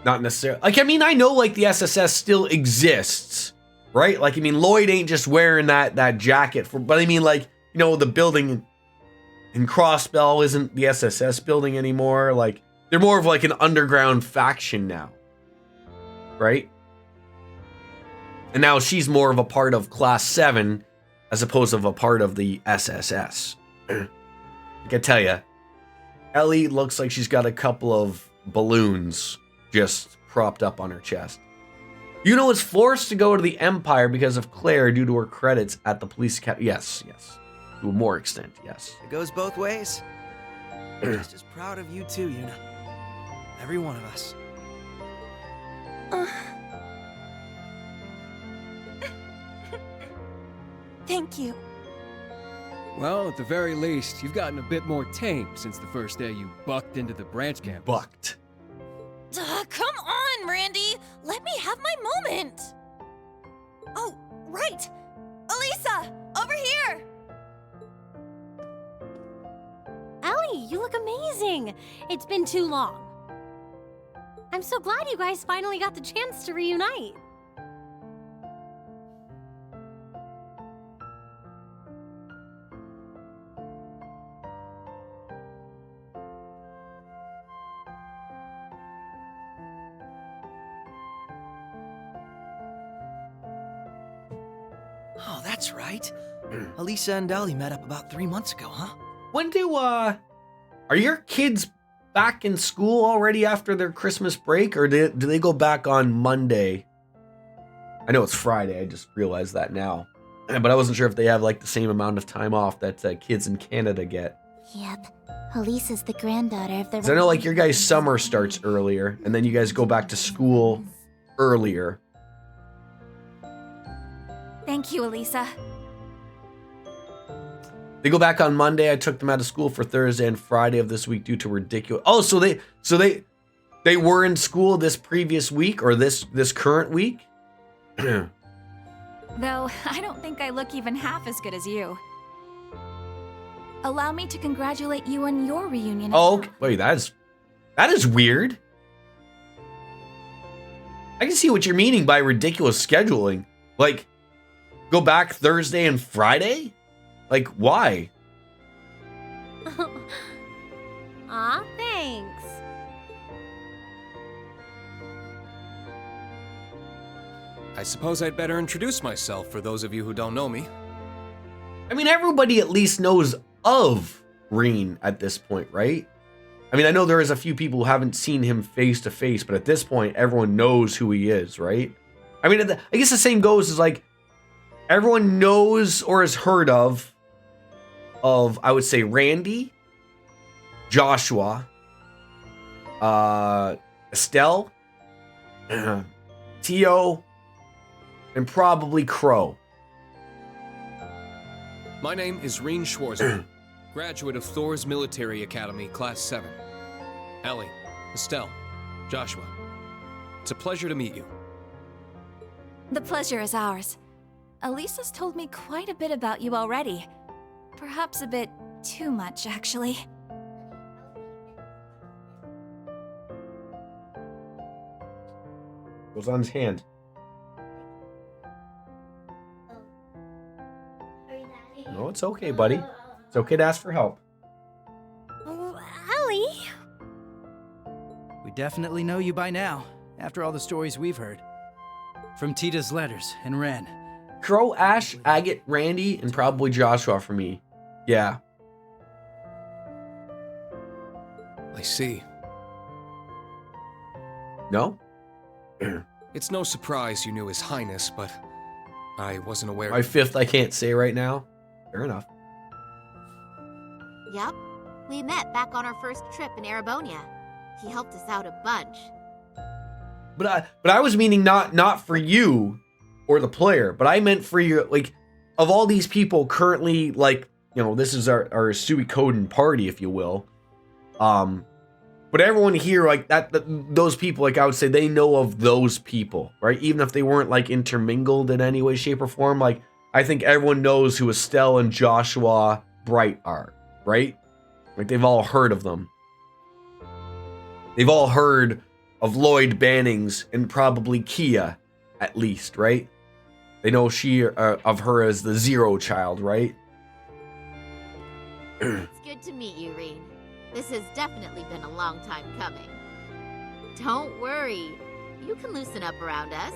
Not necessarily. Like, I mean, I know like the SSS still exists, right? Like, I mean, Lloyd ain't just wearing that jacket for, but I mean, like, you know, the building in Crossbell isn't the SSS building anymore. Like, they're more of like an underground faction now, right? And now she's more of a part of Class 7 as opposed to a part of the SSS. I can tell you, Ellie looks like she's got a couple of balloons just propped up on her chest. Yuna was forced to go to the Empire because of Claire due to her credits at the police academy. Yes. To a more extent, yes. It goes both ways. I'm just as proud of you too, Yuna. Every one of us. Thank you. Well, at the very least, you've gotten a bit more tame since the first day you bucked into the branch campus. Bucked. Come on, Randy! Let me have my moment! Oh, right! Elisa, over here! Ellie, you look amazing! It's been too long. I'm so glad you guys finally got the chance to reunite. Oh, that's right. Elisa and Ellie met up about 3 months ago, huh? When are your kids back in school already after their Christmas break, or do they go back on Monday? I know it's Friday, I just realized that now. But I wasn't sure if they have like the same amount of time off that kids in Canada get. Yep. Elisa's the granddaughter of the... 'Cause I know, like, your guys' summer starts earlier, and then you guys go back to school earlier. Thank you, Elisa. They go back on Monday. I took them out of school for Thursday and Friday of this week due to ridiculous... Oh, so they were in school this previous week, or this current week? Though, I don't think I look even half as good as you. Allow me to congratulate you on your reunion. Oh, okay. Wait, that is weird. I can see what you're meaning by ridiculous scheduling. Like, go back Thursday and Friday? Like, why? Aw, thanks. I suppose I'd better introduce myself for those of you who don't know me. I mean, everybody at least knows of Reen at this point, right? I mean, I know there is a few people who haven't seen him face to face, but at this point, everyone knows who he is, right? I mean, I guess the same goes as like, everyone knows or has heard of, I would say, Randy, Joshua, Estelle, Tio, and probably Crow. My name is Reen Schwarzer, graduate of Thor's Military Academy, Class 7. Ellie, Estelle, Joshua. It's a pleasure to meet you. The pleasure is ours. Elisa's told me quite a bit about you already. Perhaps a bit too much, actually. Goes on his hand. No, it's okay, buddy. It's okay to ask for help. Oh, Ellie? We definitely know you by now, after all the stories we've heard. From Tita's letters and Ren. Crow, Ash, Agate, Randy, and probably Joshua for me. Yeah. I see. No? It's no surprise you knew His Highness, but I wasn't aware. My fifth I can't say right now. Fair enough. Yep. We met back on our first trip in Arabonia. He helped us out a bunch. But I was meaning not for you or the player, but I meant for your, like, of all these people currently, like, you know, this is our Suikoden party, if you will. But everyone here, like, those people, like, I would say they know of those people, right? Even if they weren't, like, intermingled in any way, shape, or form, like, I think everyone knows who Estelle and Joshua Bright are, right? Like, they've all heard of them. They've all heard of Lloyd Bannings and probably Kia, at least, right? They know of her as the Zero Child, right? It's good to meet you, Reen. This has definitely been a long time coming. Don't worry. You can loosen up around us.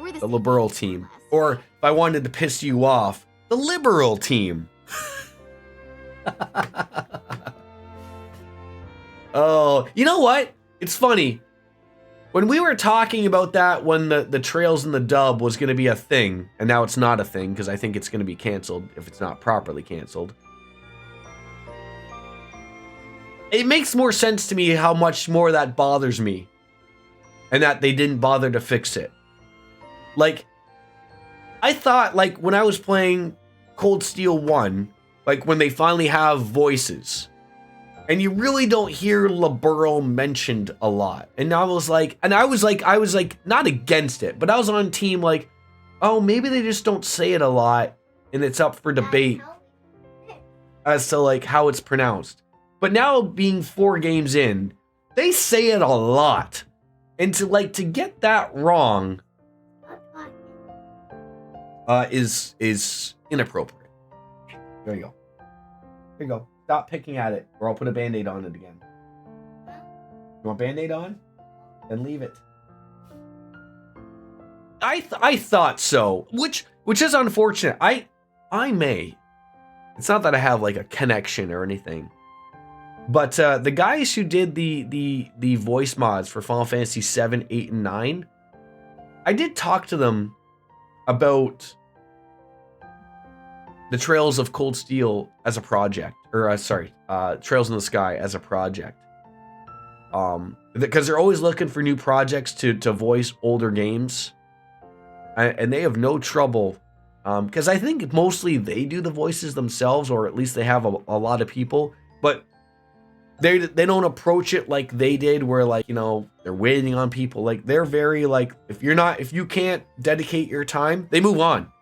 We're the liberal team. Or, if I wanted to piss you off, the liberal team. Oh, you know what? It's funny. When we were talking about that, when the Trails in the Dub was going to be a thing, and now it's not a thing, because I think it's going to be canceled if it's not properly canceled. It makes more sense to me how much more that bothers me. And that they didn't bother to fix it. Like, I thought, like, when I was playing Cold Steel 1, like, when they finally have voices, and you really don't hear Liberal mentioned a lot. And I was like, not against it, but I was on team, like, oh, maybe they just don't say it a lot, and it's up for debate as to, like, how it's pronounced. But now, being 4 games in, they say it a lot. And to get that wrong is inappropriate. There you go. There you go. Stop picking at it, or I'll put a Band-Aid on it again. You want Band-Aid on? Then leave it. I thought so, which is unfortunate. I may. It's not that I have, like, a connection or anything. But the guys who did the voice mods for Final Fantasy 7, 8, and 9, I did talk to them about the Trails of Cold Steel as a project, or Trails in the Sky as a project. Because they're always looking for new projects to voice older games, and they have no trouble. Because I think mostly they do the voices themselves, or at least they have a lot of people, but they don't approach it like they did, where like, you know, they're waiting on people. Like, they're very like, if you can't dedicate your time, they move on.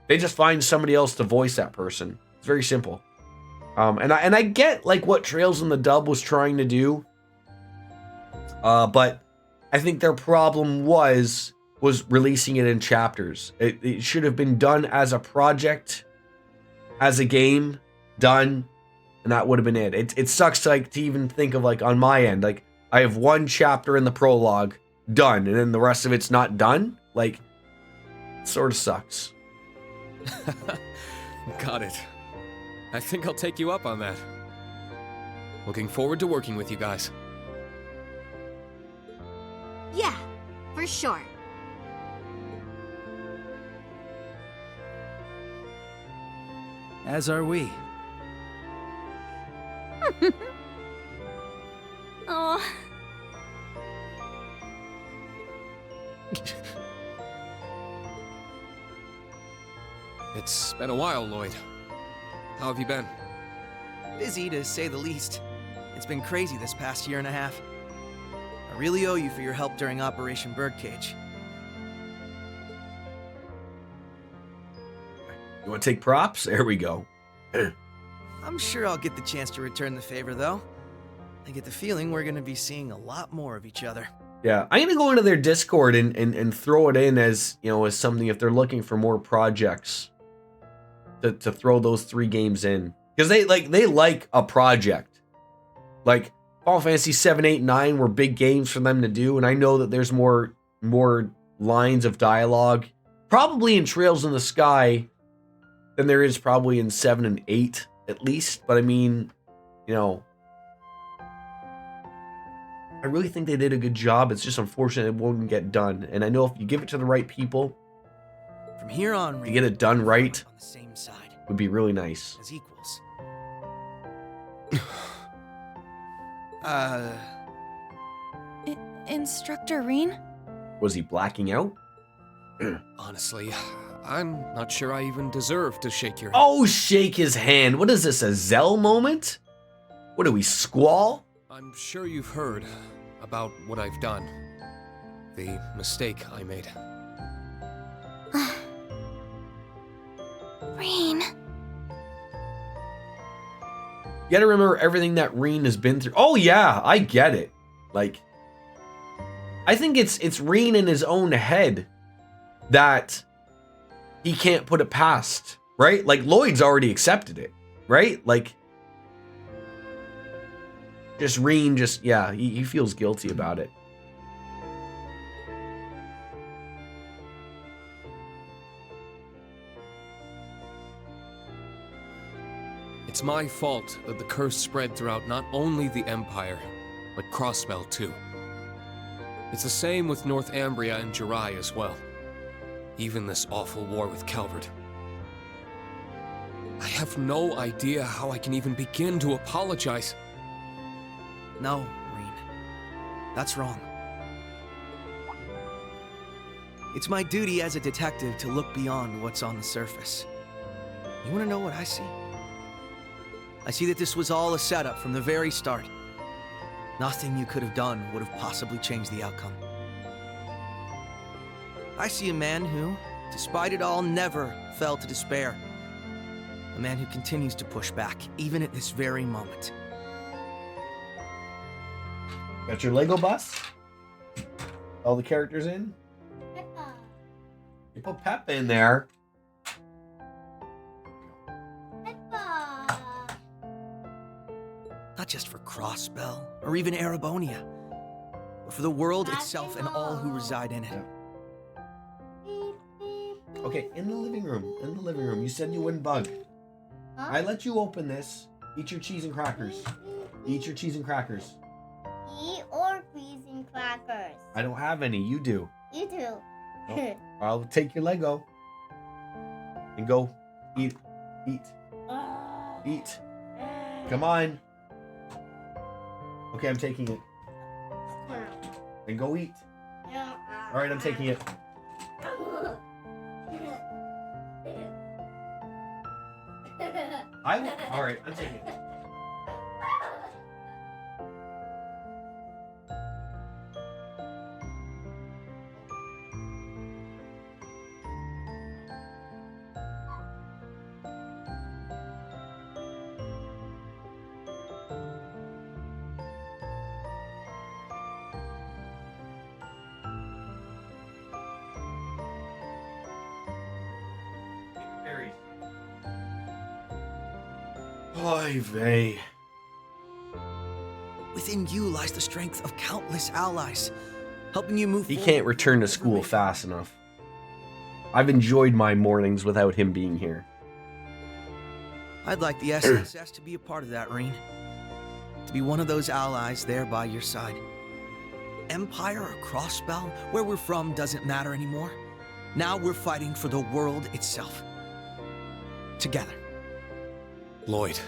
They just find somebody else to voice that person. It's very simple. And I get like what Trails in the Dub was trying to do. But I think their problem was releasing it in chapters. It should have been done as a project, as a game, done, and that would have been it. It sucks to even think of, like, on my end, like, I have one chapter in the prologue done, and then the rest of it's not done. Like, it sort of sucks. Got it. I think I'll take you up on that. Looking forward to working with you guys. Yeah, for sure. As are we. Oh. It's been a while, Lloyd. How have you been? Busy, to say the least. It's been crazy this past year and a half. I really owe you for your help during Operation Birdcage. You want to take props? There we go. I'm sure I'll get the chance to return the favor, though. I get the feeling we're gonna be seeing a lot more of each other. Yeah, I'm gonna go into their Discord and throw it in as, you know, as something if they're looking for more projects to throw those 3 games in, because they like a project. Like Final Fantasy 7, 8, 9 were big games for them to do, and I know that there's more lines of dialogue probably in Trails in the Sky than there is probably in 7 and 8 at least. But I mean, you know, I really think they did a good job. It's just unfortunate it won't get done. And I know if you give it to the right people, from here on, to get it done right, on the same side would be really nice. as equals. Instructor Reen? Was he blacking out? Honestly, I'm not sure I even deserve to shake your hand. Oh, shake his hand. What is this, a Zell moment? What do we, squall? I'm sure you've heard about what I've done. The mistake I made. Reen. You gotta remember everything that Reen has been through. Oh yeah, I get it. Like, I think it's Reen in his own head that he can't put it past, right? Like, Lloyd's already accepted it, right? Like, just Reen, yeah, he feels guilty about it. It's my fault that the curse spread throughout not only the Empire, but Crossbell too. It's the same with North Ambria and Jirai as well. Even this awful war with Calvert. I have no idea how I can even begin to apologize. No, Reen. That's wrong. It's my duty as a detective to look beyond what's on the surface. You want to know what I see? I see that this was all a setup from the very start. Nothing you could have done would have possibly changed the outcome. I see a man who, despite it all, never fell to despair. A man who continues to push back, even at this very moment. Got your Lego bus? All the characters in? Peppa. You put Peppa in there. Peppa. Not just for Crossbell, or even Erebonia, but for the world itself and all who reside in it. Okay, in the living room. In the living room. You said you wouldn't bug. Huh? I let you open this. Eat your cheese and crackers. Eat your cheese and crackers. Eat or freezing crackers. I don't have any. You do. You do. Oh, I'll take your Lego and go eat. Eat. Eat. Come on. Okay, I'm taking it. And go eat. Alright, I'm taking it. Alright, I'm taking it. Oy vey. Within you lies the strength of countless allies, helping you move He forward. can't return to school fast enough. I've enjoyed my mornings without him being here. I'd like the SSS to be a part of that, Reen. To be one of those allies there by your side. Empire or Crossbell, where we're from doesn't matter anymore. Now we're fighting for the world itself. Together. Lloyd.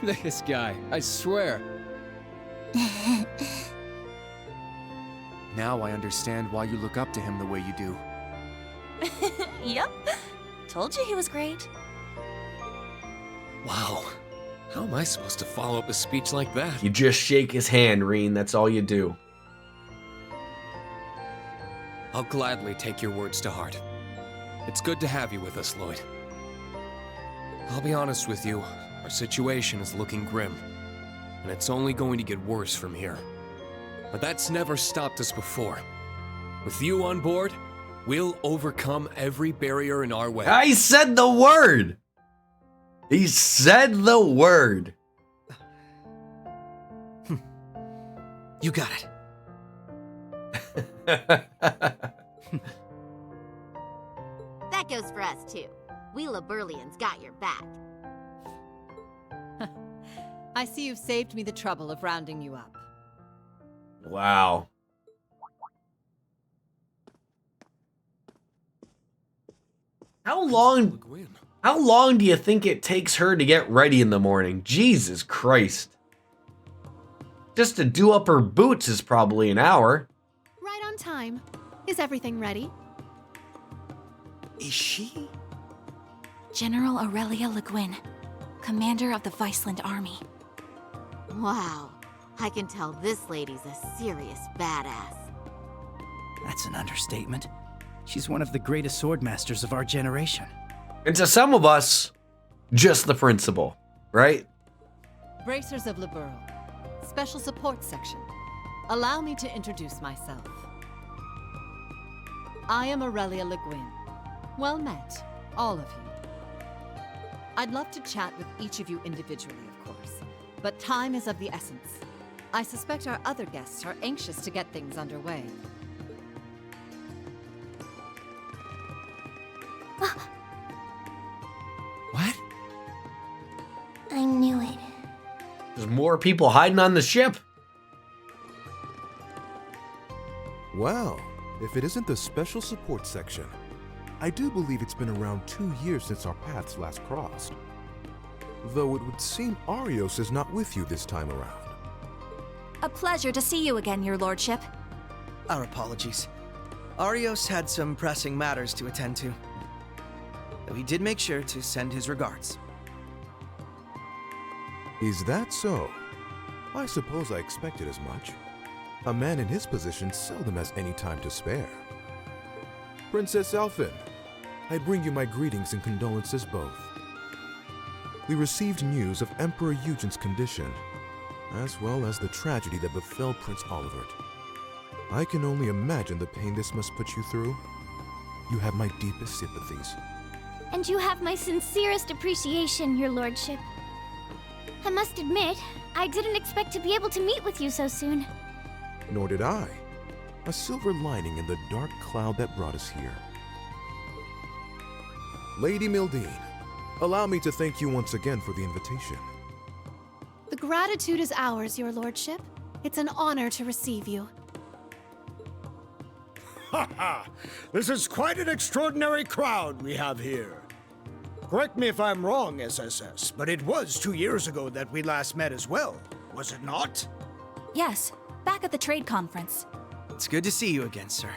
This guy, I swear. Now I understand why you look up to him the way you do. Yep. Told you he was great. Wow. How am I supposed to follow up a speech like that? You just shake his hand, Reen. That's all you do. I'll gladly take your words to heart. It's good to have you with us, Lloyd. I'll be honest with you, our situation is looking grim, and it's only going to get worse from here. But that's never stopped us before. With you on board, we'll overcome every barrier in our way. I said the word! He said the word. You got it. That goes for us, too. We Laburlians got your back. I see you've saved me the trouble of rounding you up. Wow. How long do you think it takes her to get ready in the morning? Jesus Christ. Just to do up her boots is probably an hour. Right on time. Is everything ready? Is she? General Aurelia Le Guin, commander of the Viceland Army. Wow. I can tell this lady's a serious badass. That's an understatement. She's one of the greatest swordmasters of our generation. And to some of us, just the principal, right? Bracers of Liberl, Special Support Section. Allow me to introduce myself. I am Aurelia Le Guin. Well met, all of you. I'd love to chat with each of you individually, of course, but time is of the essence. I suspect our other guests are anxious to get things underway. What? I knew it. There's more people hiding on the ship. Well, if it isn't the Special Support Section, I do believe it's been around 2 years since our paths last crossed. Though it would seem Arios is not with you this time around. A pleasure to see you again, your lordship. Our apologies. Arios had some pressing matters to attend to. Though he did make sure to send his regards. Is that so? I suppose I expected as much. A man in his position seldom has any time to spare. Princess Elphin, I bring you my greetings and condolences both. We received news of Emperor Eugen's condition, as well as the tragedy that befell Prince Olivert. I can only imagine the pain this must put you through. You have my deepest sympathies. And you have my sincerest appreciation, your lordship. I must admit, I didn't expect to be able to meet with you so soon. Nor did I. A silver lining in the dark cloud that brought us here. Lady Mildine, allow me to thank you once again for the invitation. The gratitude is ours, your lordship. It's an honor to receive you. Ha ha! This is quite an extraordinary crowd we have here. Correct me if I'm wrong, SSS, but it was 2 years ago that we last met as well, was it not? Yes, back at the trade conference. It's good to see you again, sir.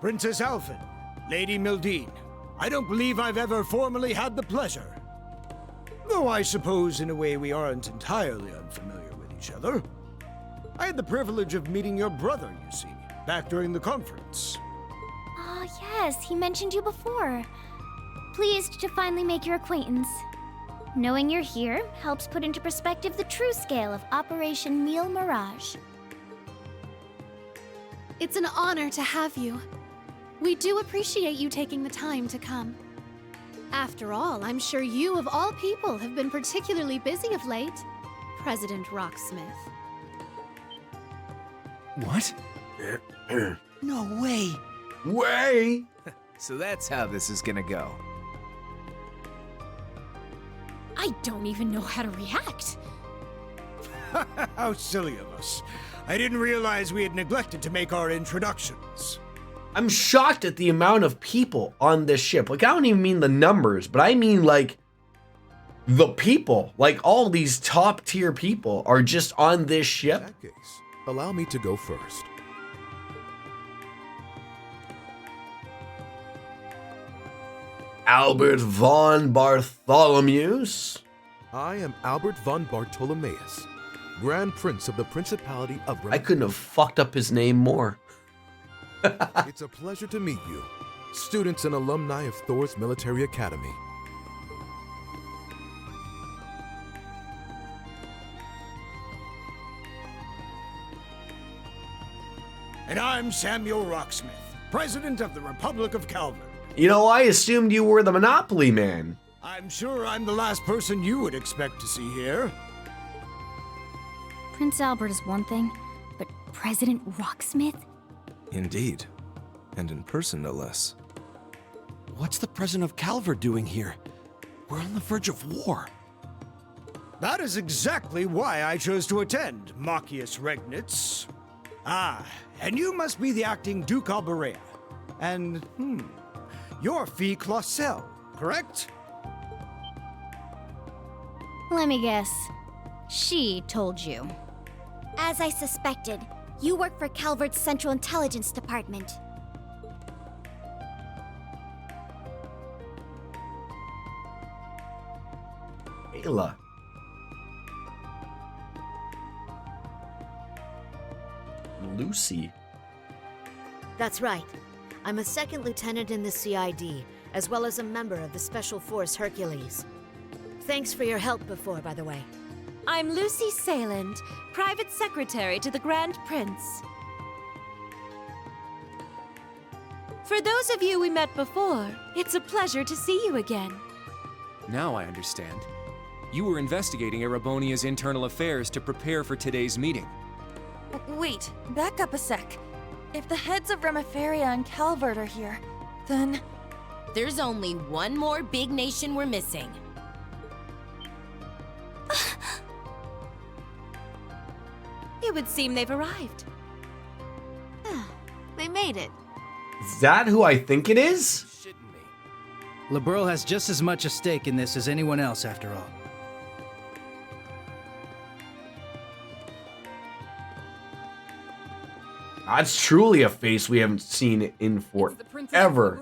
Princess Alphen, Lady Mildine, I don't believe I've ever formally had the pleasure. Though I suppose in a way we aren't entirely unfamiliar with each other. I had the privilege of meeting your brother, you see, back during the conference. Ah, yes, he mentioned you before. Pleased to finally make your acquaintance. Knowing you're here helps put into perspective the true scale of Operation Mille Mirage. It's an honor to have you. We do appreciate you taking the time to come. After all, I'm sure you, of all people, have been particularly busy of late, President Rocksmith. What? No way! Way! So that's how this is gonna go. I don't even know how to react. How silly of us. I didn't realize we had neglected to make our introductions. I'm shocked at the amount of people on this ship. Like, I don't even mean the numbers, but I mean, like, the people. Like, all these top tier people are just on this ship. In that case, allow me to go first. Albert von Bartholomeus. I am Albert von Bartholomeus, Grand Prince of the Principality of I couldn't have fucked up his name more. It's a pleasure to meet you, students and alumni of Thor's Military Academy. And I'm Samuel Rocksmith, President of the Republic of Calvert. You know, I assumed you were the Monopoly man. I'm sure I'm the last person you would expect to see here. Prince Albert is one thing, but President Rocksmith? Indeed. And in person, no less. What's the President of Calvert doing here? We're on the verge of war. That is exactly why I chose to attend, Machius Regnitz. Ah, and you must be the acting Duke Alberea. And, you're Fille Clausel, correct? Let me guess. She told you. As I suspected, you work for Calvert's Central Intelligence Department. Ayla. Lucy. That's right. I'm a second lieutenant in the CID, as well as a member of the Special Force Hercules. Thanks for your help before, by the way. I'm Lucy Sayland, private secretary to the Grand Prince. For those of you we met before, it's a pleasure to see you again. Now I understand. You were investigating Erebonia's internal affairs to prepare for today's meeting. Wait, back up a sec. If the heads of Remiferia and Calvert are here, then... There's only one more big nation we're missing. It would seem they've arrived. They made it. Is that who I think it is? Liberl has just as much a stake in this as anyone else, after all. That's truly a face we haven't seen in forever.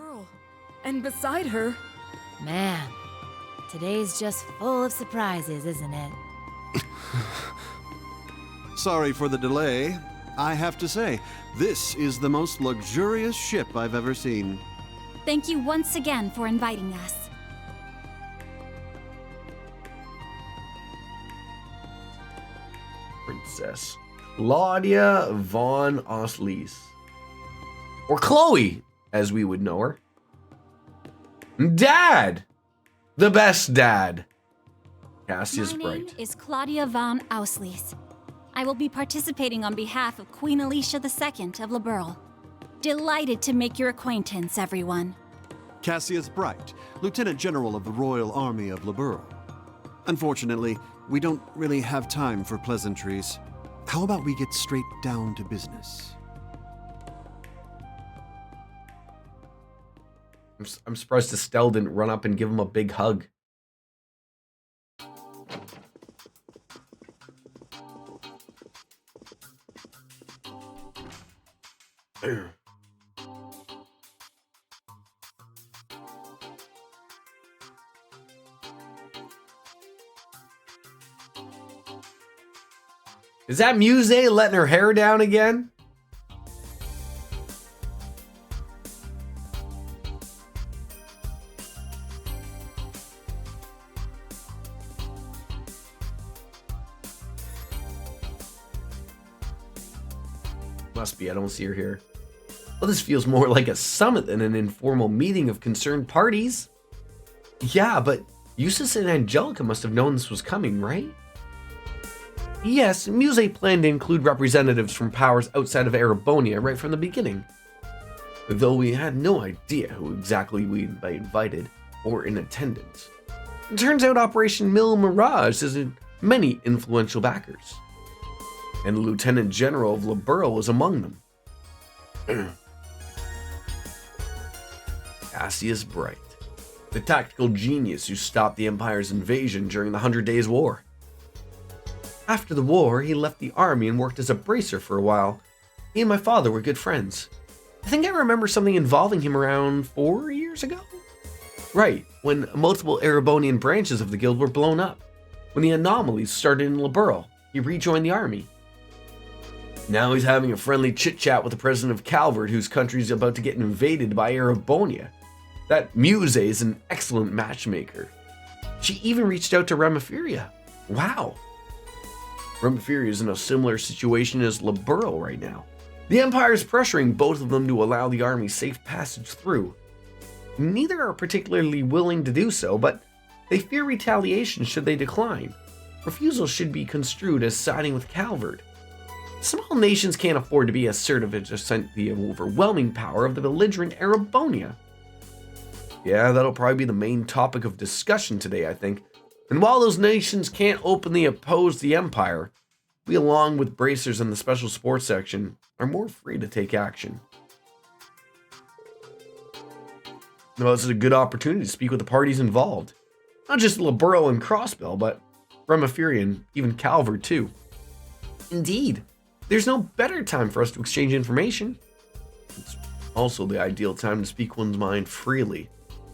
And beside her... Man, today's just full of surprises, isn't it? Sorry for the delay. I have to say, this is the most luxurious ship I've ever seen. Thank you once again for inviting us. Princess Claudia von Oslies. Or Chloe, as we would know her. Dad! The best dad. Cassius My Bright. name is Claudia von Auslies. I will be participating on behalf of Queen Alicia II of Liberl. Delighted to make your acquaintance, everyone. Cassius Bright, Lieutenant General of the Royal Army of Liberl. Unfortunately, we don't really have time for pleasantries. How about we get straight down to business? I'm surprised Estelle didn't run up and give him a big hug. Is that Muse letting her hair down again? Must be, I don't see her here. Well, this feels more like a summit than an informal meeting of concerned parties. Yeah, but Eustace and Angelica must have known this was coming, right? Yes, Muse planned to include representatives from powers outside of Erebonia right from the beginning. Though we had no idea who exactly we'd be invited or in attendance. It turns out Operation Mil Mirage has many influential backers. And the Lieutenant General of Liberl was among them. Cassius Bright, the tactical genius who stopped the Empire's invasion during the 100 Days' War. After the war, he left the army and worked as a bracer for a while. He and my father were good friends. I think I remember something involving him around 4 years ago? Right, when multiple Erebonian branches of the guild were blown up. When the anomalies started in Liberl, he rejoined the army. Now he's having a friendly chit-chat with the president of Calvert, whose country is about to get invaded by Erebonia. That Muse is an excellent matchmaker. She even reached out to Remiferia. Wow. Remiferia is in a similar situation as Liberl right now. The Empire is pressuring both of them to allow the army safe passage through. Neither are particularly willing to do so, but they fear retaliation should they decline. Refusal should be construed as siding with Calvert. Small nations can't afford to be assertive and just sent the overwhelming power of the belligerent Erebonia. Yeah, that'll probably be the main topic of discussion today, I think. And while those nations can't openly oppose the Empire, we, along with bracers in the special sports section, are more free to take action. Well, this is a good opportunity to speak with the parties involved. Not just Liberl and Crossbell, but Remiferia and even Calvert too. Indeed, there's no better time for us to exchange information. It's also the ideal time to speak one's mind freely.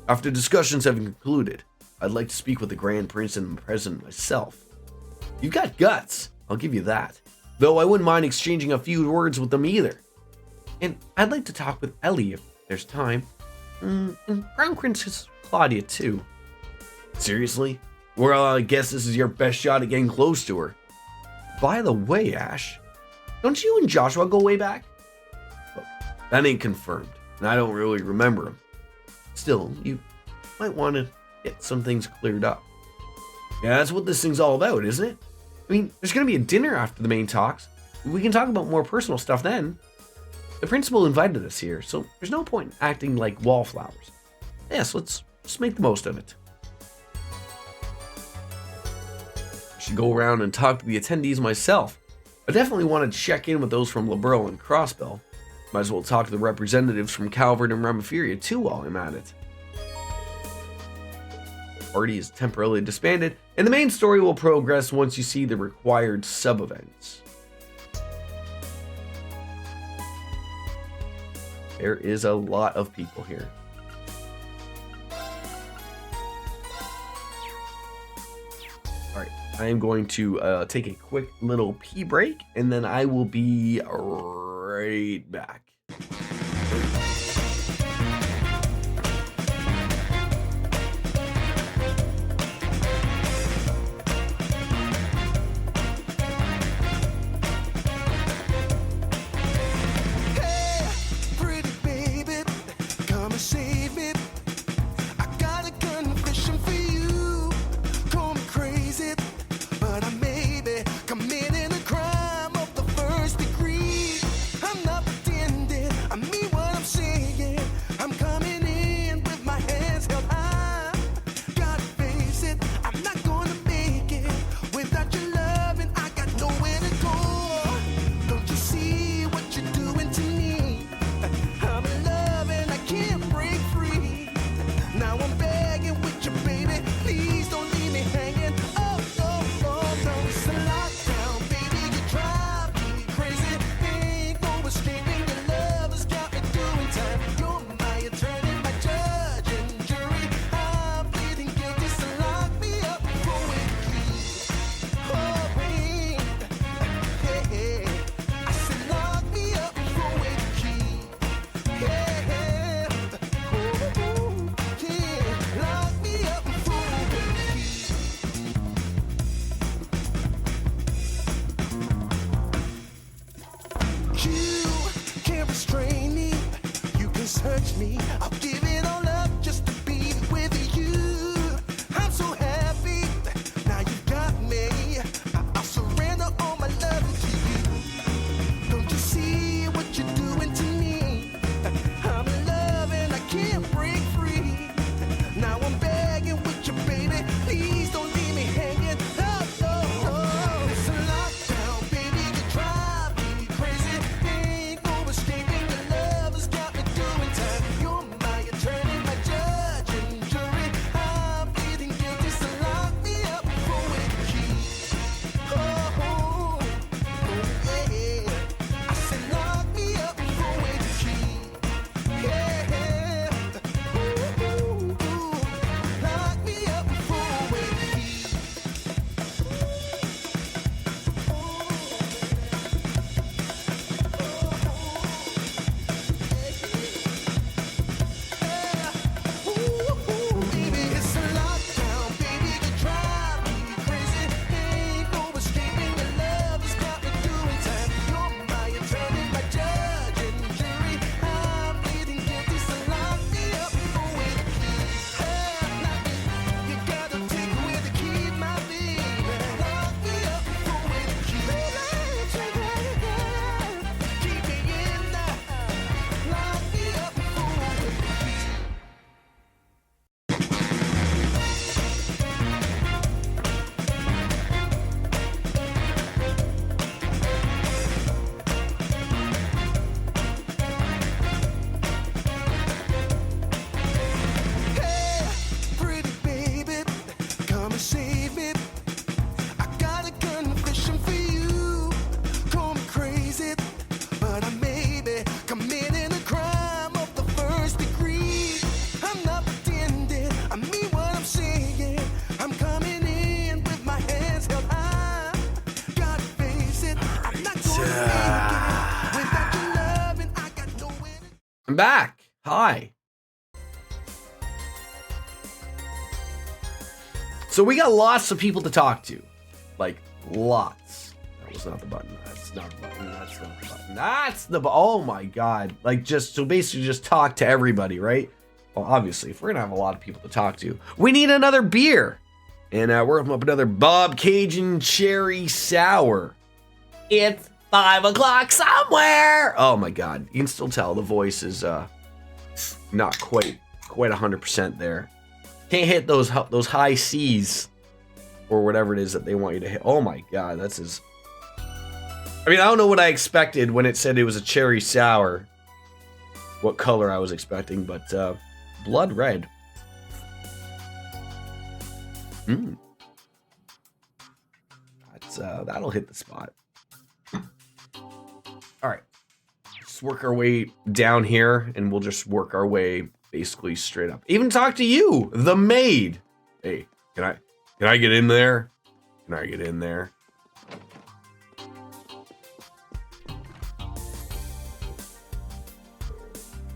After discussions have concluded, I'd like to speak with the Grand Prince and the President myself. You've got guts, I'll give you that. Though I wouldn't mind exchanging a few words with them either. And I'd like to talk with Ellie if there's time. And Crown Princess Claudia too. Seriously? Well, I guess this is your best shot at getting close to her. By the way, Ash, don't you and Joshua go way back? Look, that ain't confirmed, and I don't really remember him. Still, you might want to get some things cleared up. Yeah, that's what this thing's all about, isn't it? I mean, there's going to be a dinner after the main talks. We can talk about more personal stuff then. The principal invited us here, so there's no point in acting like wallflowers. Yes, let's just make the most of it. I should go around and talk to the attendees myself. I definitely want to check in with those from Liberl and Crossbell. Might as well talk to the representatives from Calvert and Remiferia too while I'm at it. Party is temporarily disbanded, and the main story will progress once you see the required sub-events. There is a lot of people here. Alright, I am going to take a quick little pee break, and then I will be right back. Committing a crime of the first degree. I'm not pretending. Search me, I'll give it all up just to be with you. I'm so happy, now you got me. I'll surrender all my love to you. Don't you see what you're doing to me? I'm in love and I can't break free. Now I'm begging with you, baby. Please don't leave me hanging. Oh, it's a lockdown, baby. You drive me crazy. Ain't no escaping your love has got me doing time. You're my attorney, my judge and jury. I'm pleading guilty, so lock me up for a key. Oh, yeah. I said lock me up for a key. Yeah. Ooh, lock me up for a key. Baby, it's a lockdown, baby. You drive me crazy. Ain't no escaping your love has got me doing time. You're my attorney, my judge and jury. I'm pleading guilty, so lock me up for a key. You gotta take away the key, my baby. Lock me up for a key. Keep me in there. Lock me up for a key. Hey, pretty baby, come and save me. I got a confession for you. Call me crazy, but I may be committing a crime of the first degree. I'm not pretending, I mean what I'm saying. I'm coming in with my hands held high. Gotta face it, I'm not gonna make it. Without your loving, I got nowhere to I'm back. Hi. So we got lots of people to talk to. Like, lots. That was not the button. That's not the button. That's not the button. That's the oh my god. Like, just, so basically just talk to everybody, right? Well, obviously, if we're gonna have a lot of people to talk to, we need another beer. And we're opening up another Bob Cajun Cherry Sour. It's 5 o'clock somewhere. Oh my god. You can still tell the voice is not quite 100% there. Can't hit those high C's or whatever it is that they want you to hit. Oh my god, that's as I mean, I don't know what I expected when it said it was a cherry sour. What color I was expecting, but blood red. That's that'll hit the spot. All right. Let's work our way down here and we'll just work our way basically straight up. Even talk to you, the maid. Hey, can I get in there? Can I get in there?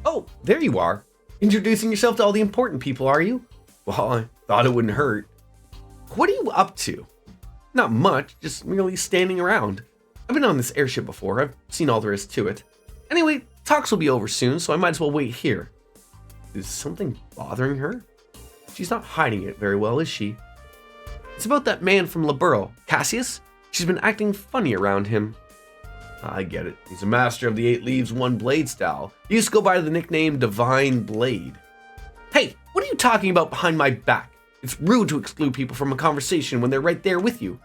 Oh, there you are. Introducing yourself to all the important people, are you? Well, I thought it wouldn't hurt. What are you up to? Not much, just merely standing around. I've been on this airship before. I've seen all there is to it. Anyway, talks will be over soon, so I might as well wait here. Is something bothering her? She's not hiding it very well, is she? It's about that man from Liberl, Cassius. She's been acting funny around him. I get it. He's a master of the 8 leaves, 1 blade style. He used to go by the nickname Divine Blade. Hey, what are you talking about behind my back? It's rude to exclude people from a conversation when they're right there with you.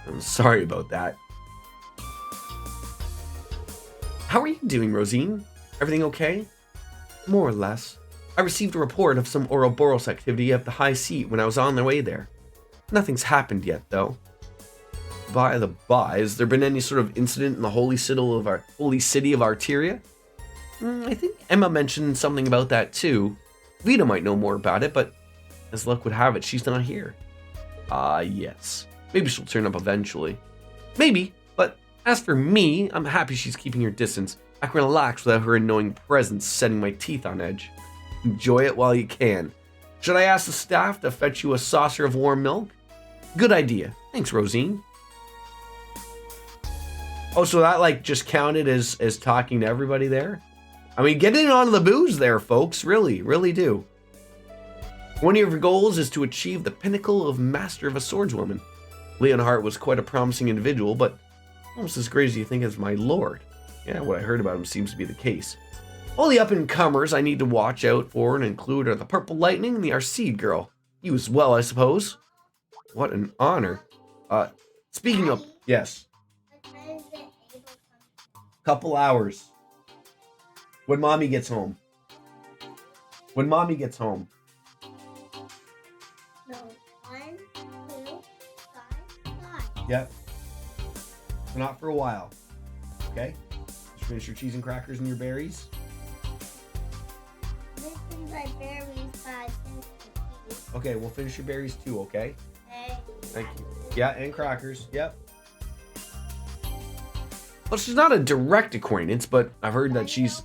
I'm sorry about that. How are you doing, Rosine? Everything okay? More or less. I received a report of some Ouroboros activity at the high seat when I was on the way there. Nothing's happened yet, though. By the by, has there been any sort of incident in the holy city of Arteria? I think Emma mentioned something about that too. Vita might know more about it, but as luck would have it, she's not here. Yes. Maybe she'll turn up eventually. Maybe, but as for me, I'm happy she's keeping her distance. I can relax without her annoying presence setting my teeth on edge. Enjoy it while you can. Should I ask the staff to fetch you a saucer of warm milk? Good idea. Thanks, Rosine. Oh, so that like just counted as talking to everybody there? I mean, get in on the booze there, folks. Really, really do. One of your goals is to achieve the pinnacle of Master of a Swordswoman. Leonhardt was quite a promising individual, but almost as great as you think as my lord. Yeah, what I heard about him seems to be the case. All the up-and-comers I need to watch out for and include are the Purple Lightning and the Arcede Girl. You as well, I suppose. What an honor. Speaking of... Yes. Couple hours. When Mommy gets home. When Mommy gets home. No, 1, 2, 5. Yep. So not for a while. Okay? Just finish your cheese and crackers and your berries. This is my berries, but I finished the cheese. Okay, we'll finish your berries too, okay? Okay. Thank you. Yeah, and crackers. Yep. Well, she's not a direct acquaintance, but I've heard that she's...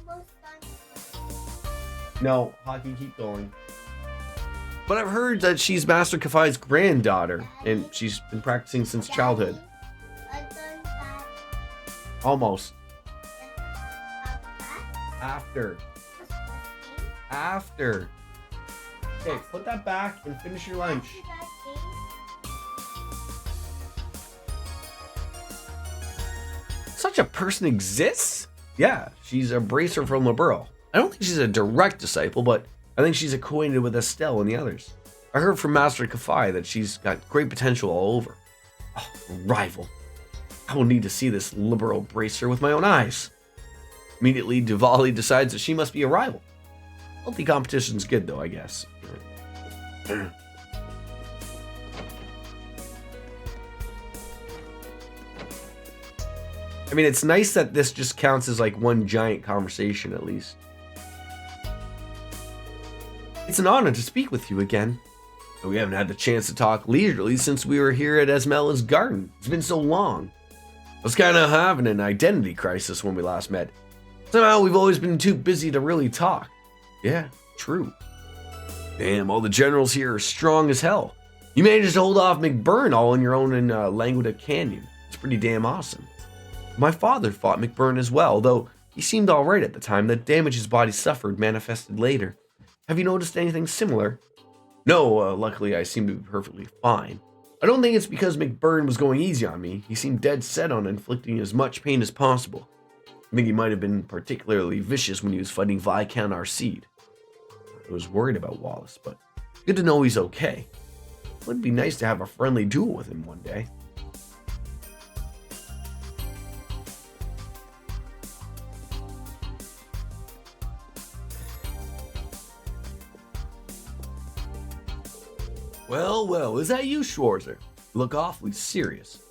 No, Hockey, keep going. But I've heard that she's Master Kafai's granddaughter, and she's been practicing since childhood. Almost. After. After. Okay, put that back and finish your lunch. Such a person exists? Yeah, she's a bracer from Liberl. I don't think she's a direct disciple, but I think she's acquainted with Estelle and the others. I heard from Master Kafai that she's got great potential all over. Oh, a rival. I will need to see this liberal bracer with my own eyes. Immediately, Diwali decides that she must be a rival. Healthy competition's good, though, I guess. I mean, it's nice that this just counts as like one giant conversation, at least. It's an honor to speak with you again. We haven't had the chance to talk leisurely since we were here at Esmela's garden. It's been so long. I was kind of having an identity crisis when we last met. Somehow we've always been too busy to really talk. Yeah, true. Damn, all the generals here are strong as hell. You managed to hold off McBurn all on your own in Languida Canyon. It's pretty damn awesome. My father fought McBurn as well, though he seemed alright at the time. The damage his body suffered manifested later. Have you noticed anything similar? No, luckily I seem to be perfectly fine. I don't think it's because McBurn was going easy on me. He seemed dead set on inflicting as much pain as possible. I think he might have been particularly vicious when he was fighting Viscount Arcede. I was worried about Wallace, but good to know he's okay. It would be nice to have a friendly duel with him one day. Well, well, is that you, Schwarzer? You look awfully serious.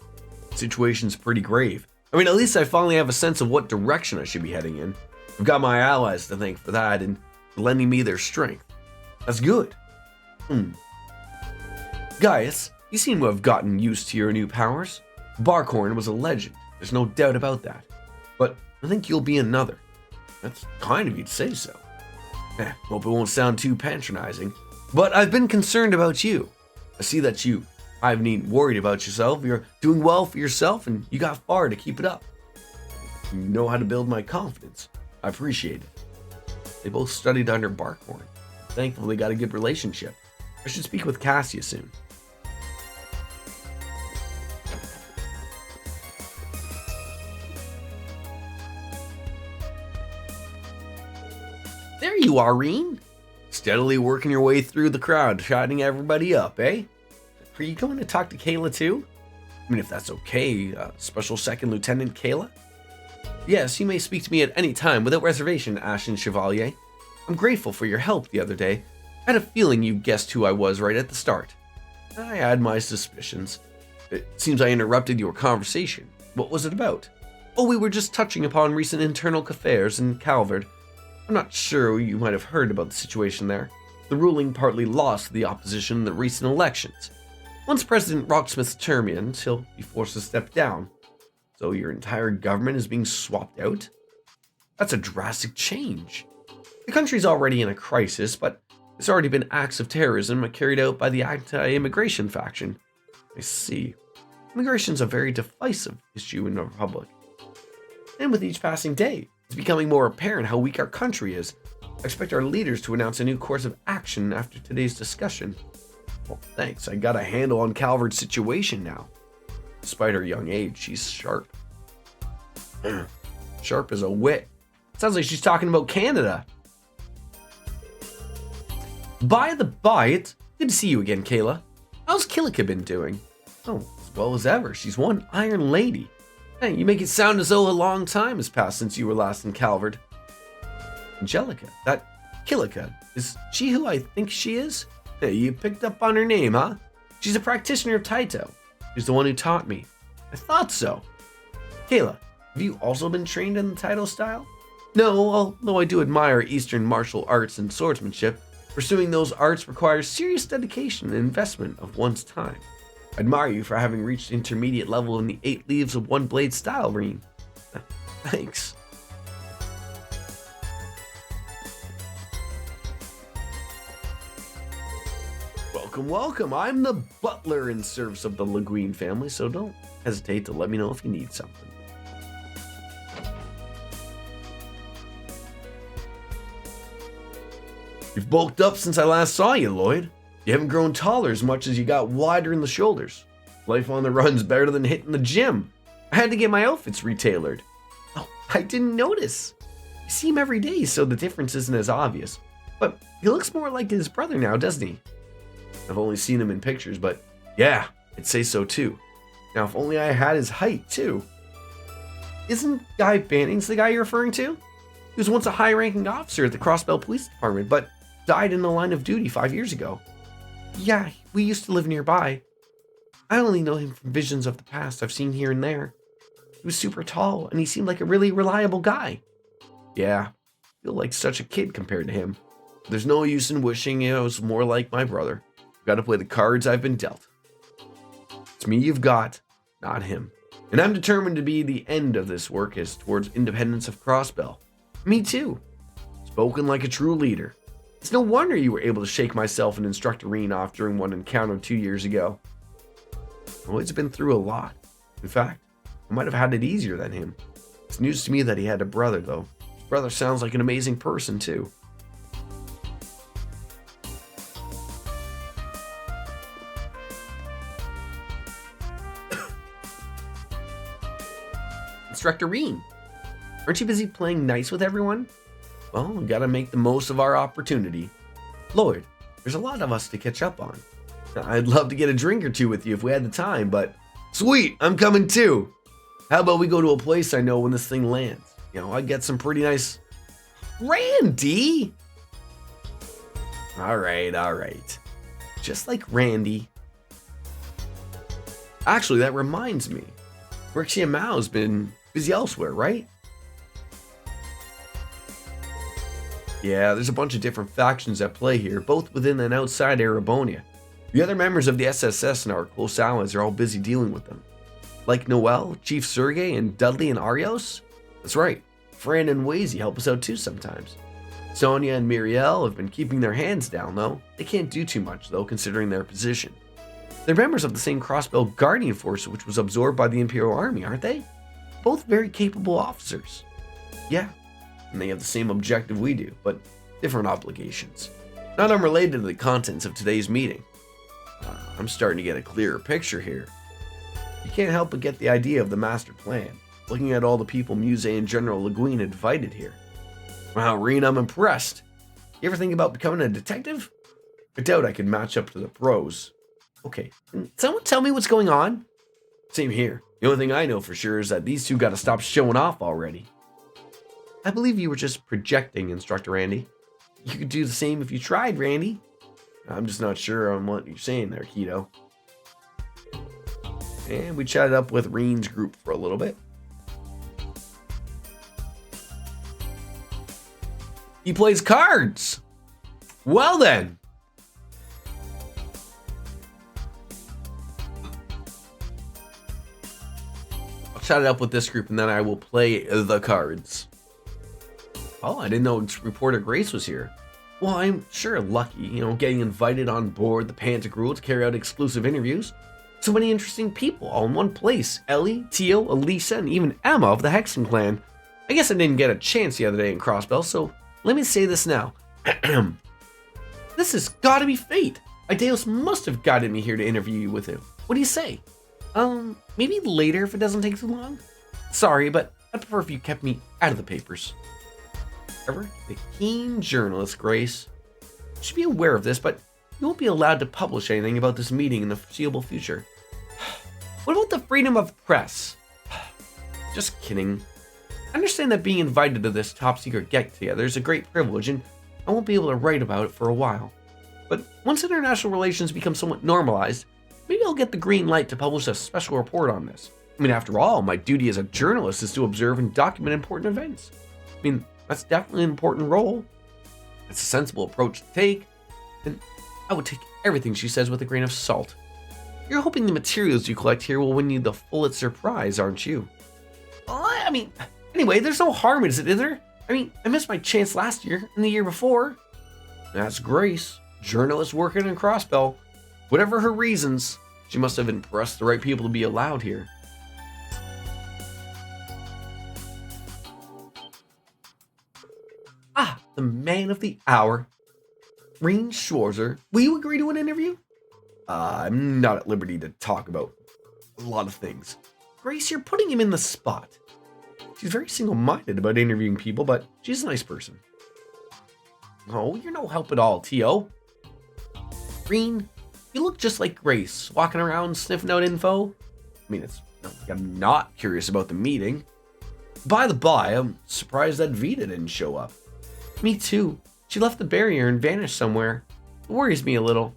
The situation's pretty grave. I mean, at least I finally have a sense of what direction I should be heading in. I've got my allies to thank for that and for lending me their strength. That's good. Gaius, you seem to have gotten used to your new powers. Barkhorn was a legend, there's no doubt about that. But I think you'll be another. That's kind of you to say so. Hope it won't sound too patronizing. But I've been concerned about you. I see that you haven't even worried about yourself. You're doing well for yourself and you got far to keep it up. You know how to build my confidence. I appreciate it. They both studied under Barkhorn. Thankfully, got a good relationship. I should speak with Cassia soon. There you are, Reen. Steadily working your way through the crowd, shouting everybody up, eh? Are you going to talk to Kayla too? I mean, if that's okay, Special Second Lieutenant Kayla? Yes, you may speak to me at any time without reservation, Ashen Chevalier. I'm grateful for your help the other day. I had a feeling you guessed who I was right at the start. I had my suspicions. It seems I interrupted your conversation. What was it about? Oh, we were just touching upon recent internal affairs in Calvard. I'm not sure you might have heard about the situation there. The ruling partly lost to the opposition in the recent elections. Once President Rocksmith's term ends, he'll be forced to step down. So your entire government is being swapped out? That's a drastic change. The country's already in a crisis, but there's already been acts of terrorism carried out by the anti-immigration faction. I see. Immigration's a very divisive issue in the Republic. And with each passing day, it's becoming more apparent how weak our country is. I expect our leaders to announce a new course of action after today's discussion. Well, thanks. I got a handle on Calvard's situation now. Despite her young age, she's sharp. Sharp as a wit. Sounds like she's talking about Canada. By the by, it's good to see you again, Kayla. How's Kilika been doing? Oh, as well as ever. She's one Iron Lady. Hey, you make it sound as though a long time has passed since you were last in Calvard. Angelica, that Kilika, is she who I think she is? Hey, you picked up on her name, huh? She's a practitioner of Taito. She's the one who taught me. I thought so. Kayla, have you also been trained in the Taito style? No, although I do admire Eastern martial arts and swordsmanship. Pursuing those arts requires serious dedication and investment of one's time. I admire you for having reached intermediate level in the 8 leaves of one blade style, Reen. Thanks. Welcome, welcome. I'm the butler in service of the Le Guin family, so don't hesitate to let me know if you need something. You've bulked up since I last saw you, Lloyd. You haven't grown taller as much as you got wider in the shoulders. Life on the run's better than hitting the gym. I had to get my outfits retailored. Oh, I didn't notice. You see him every day, so the difference isn't as obvious. But he looks more like his brother now, doesn't he? I've only seen him in pictures, but yeah, I'd say so too. Now, if only I had his height too. Isn't Guy Bannings the guy you're referring to? He was once a high-ranking officer at the Crossbell Police Department, but died in the line of duty 5 years ago. Yeah, we used to live nearby. I only know him from visions of the past I've seen here and there. He was super tall, and he seemed like a really reliable guy. Yeah, I feel like such a kid compared to him. There's no use in wishing I was more like my brother. I've got to play the cards I've been dealt. It's me you've got, not him. And I'm determined to be the end of this work as towards independence of Crossbell. Me too. Spoken like a true leader. It's no wonder you were able to shake myself and Instructor Reen off during one encounter 2 years ago. Lloyd's been through a lot. In fact, I might have had it easier than him. It's news to me that he had a brother, though. His brother sounds like an amazing person, too. Instructor Reen, aren't you busy playing nice with everyone? Well, we gotta make the most of our opportunity. Lloyd, there's a lot of us to catch up on. I'd love to get a drink or two with you if we had the time, but sweet, I'm coming too. How about we go to a place I know when this thing lands? You know, I'd get some pretty nice... Randy! All right. Just like Randy. Actually, that reminds me. Rixia Mao's been busy elsewhere, right? Yeah, there's a bunch of different factions at play here, both within and outside Erebonia. The other members of the SSS and our close allies are all busy dealing with them. Like Noel, Chief Sergei, and Dudley and Arios? That's right, Fran and Wazy help us out too sometimes. Sonia and Miriel have been keeping their hands down though. They can't do too much though, considering their position. They're members of the same Crossbell Guardian Force which was absorbed by the Imperial Army, aren't they? Both very capable officers. Yeah. And they have the same objective we do, but different obligations. Not unrelated to the contents of today's meeting. I'm starting to get a clearer picture here. You can't help but get the idea of the master plan, looking at all the people Muse and General Le Guin invited here. Wow, Reen, I'm impressed. You ever think about becoming a detective? I doubt I could match up to the pros. Okay, can someone tell me what's going on? Same here. The only thing I know for sure is that these two gotta stop showing off already. I believe you were just projecting, Instructor Randy. You could do the same if you tried, Randy. I'm just not sure on what you're saying there, Keto. And we chatted up with Reen's group for a little bit. He plays cards! Well then! I'll chat it up with this group and then I will play the cards. Oh, I didn't know reporter Grace was here. Well, I'm sure lucky, getting invited on board the Pantagruel to carry out exclusive interviews. So many interesting people all in one place. Ellie, Tio, Elisa, and even Emma of the Hexen clan. I guess I didn't get a chance the other day in Crossbell, so let me say this now. This has gotta be fate. Ideos must have guided me here to interview you with him. What do you say? Maybe later if it doesn't take too long? Sorry, but I'd prefer if you kept me out of the papers. However, the keen journalist, Grace, should be aware of this, but you won't be allowed to publish anything about this meeting in the foreseeable future. What about the freedom of press? Just kidding. I understand that being invited to this top-secret get-together is a great privilege, and I won't be able to write about it for a while. But once international relations become somewhat normalized, maybe I'll get the green light to publish a special report on this. I mean, after all, my duty as a journalist is to observe and document important events. I mean, that's definitely an important role. It's a sensible approach to take, and I would take everything she says with a grain of salt. You're hoping the materials you collect here will win you the Pulitzer Prize, aren't you? Well, I mean, anyway, there's no harm in it, is there? I mean, I missed my chance last year and the year before. That's Grace, journalist working in Crossbell. Whatever her reasons, she must have impressed the right people to be allowed here. Ah, the man of the hour. Reen Schwarzer, will you agree to an interview? I'm not at liberty to talk about a lot of things. Grace, you're putting him in the spot. She's very single-minded about interviewing people, but she's a nice person. Oh, you're no help at all, Tio. Reen, you look just like Grace, walking around sniffing out info. I mean, it's not like I'm not curious about the meeting. By the by, I'm surprised that Vita didn't show up. Me too. She left the barrier and vanished somewhere. It worries me a little.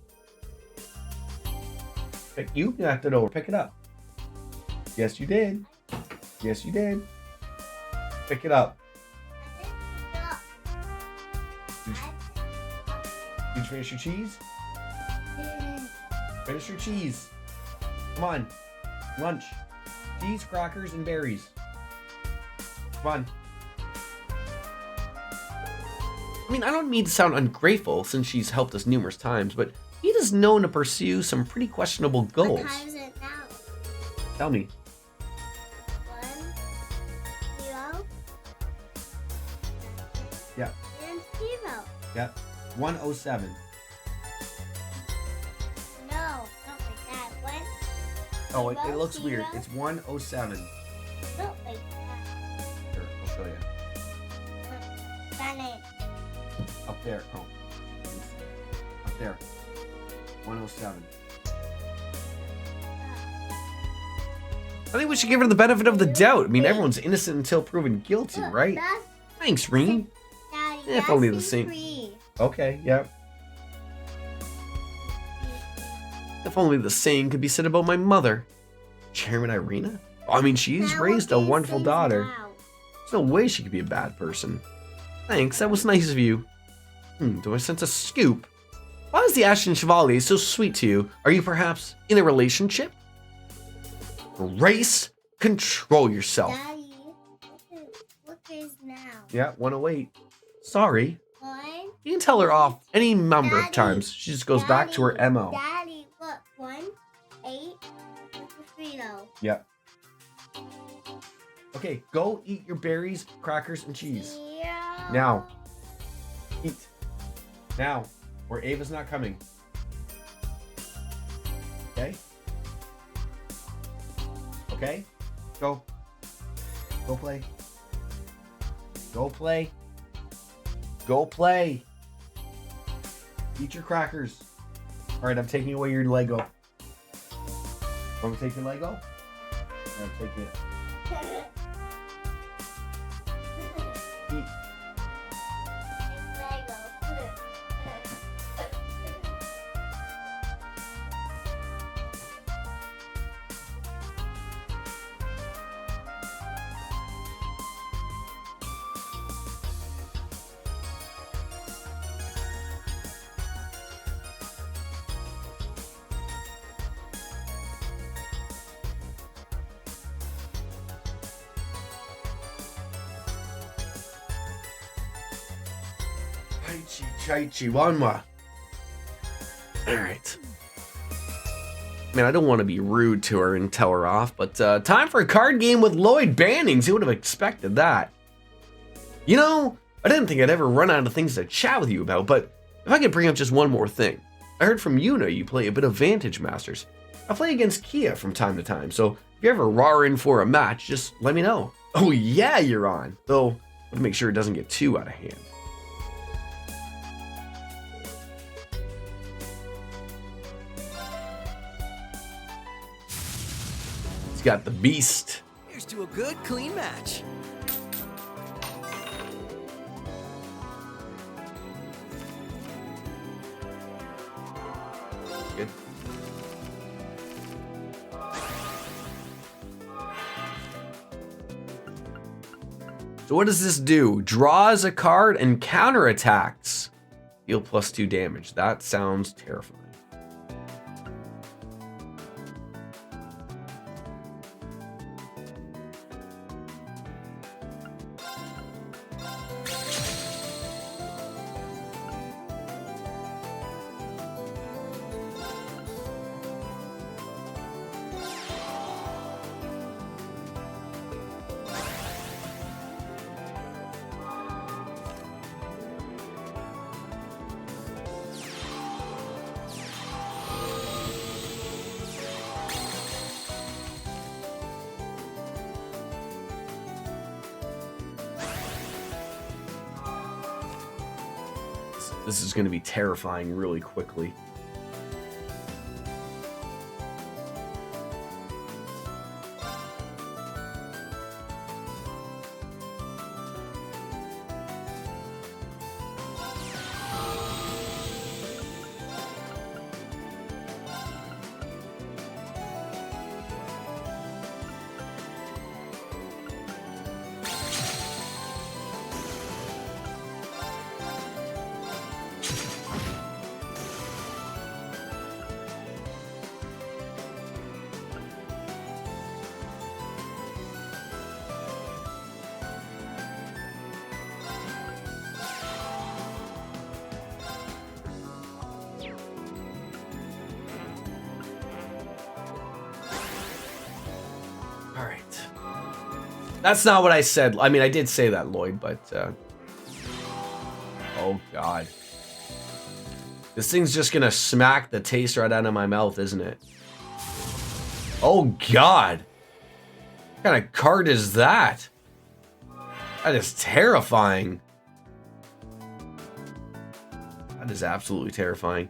You knocked it over. Pick it up. Yes, you did. Yes, you did. Pick it up. Did you finish your cheese? Finish your cheese. Come on. Lunch. Cheese, crackers, and berries. Come on. I mean, I don't mean to sound ungrateful since she's helped us numerous times, but Vita's known to pursue some pretty questionable goals. What time is it now? Tell me. 1, 0. Yeah. And 0. Yeah. 107. No, not like that. 1. Oh, it looks weird. It's 107. Not like that. Here, I'll show you. Done it. Up there. Oh. Up there. 107. I think we should give her the benefit of the doubt. I mean, everyone's innocent until proven guilty, right? Thanks, Reen. Daddy, If only the same. Okay, yeah. If only the same could be said about my mother. Chairman Irina? I mean, she's raised a wonderful daughter. There's no way she could be a bad person. Thanks, that was nice of you. Do I sense a scoop? Why is the Ashton Chevalier so sweet to you? Are you perhaps in a relationship? Grace, control yourself. Daddy, what is now? Yeah, 108. Sorry. 1. You can tell her off any number of times. She just goes back to her MO. Daddy, look. 1, 8, 3 though. Yeah. Okay, go eat your berries, crackers, and cheese. Yeah. Now. Eat. Now. Or Ava's not coming. Okay? Okay? Go. Go play. Go play. Go play. Eat your crackers. Alright, I'm taking away your Lego. Want me to take your Lego? I'm taking it. Eat. Chaichi, Wanma. Alright. Man, I don't want to be rude to her and tell her off, but time for a card game with Lloyd Bannings. Who would have expected that? You know, I didn't think I'd ever run out of things to chat with you about, but if I could bring up just one more thing. I heard from Yuna you play a bit of Vantage Masters. I play against Kia from time to time, so if you ever raw in for a match, just let me know. Oh yeah, you're on. Though, I want to make sure it doesn't get too out of hand. He's got the beast. Here's to a good, clean match. Good. So what does this do? Draws a card and counterattacks. Deal +2 damage. That sounds terrifying. This is going to be terrifying really quickly. All right. That's not what I said. I mean, I did say that, Lloyd, but... Oh, God. This thing's just gonna smack the taste right out of my mouth, isn't it? Oh, God. What kind of card is that? That is terrifying. That is absolutely terrifying.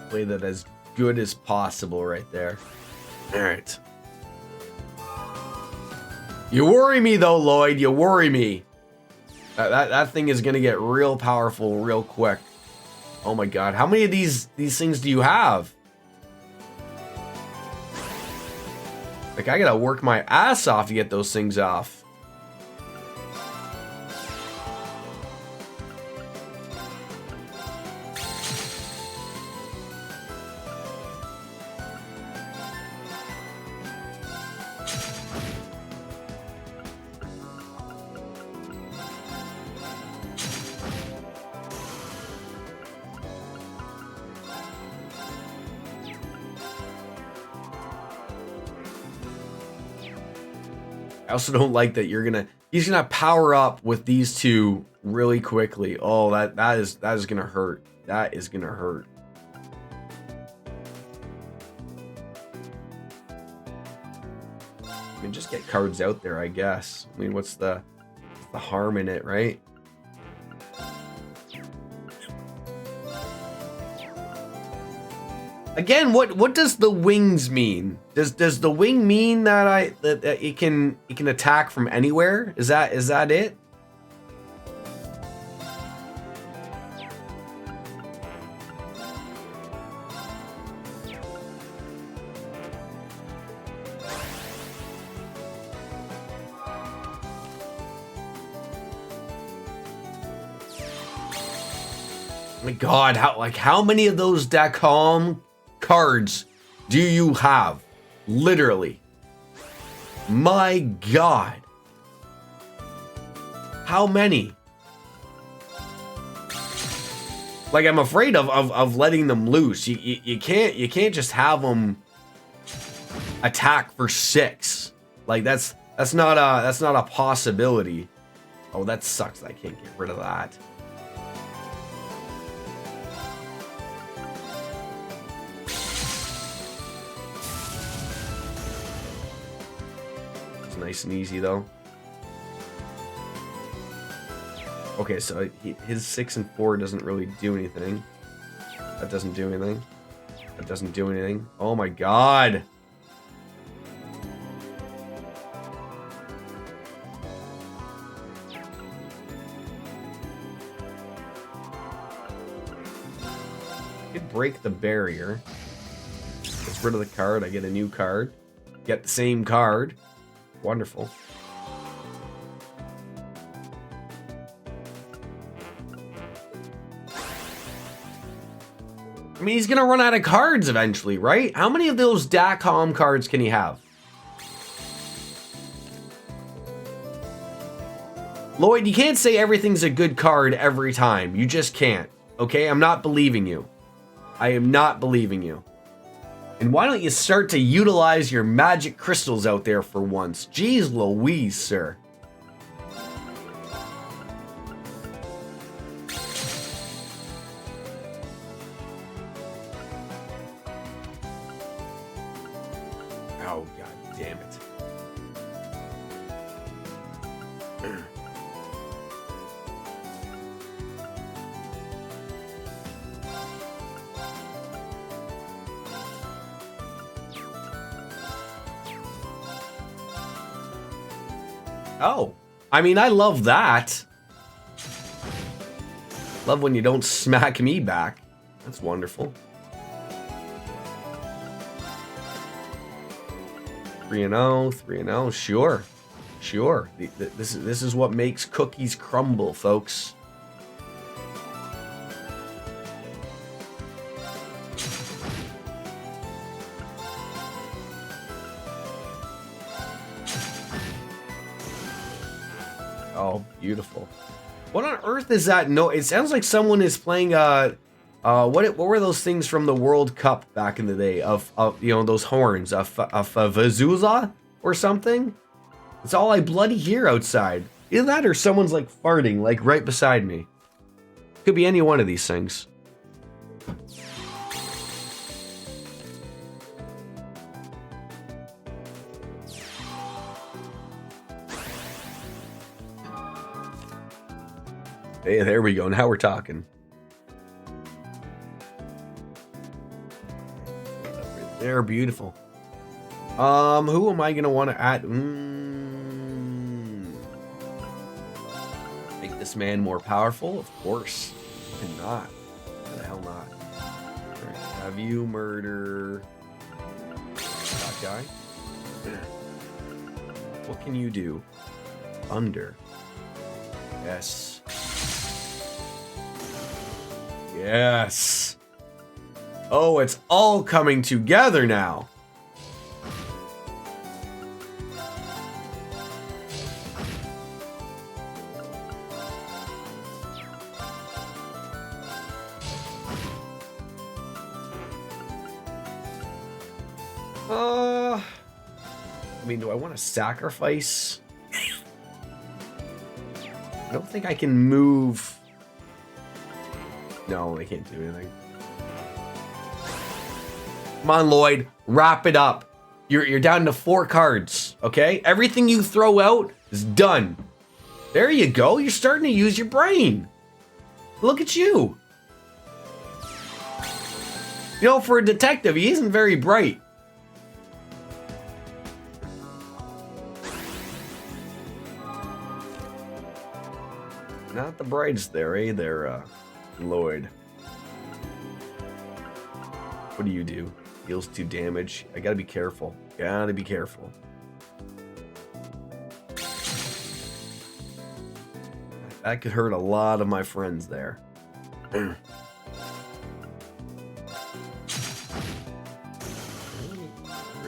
Play that as good as possible right there. All right. You worry me though, Lloyd. You worry me. That thing is gonna get real powerful real quick. Oh my God. How many of these things do you have? Like, I gotta work my ass off to get those things off. I also don't like that he's gonna power up with these two really quickly. Oh, that is gonna hurt. That is gonna hurt. I mean, just get cards out there, I guess. I mean, what's the harm in it, right? Again, what does the wings mean? Does the wing mean that that it can attack from anywhere? Is that it? Oh my God, how many of those Dacom cards do you have? Literally. My God. How many? Like, I'm afraid of letting them loose. You can't just have them attack for 6. Like, that's not a possibility. Oh, that sucks. I can't get rid of that. Nice and easy though. Okay, so his 6 and 4 doesn't really do anything. That doesn't do anything. That doesn't do anything. Oh my God. Could break the barrier. Gets rid of the card. I get a new card. Get the same card. Wonderful. I mean, he's gonna run out of cards eventually, right? How many of those Dacom cards can he have? Lloyd, you can't say everything's a good card every time. You just can't. Okay? I'm not believing you. I am not believing you. And why don't you start to utilize your magic crystals out there for once? Jeez Louise, sir. Oh, God damn it. Oh, I mean, I love that. Love when you don't smack me back. That's wonderful. 3-0, 3-0, sure. Sure. This is what makes cookies crumble, folks. Oh, beautiful. What on earth is that? No, it sounds like someone is playing what were those things from the World Cup back in the day of you know, those horns of Vazuza or something? It's all I bloody hear outside. Either that or someone's like farting like right beside me. Could be any one of these things. Hey, there we go. Now we're talking. Right there, beautiful. Who am I gonna want to add? Make this man more powerful? Of course. Cannot. Why the hell not? Right, have you murder that guy? What can you do? Thunder. Yes. Yes. Oh, it's all coming together now. I mean, do I want to sacrifice? I don't think I can move. No, I can't do anything. Come on, Lloyd. Wrap it up. You're down to 4 cards, okay? Everything you throw out is done. There you go. You're starting to use your brain. Look at you. You know, for a detective, he isn't very bright. Not the brightest there, eh? There, Lloyd. What do you do? Deals 2 damage. I gotta be careful. Gotta be careful. That could hurt a lot of my friends there. Rid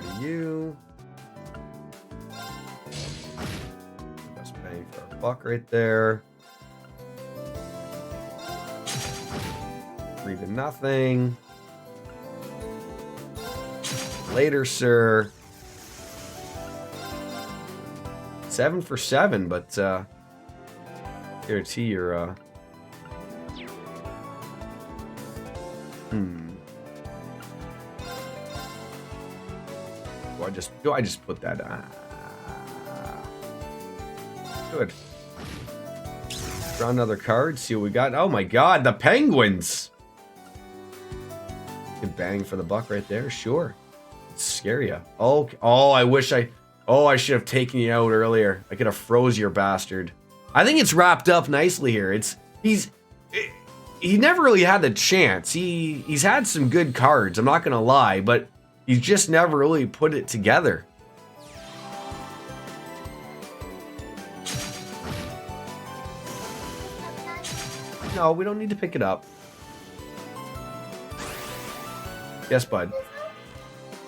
of you. Just paying for a buck right there. 3 to nothing. Later, sir. 7 for 7, but guarantee you're Do I just put that good. Draw another card, see what we got. Oh my god, the Penguins! Good bang for the buck right there, sure. Scare ya. Oh, I should have taken you out earlier. I could have froze your bastard. I think it's wrapped up nicely here. He never really had the chance. He's had some good cards, I'm not gonna lie, but he's just never really put it together. No, we don't need to pick it up. Yes, bud.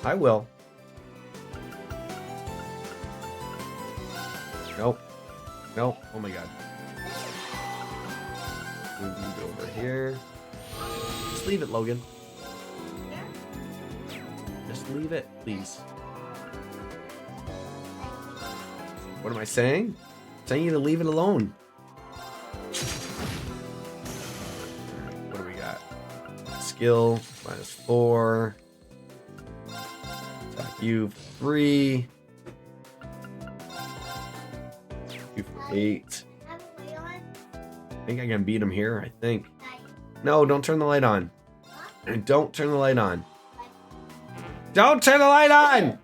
I will. Nope. Nope. Oh my god. Move you over here. Just leave it, Logan. Just leave it, please. What am I saying? I'm saying you to leave it alone. What do we got? Skill -4. Attack you 3. 2 for 8. I think I can beat him here, I think. No, don't turn the light on. Don't turn the light on. Don't turn the light on!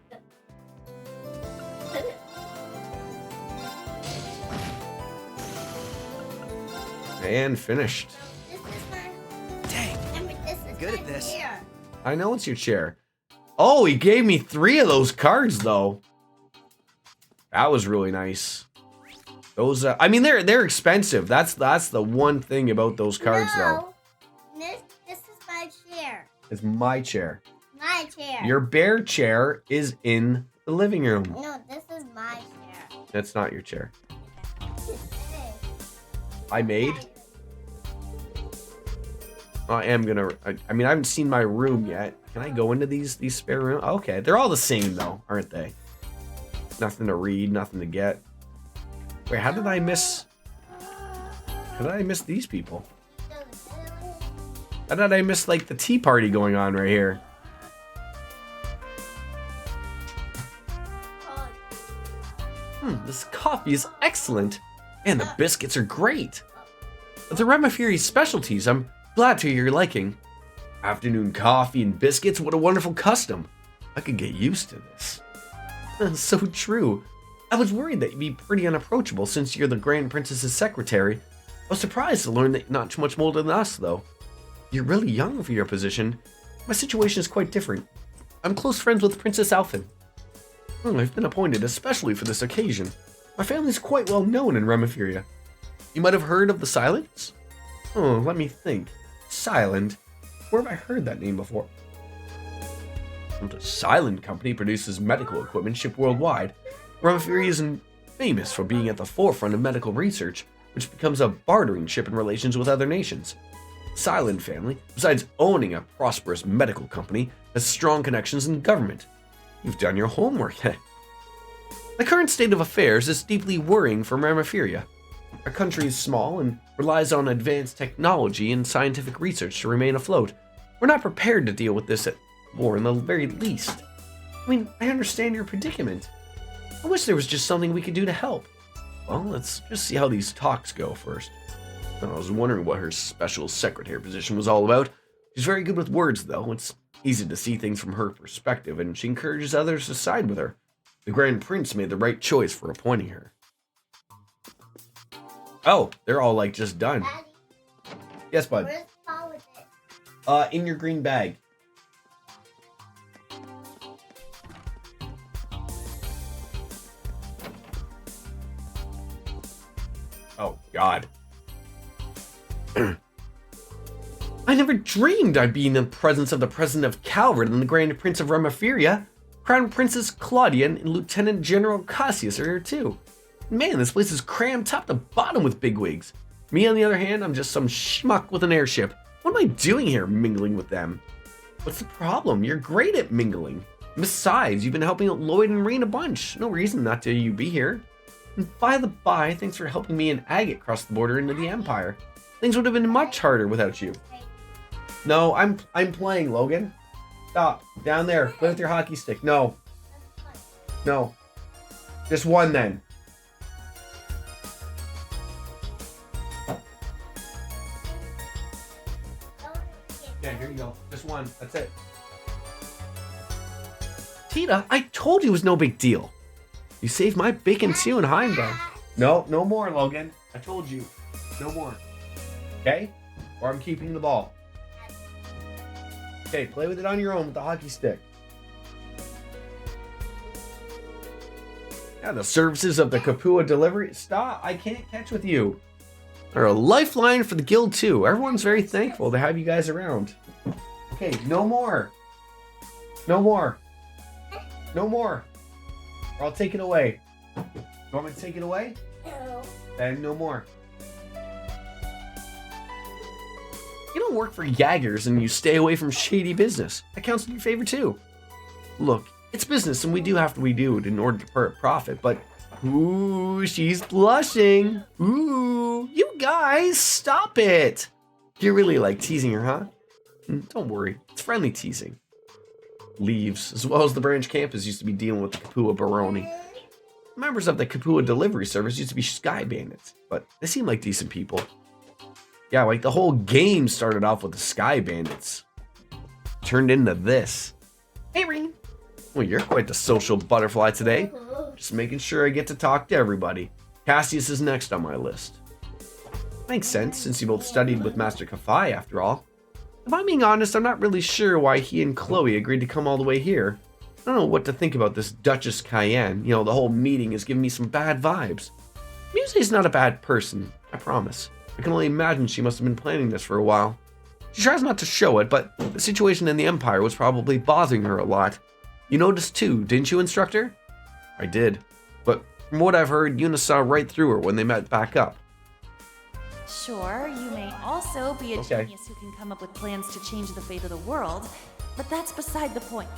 And finished. Dang, good at this. I know it's your chair. Oh, he gave me 3 of those cards, though. That was really nice. Those, I mean, they're expensive. That's the one thing about those cards, though. This is my chair. It's my chair. My chair. Your bear chair is in the living room. No, this is my chair. That's not your chair. I made. I am gonna. I mean, I haven't seen my room yet. Can I go into these spare rooms? Okay, they're all the same though, aren't they? Nothing to read, nothing to get. Wait, how did I miss? How did I miss these people? How did I miss like the tea party going on right here? This coffee is excellent, and the biscuits are great. The Remiferi's specialties, I'm glad to hear you're liking. Afternoon coffee and biscuits, what a wonderful custom. I could get used to this. So true. I was worried that you'd be pretty unapproachable since you're the Grand Princess's secretary. I was surprised to learn that you're not too much older than us, though. You're really young for your position. My situation is quite different. I'm close friends with Princess Alphen. I've been appointed especially for this occasion. My family's quite well known in Remiferia. You might have heard of the Silents? Oh, let me think. Silent? Where have I heard that name before? The Silent Company produces medical equipment shipped worldwide. Remiferia is famous for being at the forefront of medical research, which becomes a bartering chip in relations with other nations. Silent family, besides owning a prosperous medical company, has strong connections in government. You've done your homework. The current state of affairs is deeply worrying for Remiferia. Our country is small and relies on advanced technology and scientific research to remain afloat. We're not prepared to deal with this at war in the very least. I mean, I understand your predicament. I wish there was just something we could do to help. Well, let's just see how these talks go first. I was wondering what her special secretary position was all about. She's very good with words, though. It's easy to see things from her perspective, and she encourages others to side with her. The Grand Prince made the right choice for appointing her. Oh, they're all like just done. Daddy, Yes, bud. where's the ball with it? In your green bag. Oh, God. I never dreamed I'd be in the presence of the President of Calvert and the Grand Prince of Remiferia. Crown Princess Claudia and Lieutenant General Cassius are here too. Man, this place is crammed top to bottom with bigwigs. Me, on the other hand, I'm just some schmuck with an airship. What am I doing here, mingling with them? What's the problem? You're great at mingling. Besides, you've been helping out Lloyd and Reen a bunch. No reason not to you be here. And by the by, thanks for helping me and Agate cross the border into the Empire. Things would have been much harder without you. No, I'm playing, Logan. Stop. Down there. Play with your hockey stick. No. No. Just one then. Yeah, here you go. Just one. That's it. Tita, I told you it was no big deal. You saved my bacon too in Heimdall. No, no more, Logan. I told you. No more. Okay? Or I'm keeping the ball. Okay, play with it on your own with the hockey stick. Yeah, the services of the Kapua delivery. Stop, I can't catch with you. Are a lifeline for the guild too. Everyone's very thankful to have you guys around. Okay, no more. No more. No more. Or I'll take it away. You want me to take it away? No. Then no more. You don't work for Jaggers and you stay away from shady business. That counts in your favor too. Look, it's business and we do have to do it in order to profit, but ooh, she's blushing. Ooh, you guys, stop it. You really like teasing her, huh? Don't worry, it's friendly teasing. Leaves, as well as the branch campus, used to be dealing with the Kapua Baroni. Members of the Kapua delivery service used to be sky bandits, but they seem like decent people. Yeah, like the whole game started off with the sky bandits. Turned into this. Hey, Reen. Well, you're quite the social butterfly today. Just making sure I get to talk to everybody. Cassius is next on my list. Makes sense, since you both studied with Master Kafai, after all. If I'm being honest, I'm not really sure why he and Chloe agreed to come all the way here. I don't know what to think about this Duchess Cayenne. You know, the whole meeting is giving me some bad vibes. Muse's not a bad person, I promise. I can only imagine she must have been planning this for a while. She tries not to show it, but the situation in the Empire was probably bothering her a lot. You noticed too, didn't you, Instructor? I did. But from what I've heard, Yuna saw right through her when they met back up. Sure, you may also be a genius who can come up with plans to change the fate of the world, but that's beside the point.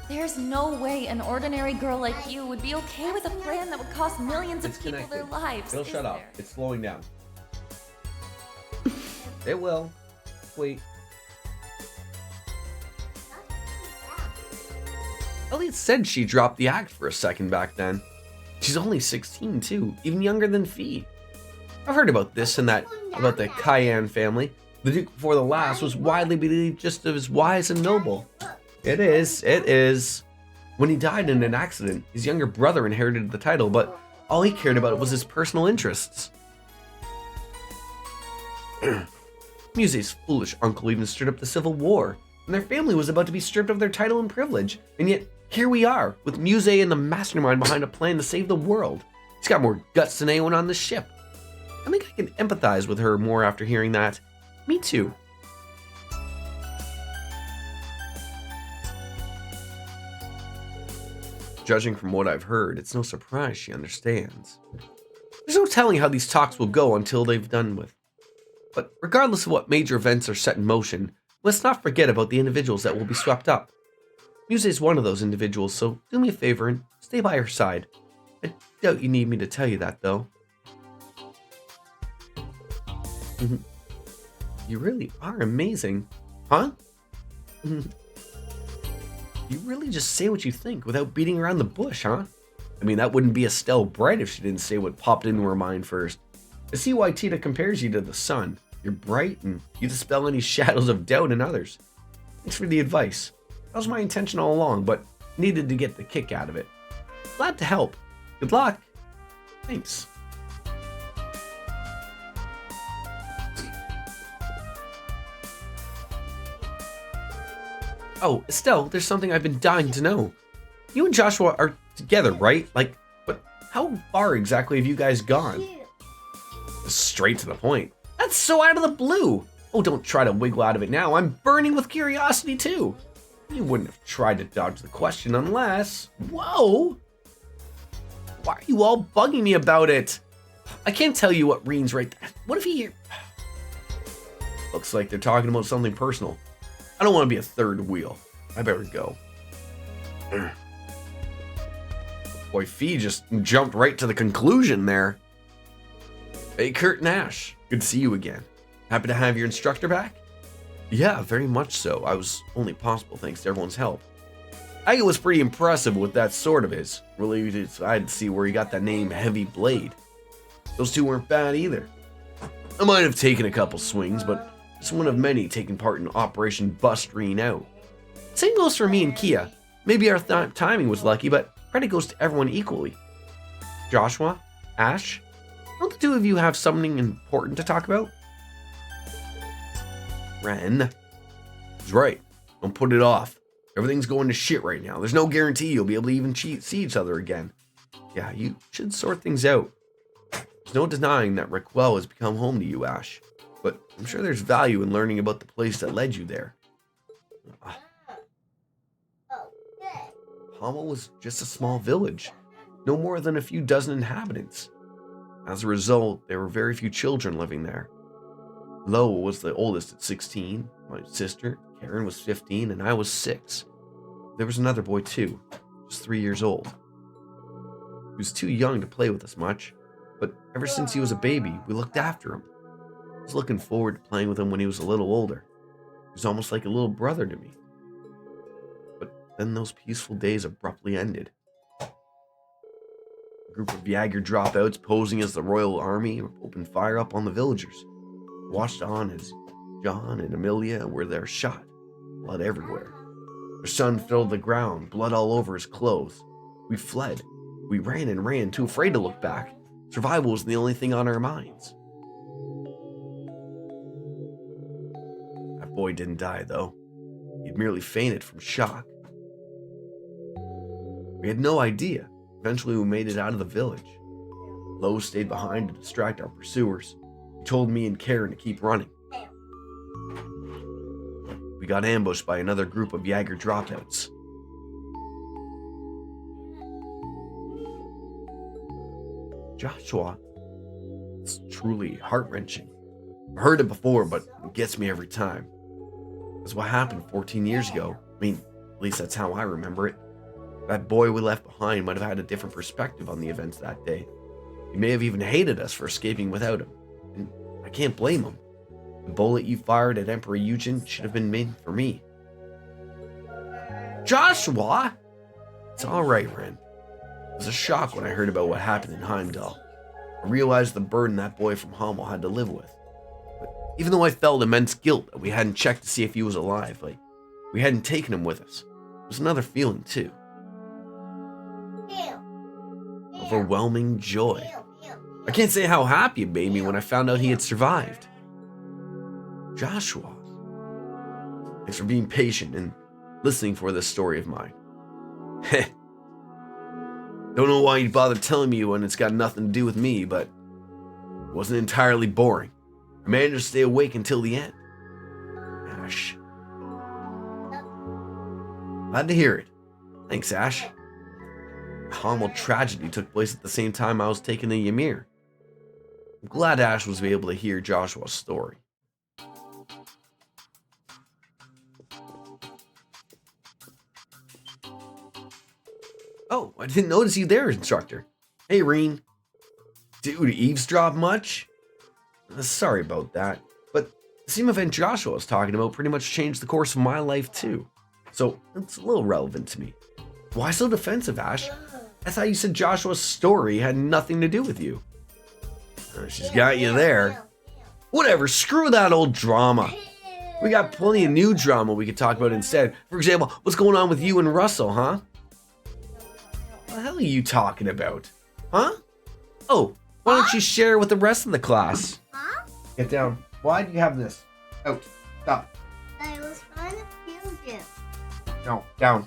There's no way an ordinary girl like you would be okay with a plan that would cost millions of people their lives. It'll shut up. It's slowing down. It will. Wait. Elliot said she dropped the act for a second back then. She's only 16 too, even younger than Fee. I've heard about this and that about the Cayenne family. The Duke before the last was widely believed just as wise and noble. It is. When he died in an accident, his younger brother inherited the title, but all he cared about was his personal interests. Muse's foolish uncle even stirred up the Civil War, and their family was about to be stripped of their title and privilege. And yet, here we are, with Muse and the mastermind behind a plan to save the world. He's got more guts than anyone on the ship. I think I can empathize with her more after hearing that. Me too. Judging from what I've heard, it's no surprise she understands. There's no telling how these talks will go until they've done with. But regardless of what major events are set in motion, let's not forget about the individuals that will be swept up. Muse is one of those individuals, so do me a favor and stay by her side. I doubt you need me to tell you that, though. You really are amazing, huh? You really just say what you think without beating around the bush, huh? I mean, that wouldn't be Estelle Bright if she didn't say what popped into her mind first. I see why Tita compares you to the sun. You're bright and you dispel any shadows of doubt in others. Thanks for the advice. That was my intention all along, but needed to get the kick out of it. Glad to help. Good luck. Thanks. Oh, Estelle, there's something I've been dying to know. You and Joshua are together, right? Like, but how far exactly have you guys gone? Straight to the point. That's so out of the blue. Oh, don't try to wiggle out of it now. I'm burning with curiosity too. You wouldn't have tried to dodge the question unless... Whoa! Why are you all bugging me about it? I can't tell you what Reen's right there. What if he... Looks like they're talking about something personal. I don't want to be a third wheel. I better go. Boy, Fee just jumped right to the conclusion there. Hey, Kurt and Ash. Good to see you again. Happy to have your instructor back? Yeah, very much so. I was only possible thanks to everyone's help. I was pretty impressive with that sword of his. Really, I had to see where he got that name Heavy Blade. Those two weren't bad either. I might have taken a couple swings, but just one of many taking part in Operation Bust Reen Out. Same goes for me and Kia. Maybe our timing was lucky, but credit goes to everyone equally. Joshua? Ash? Don't the two of you have something important to talk about? Ren. He's right. Don't put it off. Everything's going to shit right now. There's no guarantee you'll be able to even see each other again. Yeah, you should sort things out. There's no denying that Raquel has become home to you, Ash. But I'm sure there's value in learning about the place that led you there. Hamel was just a small village. No more than a few dozen inhabitants. As a result, there were very few children living there. Lo was the oldest at 16. My sister, Karen, was 15, and I was 6. There was another boy too, just 3 years old. He was too young to play with us much, but ever since he was a baby, we looked after him. I was looking forward to playing with him when he was a little older. He was almost like a little brother to me. But then those peaceful days abruptly ended. A group of Jaeger dropouts posing as the Royal Army opened fire up on the villagers. Watched on as John and Amelia were there shot, blood everywhere. Their son filled the ground, blood all over his clothes. We fled. We ran and ran, too afraid to look back. Survival was the only thing on our minds. That boy didn't die, though. He'd merely fainted from shock. We had no idea. Eventually, we made it out of the village. Lo stayed behind to distract our pursuers. He told me and Karen to keep running. We got ambushed by another group of Jaeger dropouts. Joshua, it's truly heart-wrenching. I heard it before, but it gets me every time. That's what happened 14 years ago. I mean, at least that's how I remember it. That boy we left behind might have had a different perspective on the events that day. He may have even hated us for escaping without him. And I can't blame him. The bullet you fired at Emperor Eugen should have been made for me. Joshua! It's alright, Ren. It was a shock when I heard about what happened in Heimdall. I realized the burden that boy from Hamel had to live with. But even though I felt immense guilt that we hadn't checked to see if he was alive, like we hadn't taken him with us, it was another feeling too. Overwhelming joy. I can't say how happy it made me when I found out he had survived. Joshua, thanks for being patient and listening for this story of mine. Heh. Don't know why you'd bother telling me when it's got nothing to do with me, but it wasn't entirely boring. I managed to stay awake until the end. Ash. Glad to hear it. Thanks, Ash. A Hamel tragedy took place at the same time I was taken to Ymir. I'm glad Ash was able to hear Joshua's story. Oh, I didn't notice you there, instructor. Hey, Reen. Dude, eavesdrop much? Sorry about that, but the same event Joshua was talking about pretty much changed the course of my life too. So it's a little relevant to me. Why so defensive, Ash? I thought you said Joshua's story had nothing to do with you. She's got you there. Whatever, screw that old drama. We got plenty of new drama we could talk about instead. For example, what's going on with you and Russell, huh? What the hell are you talking about? Huh? Oh, why don't you share with the rest of the class? Huh? Get down. Why do you have this? Out. Stop. I was trying to kill you. No, down.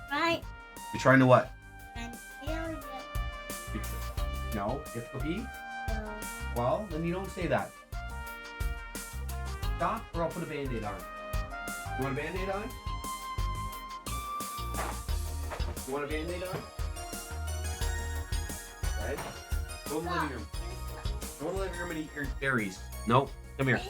Right? You're trying to what? And kill you. No, you have to go pee? So, Well, then you don't say that. Stop, or I'll put a band-aid on. You want a band-aid on? You want a band-aid on? Okay. Go in the living room. Go in the living room and eat your berries. No, come here.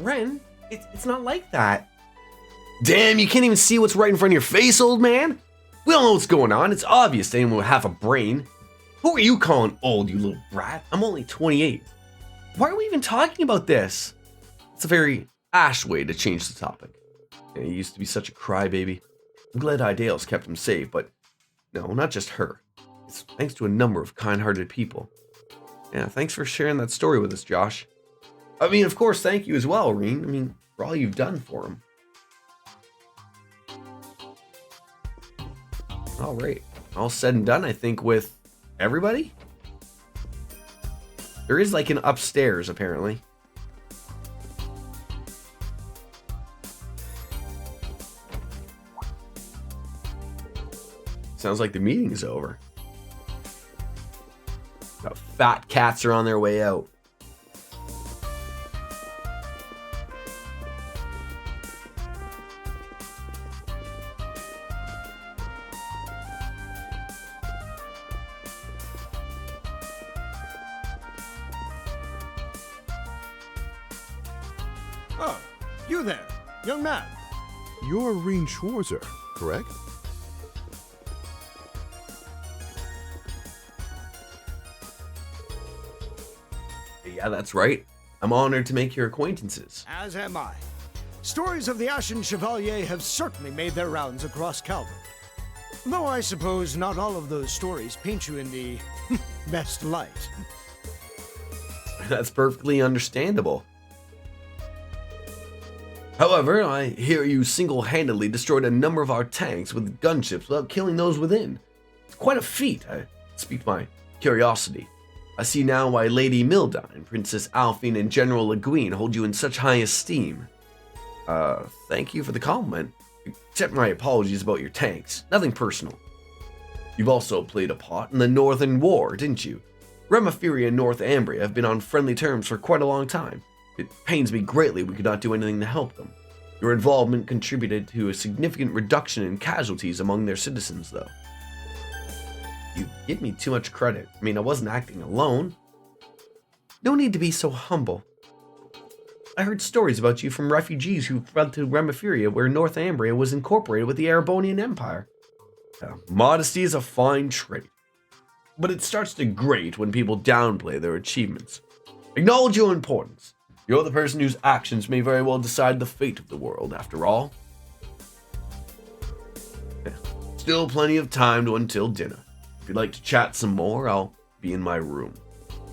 Ren, it's not like that. Damn, you can't even see what's right in front of your face, old man? We all know what's going on. It's obvious to anyone with half a brain. Who are you calling old, you little brat? I'm only 28. Why are we even talking about this? It's a very Ash way to change the topic. Yeah, he used to be such a crybaby. I'm glad Idale's kept him safe, but no, not just her. It's thanks to a number of kind-hearted people. Yeah, thanks for sharing that story with us, Josh. I mean, of course, thank you as well, Reen. I mean, for all you've done for him. All right. All said and done, I think, with everybody. There is like an upstairs, apparently. Sounds like the meeting is over. The fat cats are on their way out. Oh, you there, young man. You're Reen Schwarzer, correct? Yeah, that's right. I'm honored to make your acquaintances. As am I. Stories of the Ashen Chevalier have certainly made their rounds across Calvert. Though I suppose not all of those stories paint you in the best light. That's perfectly understandable. However, I hear you single-handedly destroyed a number of our tanks with gunships without killing those within. It's quite a feat. I speak my curiosity. I see now why Lady Mildine, Princess Alphine, and General Le Guin hold you in such high esteem. Thank you for the compliment. Accept my apologies about your tanks. Nothing personal. You've also played a part in the Northern War, didn't you? Remiferia and Northumbria have been on friendly terms for quite a long time. It pains me greatly we could not do anything to help them. Your involvement contributed to a significant reduction in casualties among their citizens, though. You give me too much credit. I mean, I wasn't acting alone. No need to be so humble. I heard stories about you from refugees who fled to Remiferia, where Northumbria was incorporated with the Erebonian Empire. Modesty is a fine trait, but it starts to grate when people downplay their achievements. Acknowledge your importance. You're the person whose actions may very well decide the fate of the world, after all. Still plenty of time until dinner. If you'd like to chat some more, I'll be in my room.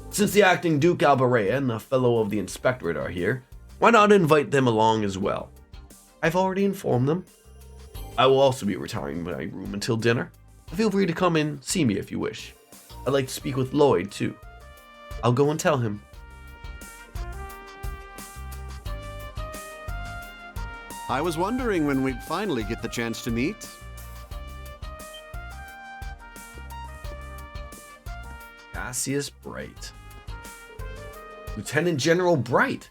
Since the acting Duke Albarea and the fellow of the Inspectorate are here, why not invite them along as well? I've already informed them. I will also be retiring to my room until dinner. Feel free to come and see me if you wish. I'd like to speak with Lloyd, too. I'll go and tell him. I was wondering when we'd finally get the chance to meet. Cassius Bright. Lieutenant General Bright.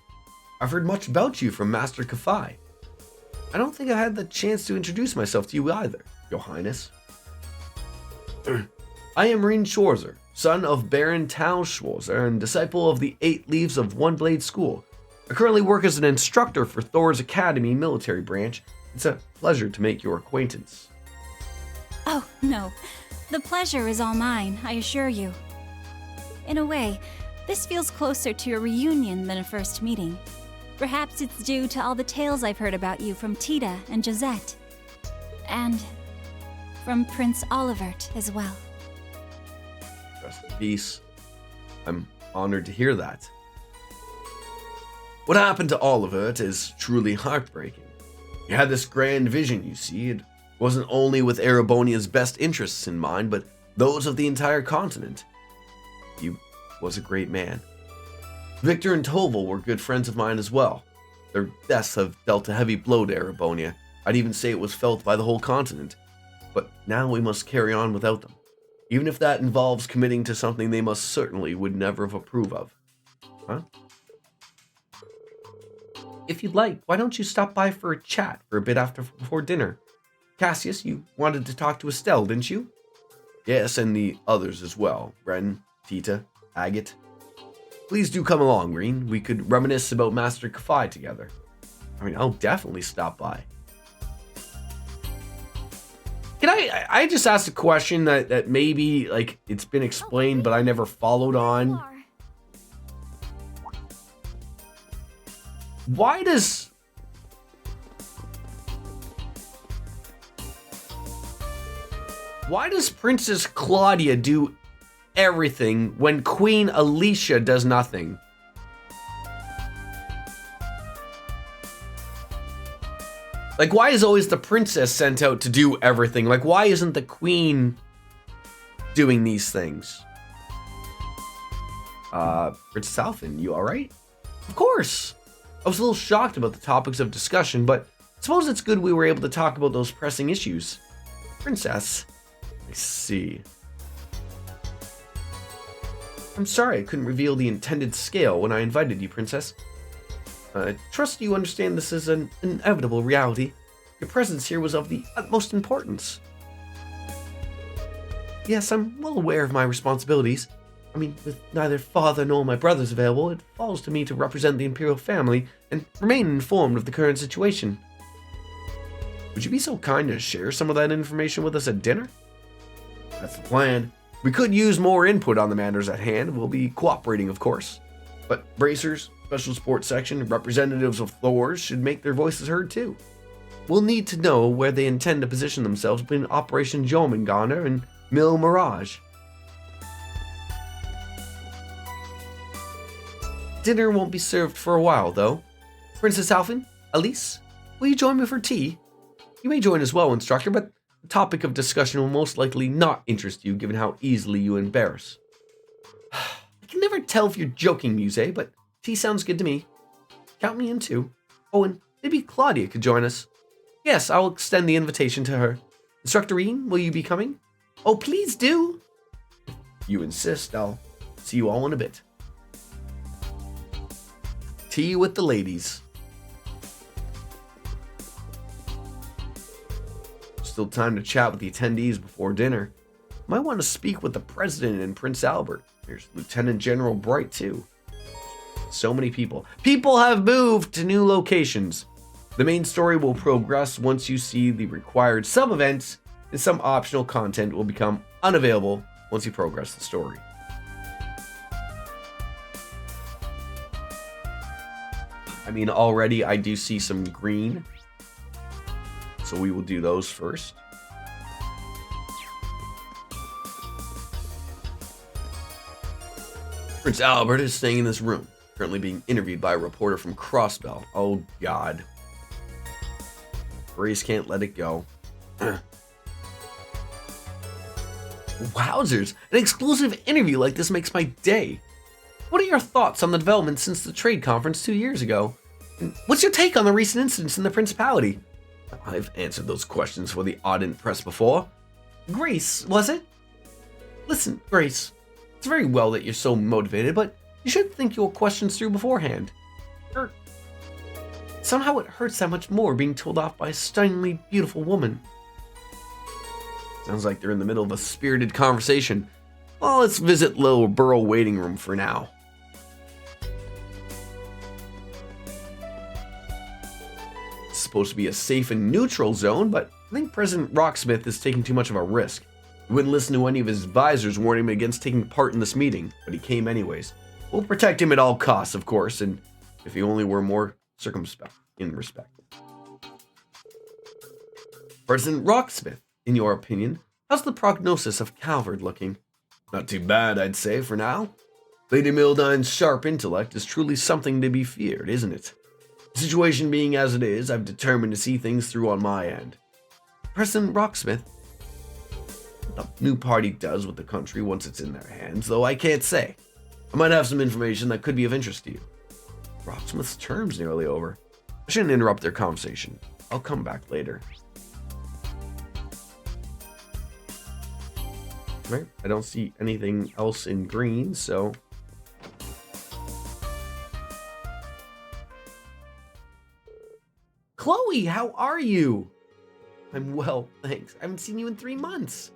I've heard much about you from Master Kafai. I don't think I had the chance to introduce myself to you either, Your Highness. I am Reen Schwarzer, son of Baron Tal Schwarzer and disciple of the 8 Leaves of One Blade School. I currently work as an instructor for Thor's Academy military branch. It's a pleasure to make your acquaintance. Oh, no. The pleasure is all mine, I assure you. In a way, this feels closer to a reunion than a first meeting. Perhaps it's due to all the tales I've heard about you from Tita and Josette. And from Prince Olivert as well. Rest in peace. I'm honored to hear that. What happened to Olivert is truly heartbreaking. He had this grand vision, you see. It wasn't only with Erebonia's best interests in mind, but those of the entire continent. He was a great man. Victor and Toval were good friends of mine as well. Their deaths have dealt a heavy blow to Erebonia. I'd even say it was felt by the whole continent. But now we must carry on without them. Even if that involves committing to something they most certainly would never have approved of. Huh? If you'd like, why don't you stop by for a chat for a bit before dinner? Cassius, you wanted to talk to Estelle, didn't you? Yes, and the others as well. Ren, Tita, Agate. Please do come along, Green. We could reminisce about Master Kafai together. I mean, I'll definitely stop by. Can I just asked a question that maybe, like, it's been explained, but I never followed on. Why does Princess Claudia do everything when Queen Alicia does nothing? Like, why is always the princess sent out to do everything? Like, why isn't the queen doing these things? Princess Alphen, you alright? Of course! I was a little shocked about the topics of discussion, but I suppose it's good we were able to talk about those pressing issues. Princess, I see. I'm sorry I couldn't reveal the intended scale when I invited you, Princess. I trust you understand this is an inevitable reality. Your presence here was of the utmost importance. Yes, I'm well aware of my responsibilities. I mean, with neither father nor my brothers available, it falls to me to represent the Imperial family and remain informed of the current situation. Would you be so kind to share some of that information with us at dinner? That's the plan. We could use more input on the matters at hand. We'll be cooperating, of course. But bracers, special sports section, representatives of Thor's should make their voices heard too. We'll need to know where they intend to position themselves between Operation Jormungandr and Mil Mirage. Dinner won't be served for a while, though. Princess Alphen, Elise, will you join me for tea? You may join as well, Instructor, but the topic of discussion will most likely not interest you, given how easily you embarrass. I can never tell if you're joking, Muse, but tea sounds good to me. Count me in too. Oh, and maybe Claudia could join us. Yes, I'll extend the invitation to her. Instructor Reen, will you be coming? Oh, please do. If you insist, I'll see you all in a bit. Tea with the ladies. Still time to chat with the attendees before dinner. Might want to speak with the President and Prince Albert. There's Lieutenant General Bright too. So many people. People have moved to new locations. The main story will progress once you see the required sub-events, and some optional content will become unavailable once you progress the story. I mean, already I do see some green, so we will do those first. Prince Albert is staying in this room, currently being interviewed by a reporter from Crossbell. Oh God. Grace can't let it go. Wowzers, an exclusive interview like this makes my day. What are your thoughts on the developments since the trade conference 2 years ago? And what's your take on the recent incidents in the Principality? I've answered those questions for the ardent press before. Grace, was it? Listen, Grace, it's very well that you're so motivated, but you should think your questions through beforehand. somehow it hurts that much more being told off by a stunningly beautiful woman. Sounds like they're in the middle of a spirited conversation. Well, let's visit Little Burrow waiting room for now. It's supposed to be a safe and neutral zone, but I think President Rocksmith is taking too much of a risk. He wouldn't listen to any of his advisors warning him against taking part in this meeting, but he came anyways. We'll protect him at all costs, of course, and if he only were more circumspect in respect. President Rocksmith, in your opinion, how's the prognosis of Calvard looking? Not too bad, I'd say, for now. Lady Mildine's sharp intellect is truly something to be feared, isn't it? The situation being as it is, I've determined to see things through on my end. President Rocksmith, what the new party does with the country once it's in their hands, though I can't say. I might have some information that could be of interest to you. Rocksmith's term's nearly over. I shouldn't interrupt their conversation. I'll come back later. Right, I don't see anything else in green, so... Chloe, how are you? I'm well, thanks. I haven't seen you in 3 months.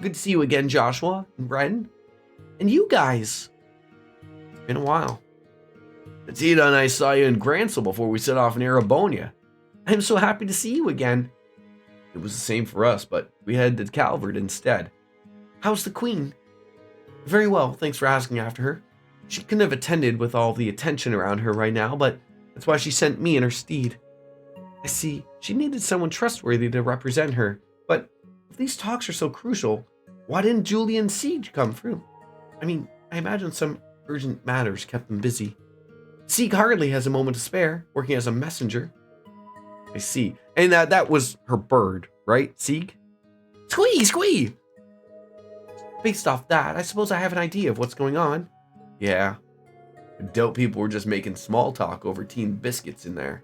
Good to see you again, Joshua and Bren. And you guys. It's been a while. Tita and I saw you in Gransel before we set off in Erebonia. I'm so happy to see you again. It was the same for us, but we headed to Calvard instead. How's the Queen? Very well, thanks for asking after her. She couldn't have attended with all the attention around her right now, but that's why she sent me and her steed. I see, she needed someone trustworthy to represent her, but if these talks are so crucial, why didn't Julie and Siege come through? I mean, I imagine some urgent matters kept them busy. Sieg hardly has a moment to spare, working as a messenger. I see. And that was her bird, right, Sieg? Squee, squee! Based off that, I suppose I have an idea of what's going on. Yeah. I doubt people were just making small talk over tea and biscuits in there.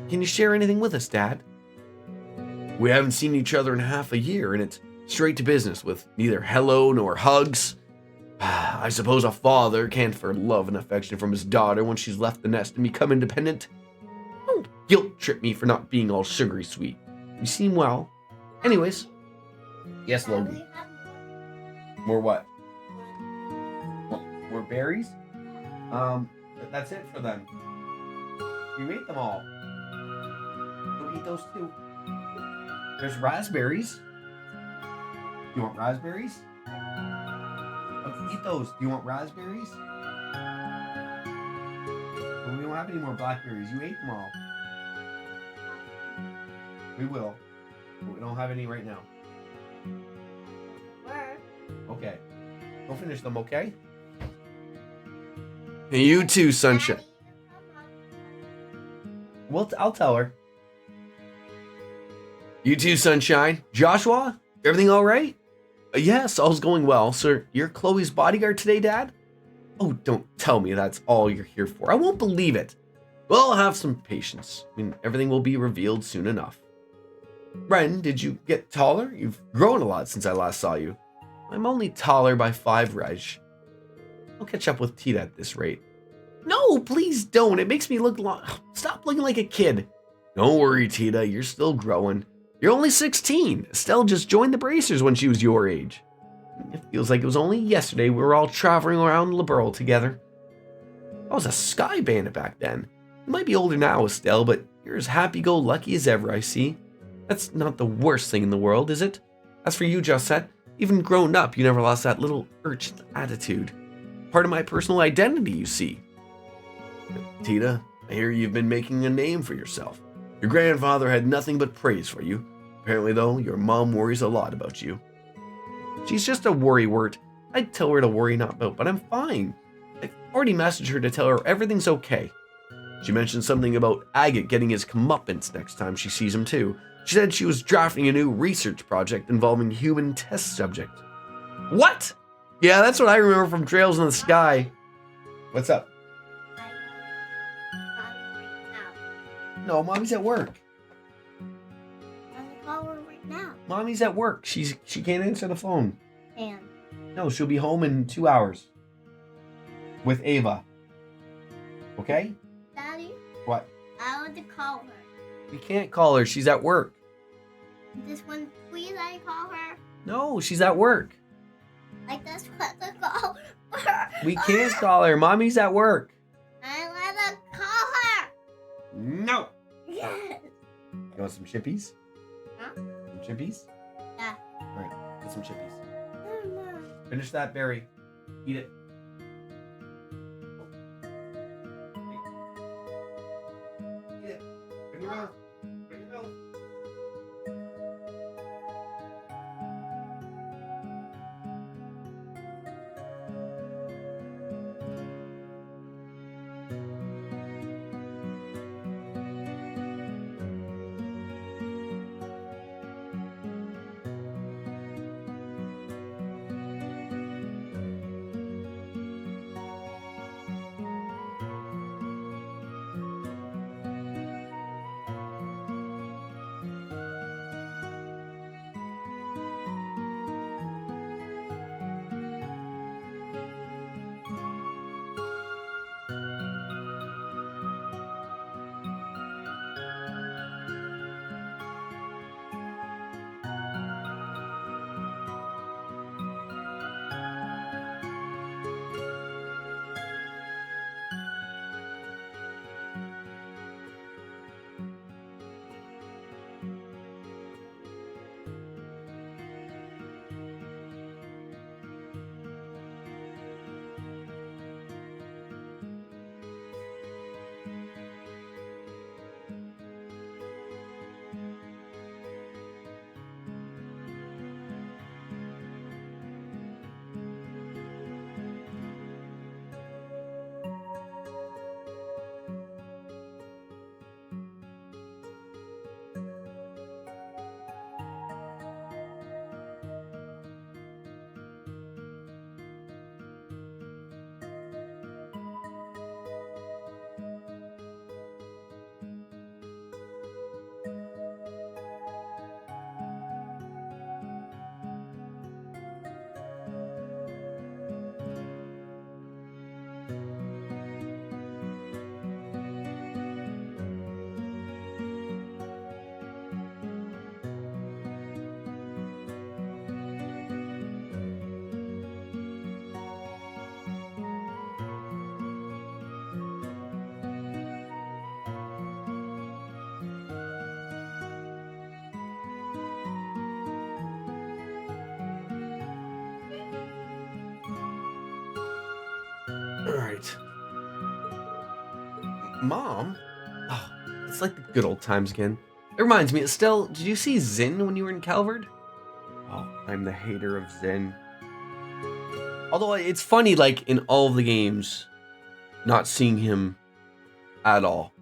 Can you share anything with us, Dad? We haven't seen each other in half a year, and it's straight to business with neither hello nor hugs. I suppose a father can't for love and affection from his daughter when she's left the nest and become independent. Don't guilt trip me for not being all sugary sweet. You seem well. Anyways. Yes, Logan. More what? More berries? That's it for them. You ate them all. Go eat those too. There's raspberries. You want raspberries? Eat those. Do you want raspberries? Well, we don't have any more blackberries. You ate them all. We will. But we don't have any right now. Okay. Go finish them, okay? And you too, Sunshine. Well, I'll tell her. You too, Sunshine. Joshua, everything all right? Yes, all's going well. Sir, you're Chloe's bodyguard today, Dad? Oh, don't tell me that's all you're here for. I won't believe it. Well, have some patience. I mean, everything will be revealed soon enough. Ren, did you get taller? You've grown a lot since I last saw you. I'm only taller by 5 reg. I'll catch up with Tita at this rate. No, please don't. It makes me look stop looking like a kid. Don't worry, Tita. You're still growing. You're only 16. Estelle just joined the Bracers when she was your age. It feels like it was only yesterday we were all traveling around Liberl together. I was a Sky Bandit back then. You might be older now, Estelle, but you're as happy-go-lucky as ever, I see. That's not the worst thing in the world, is it? As for you, Josette, even grown up, you never lost that little urchin attitude. Part of my personal identity, you see. Tita, I hear you've been making a name for yourself. Your grandfather had nothing but praise for you. Apparently, though, your mom worries a lot about you. She's just a worrywart. I'd tell her to worry not about, but I'm fine. I've already messaged her to tell her everything's okay. She mentioned something about Agate getting his comeuppance next time she sees him, too. She said she was drafting a new research project involving human test subjects. What? Yeah, that's what I remember from Trails in the Sky. What's up? No, Mommy's at work. I'm call her right now. Mommy's at work. She can't answer the phone. And No, she'll be home in 2 hours. With Ava. Okay? Daddy, What? I want to call her. We can't call her. She's at work. This one, please, I call her. No, she's at work. I just want to call her. We can't call her. Mommy's at work. I want to call her. No. Yes. You want some chippies? Huh? Some chippies? Yeah. All right, get some chippies. Mama. Finish that berry. Eat it. Eat it. Bring your mouth. Bring your mouth. All right. Mom? Oh, it's like the good old times again. It reminds me, Estelle, did you see Zin when you were in Calvard? Oh, I'm the hater of Zin. Although it's funny, like, in all of the games, not seeing him at all.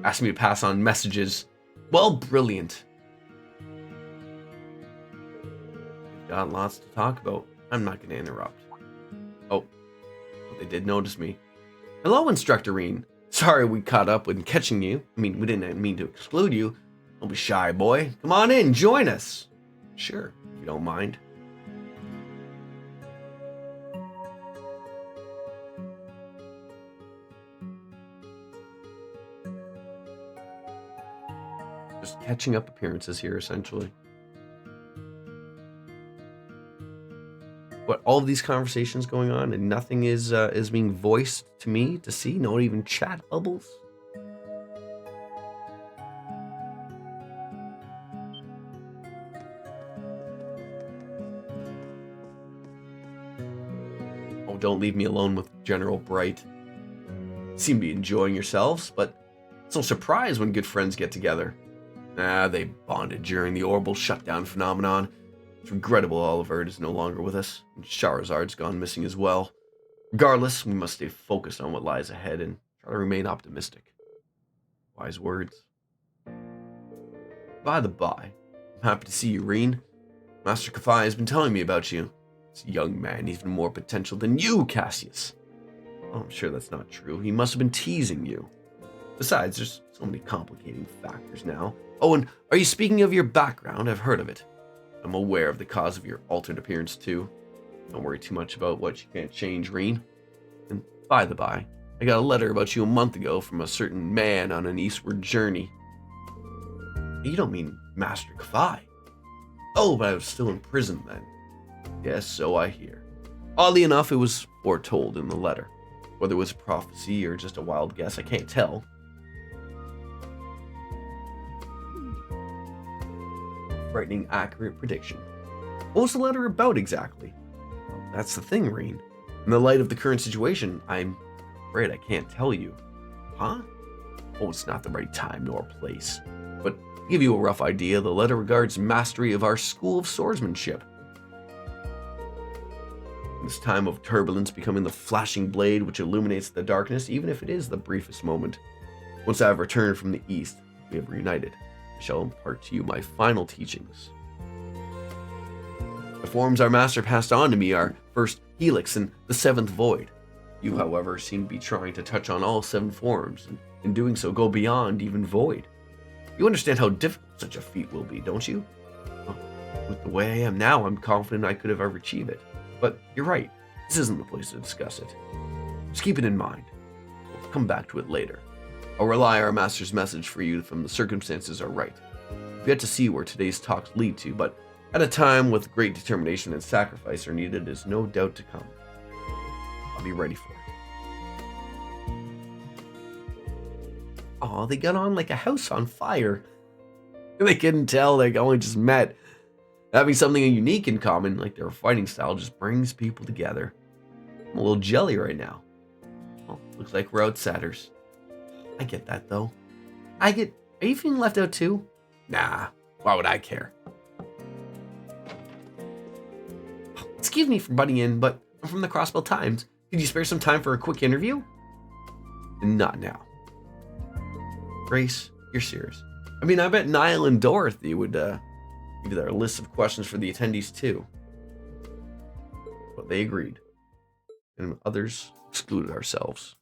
Asked me to pass on messages. Well, brilliant. We've got lots to talk about. I'm not going to interrupt. Oh, they did notice me. Hello, Instructor Reen. Sorry we caught up when catching you. I mean, we didn't mean to exclude you. Don't be shy, boy. Come on in, join us. Sure, if you don't mind. Just catching up appearances here, essentially. What, all of these conversations going on and nothing is being voiced to me to see? Not even chat bubbles? Oh, don't leave me alone with General Bright. Seem to be enjoying yourselves, but it's no surprise when good friends get together. They bonded during the orbital shutdown phenomenon. It's regrettable Olivert is no longer with us, and Charizard's gone missing as well. Regardless, we must stay focused on what lies ahead and try to remain optimistic. Wise words. By the by, I'm happy to see you, Reen. Master Kafai has been telling me about you. This young man, even more potential than you, Cassius. Oh, I'm sure that's not true. He must have been teasing you. Besides, there's so many complicating factors now. Oh, and are you speaking of your background? I've heard of it. I'm aware of the cause of your altered appearance, too. Don't worry too much about what you can't change, Reen. And by the by, I got a letter about you a month ago from a certain man on an eastward journey. You don't mean Master Kafai? Oh, but I was still in prison then. Yes, so I hear. Oddly enough, it was foretold in the letter. Whether it was a prophecy or just a wild guess, I can't tell. Frightening accurate prediction. What was the letter about exactly? Well, that's the thing, Reen. In the light of the current situation, I'm afraid I can't tell you. Huh? Oh, it's not the right time nor place. But to give you a rough idea, the letter regards mastery of our school of swordsmanship. In this time of turbulence, becoming the flashing blade which illuminates the darkness, even if it is the briefest moment. Once I have returned from the east, we have reunited. I shall impart to you my final teachings. The forms our master passed on to me are first Helix and the seventh Void. You, however, seem to be trying to touch on all 7 forms, and in doing so go beyond even Void. You understand how difficult such a feat will be, don't you? Well, with the way I am now, I'm confident I could have ever achieved it. But you're right, this isn't the place to discuss it. Just keep it in mind. We'll come back to it later. I'll rely our master's message for you from the circumstances are right. We've yet to see where today's talks lead to, but at a time with great determination and sacrifice are needed is no doubt to come. I'll be ready for it. Aw, they got on like a house on fire. They couldn't tell they only just met. Having something unique in common, like their fighting style, just brings people together. I'm a little jelly right now. Well, looks like we're outsiders. I get that, though. Are you feeling left out, too? Nah, why would I care? Excuse me for butting in, but I'm from the Crossbell Times. Could you spare some time for a quick interview? Not now. Grace, you're serious. I mean, I bet Niall and Dorothy would, give their list of questions for the attendees too. But they agreed. And others excluded ourselves.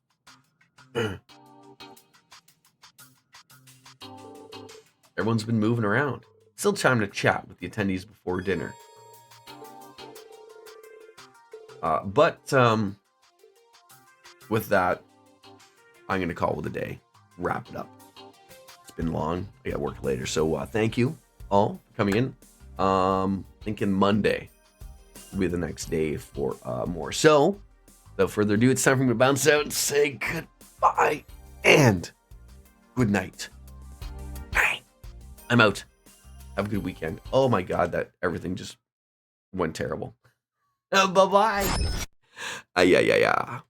Everyone's been moving around. Still time to chat with the attendees before dinner. But with that, I'm going to call it a day. Wrap it up. It's been long. I got work later. So thank you all for coming in. Thinking Monday will be the next day for more. So, without further ado, it's time for me to bounce out and say goodbye and good night. I'm out. Have a good weekend. Oh my God, that everything just went terrible. Bye-bye. Yeah.